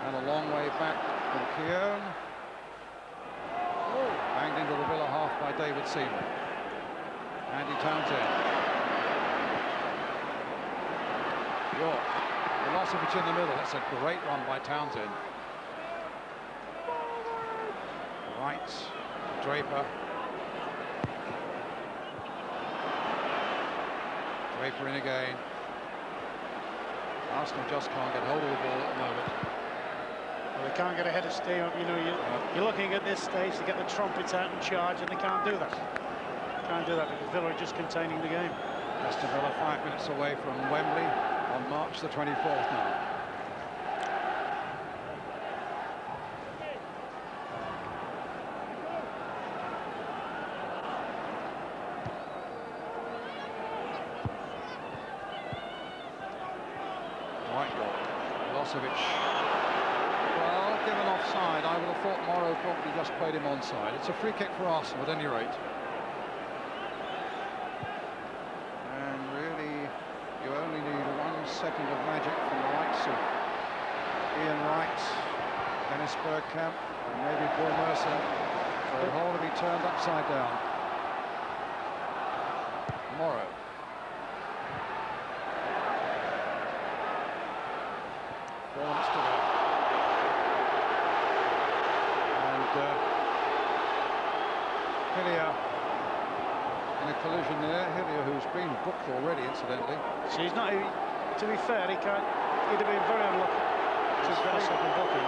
And a long way back from Keown. Banged into the Villa half by David Seaman. Andy Townsend. York. Milosevic in the middle. That's a great run by Townsend. Wright. Draper. Draper in again. Arsenal just can't get hold of the ball at the moment. Well, they can't get ahead of steam. You know, you're looking at this stage to get the trumpets out and charge, and they can't do that. Can't do that because Villa are just containing the game. Aston Villa 5 minutes away from Wembley on March the 24th now. Dwight York, Milosevic. Well, given offside, I would have thought Morrow probably just played him onside. It's a free kick for Arsenal at any rate. And really, you only need 1 second of magic from the likes of Ian Wright, Dennis Bergkamp, and maybe Paul Merson for the whole to be turned upside down. Morrow. 4 minutes to go. And Hillier in a collision there. Hillier, who's been booked already, incidentally. So he's not. To be fair, he'd have been very unlucky to get a second booking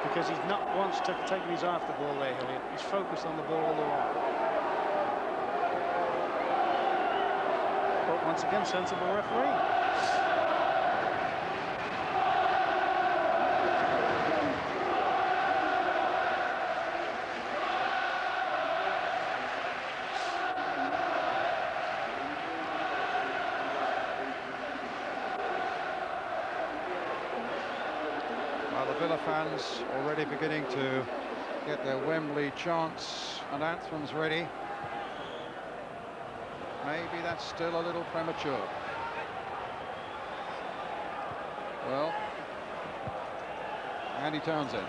because he's not once taken his eye off the ball there, Hillier. He's focused on the ball all the while. But once again, sensible referee. Villa fans already beginning to get their Wembley chants and anthems ready. Maybe that's still a little premature. Well, Andy Townsend,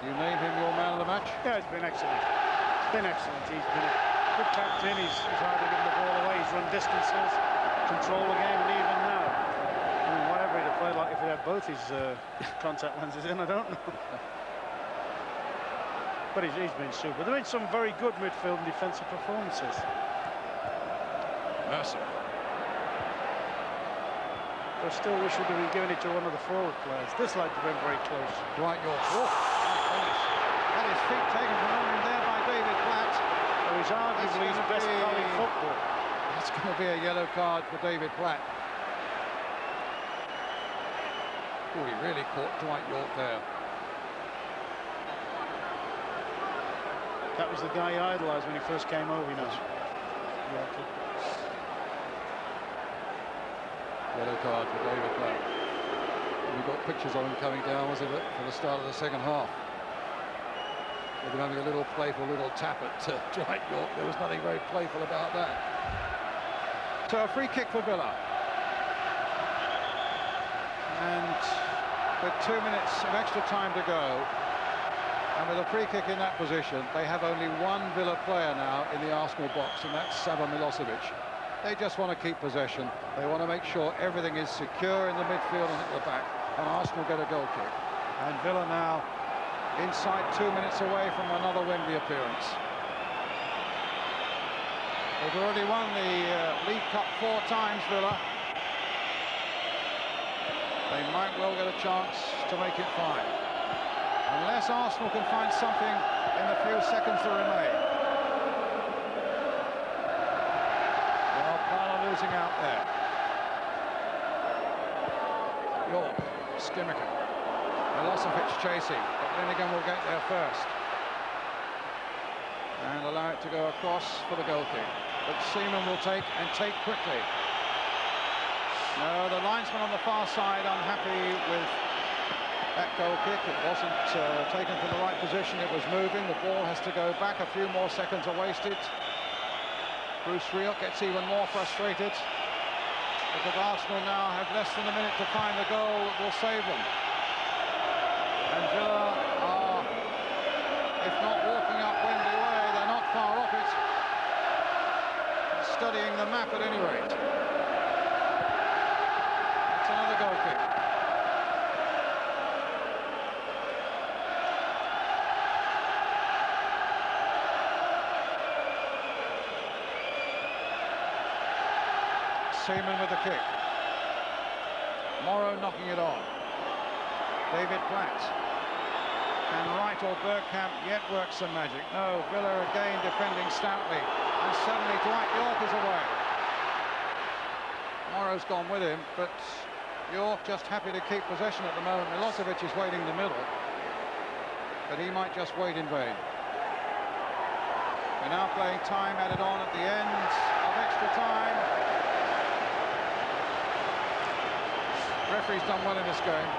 you name him your man of the match? Yeah, it's been excellent. It's been excellent. He's been a good captain. He's hardly given the ball away. He's run distances, control the game, and even now, I mean, whatever he'd have played like if he had both his contact lenses in, I don't know. But he's been super. There have been some very good midfield and defensive performances. Mercer. I still wish we'd have been giving it to one of the forward players. This like to have been very close. Dwight York. Oh, that is feet taken from him there by David Platt. Well, he's arguably his best goal in football. That's going to be a yellow card for David Platt. Oh, he really caught Dwight York there. That was the guy he idolised when he first came over, you know. Yellow card for David Platt. We got pictures of him coming down, was it, for the start of the second half. With him having a little playful little tap at Dwight York. There was nothing very playful about that. So a free kick for Villa. And with 2 minutes of extra time to go, and with a free kick in that position, they have only one Villa player now in the Arsenal box, and that's Sava Milosevic. They just want to keep possession. They want to make sure everything is secure in the midfield and at the back, and Arsenal get a goal kick. And Villa now inside 2 minutes away from another Wembley appearance. They've already won the League Cup 4 times, Villa. They might well get a chance to make it 5. Unless Arsenal can find something in the few seconds that remain. Well, Parla losing out there. York, Skimican, Milosevic chasing, but Linnigan will get there first. And allow it to go across for the goal kick. But Seaman will take quickly. No, the linesman on the far side unhappy with that goal kick. It wasn't taken from the right position, it was moving. The ball has to go back, a few more seconds are wasted. Bruce Rioch gets even more frustrated because Arsenal now have less than a minute to find the goal that will save them. And Villa are, if not walking up Wembley Way, they're not far off it. Studying the map at any rate. It's another goal kick. Seaman with the kick. Morrow knocking it on. David Platt. Can Wright or Bergkamp yet work some magic? No, Villa again defending stoutly. And suddenly Dwight York is away. Morrow's gone with him, but York just happy to keep possession at the moment. Milosevic is waiting in the middle, but he might just wait in vain. We're now playing time added on at the end of extra time. Referee's done well in this game.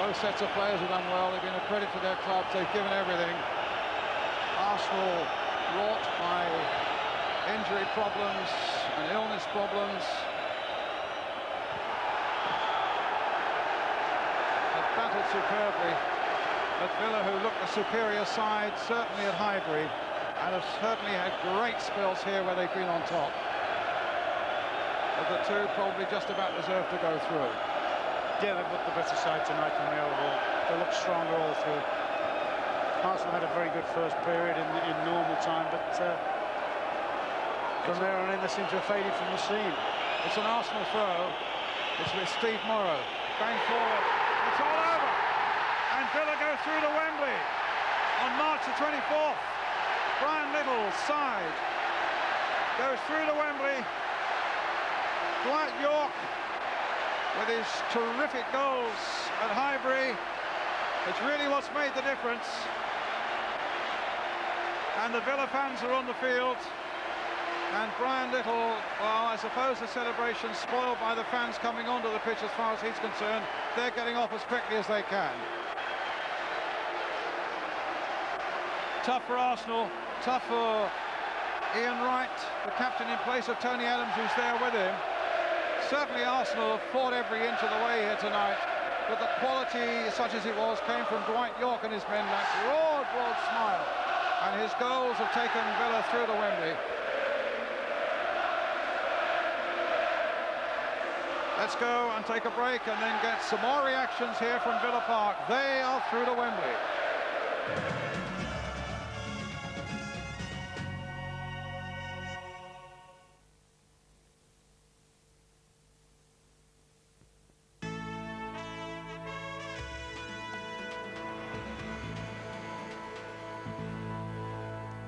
Both sets of players have done well. They've been a credit to their clubs. They've given everything. Arsenal wrought by injury problems and illness problems have battled superbly. But Villa, who looked the superior side, certainly at Highbury, and have certainly had great spells here where they've been on top. Of the two, probably just about deserve to go through. Yeah, they've looked the better side tonight on the overall. They look stronger all through. Arsenal had a very good first period in normal time, but from there on in they seem to have faded from the scene. It's an Arsenal throw. It's with Steve Morrow. Bang forward. It's all over. And Villa go through to Wembley on March the 24th. Brian Little's side goes through to Wembley. Dwight York, with his terrific goals at Highbury, it's really what's made the difference. And the Villa fans are on the field. And Brian Little, well, I suppose the celebration's spoiled by the fans coming onto the pitch as far as he's concerned. They're getting off as quickly as they can. Tough for Arsenal, tough for Ian Wright, the captain in place of Tony Adams, who's there with him. Certainly Arsenal have fought every inch of the way here tonight, but the quality, such as it was, came from Dwight York and his men. That broad smile, and his goals have taken Villa through to Wembley. Let's go and take a break and then get some more reactions here from Villa Park. They are through to Wembley.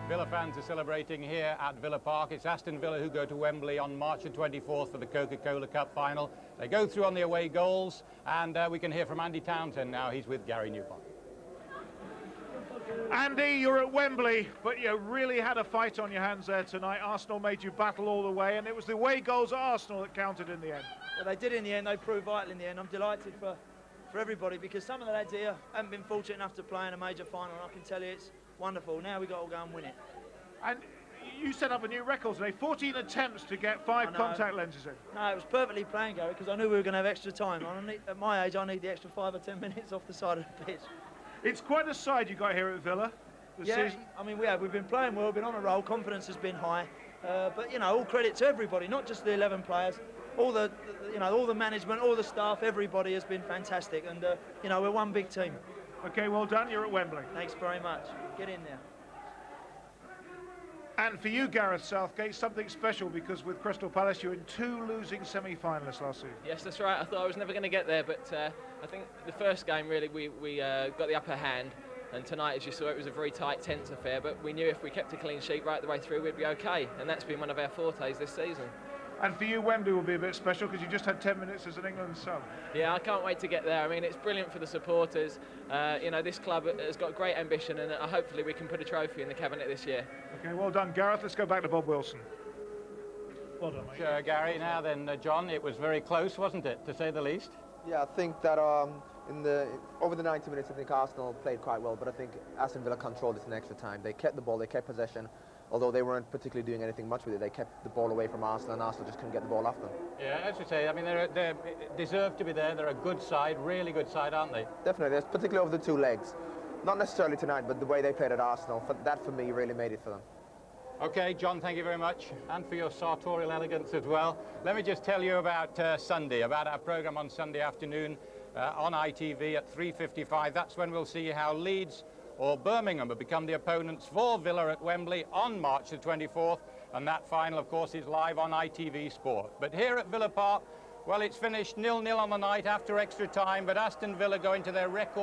Villa fans are celebrating here at Villa Park. It's Aston Villa who go to Wembley on March the 24th for the Coca-Cola Cup final. They go through on the away goals, and we can hear from Andy Townsend now. He's with Gary Newpont. Andy, you're at Wembley, but you really had a fight on your hands there tonight. Arsenal made you battle all the way, and it was the away goals at Arsenal that counted in the end. Well, they did in the end. They proved vital in the end. I'm delighted for everybody, because some of the lads here haven't been fortunate enough to play in a major final, and I can tell you it's wonderful. Now we've got to go and win it. And you set up a new record today, 14 attempts to get 5 contact lenses in. No, it was perfectly planned, Gary, because I knew we were going to have extra time. At my age, I need the extra 5 or 10 minutes off the side of the pitch. It's quite a side you got here at Villa this season. I mean, we've been playing well, we've been on a roll, confidence has been high. But, you know, all credit to everybody, not just the 11 players. All the management, all the staff, everybody has been fantastic, and you know, we're one big team. Okay, well done. You're at Wembley. Thanks very much. Get in there. And for you, Gareth Southgate, something special, because with Crystal Palace, you're in 2 losing semi-finalists last season. Yes, that's right. I thought I was never going to get there, but I think the first game really we got the upper hand. And tonight, as you saw, it was a very tight, tense affair, but we knew if we kept a clean sheet right the way through, we'd be okay. And that's been one of our fortes this season. And for you, Wembley will be a bit special, because you just had 10 minutes as an England sub. Yeah, I can't wait to get there. I mean, it's brilliant for the supporters. You know, this club has got great ambition, and hopefully we can put a trophy in the cabinet this year. Okay, well done, Gareth. Let's go back to Bob Wilson. Well done, mate. Sure, Gary. Now then, John, it was very close, wasn't it, to say the least? Yeah, I think that over the 90 minutes, I think Arsenal played quite well, but I think Aston Villa controlled it in extra time. They kept the ball, they kept possession. Although they weren't particularly doing anything much with it, they kept the ball away from Arsenal, and Arsenal just couldn't get the ball off them. Yeah, as you say, I mean, they deserve to be there. They're a good side, really good side, aren't they? Definitely, particularly over the 2 legs. Not necessarily tonight, but the way they played at Arsenal, that for me really made it for them. Okay, John, thank you very much, and for your sartorial elegance as well. Let me just tell you about Sunday, about our programme on Sunday afternoon on ITV at 3:55. That's when we'll see how Leeds or Birmingham have become the opponents for Villa at Wembley on March the 24th, and that final, of course, is live on ITV Sport. But here at Villa Park, well, it's finished 0-0 on the night after extra time, but Aston Villa go into their record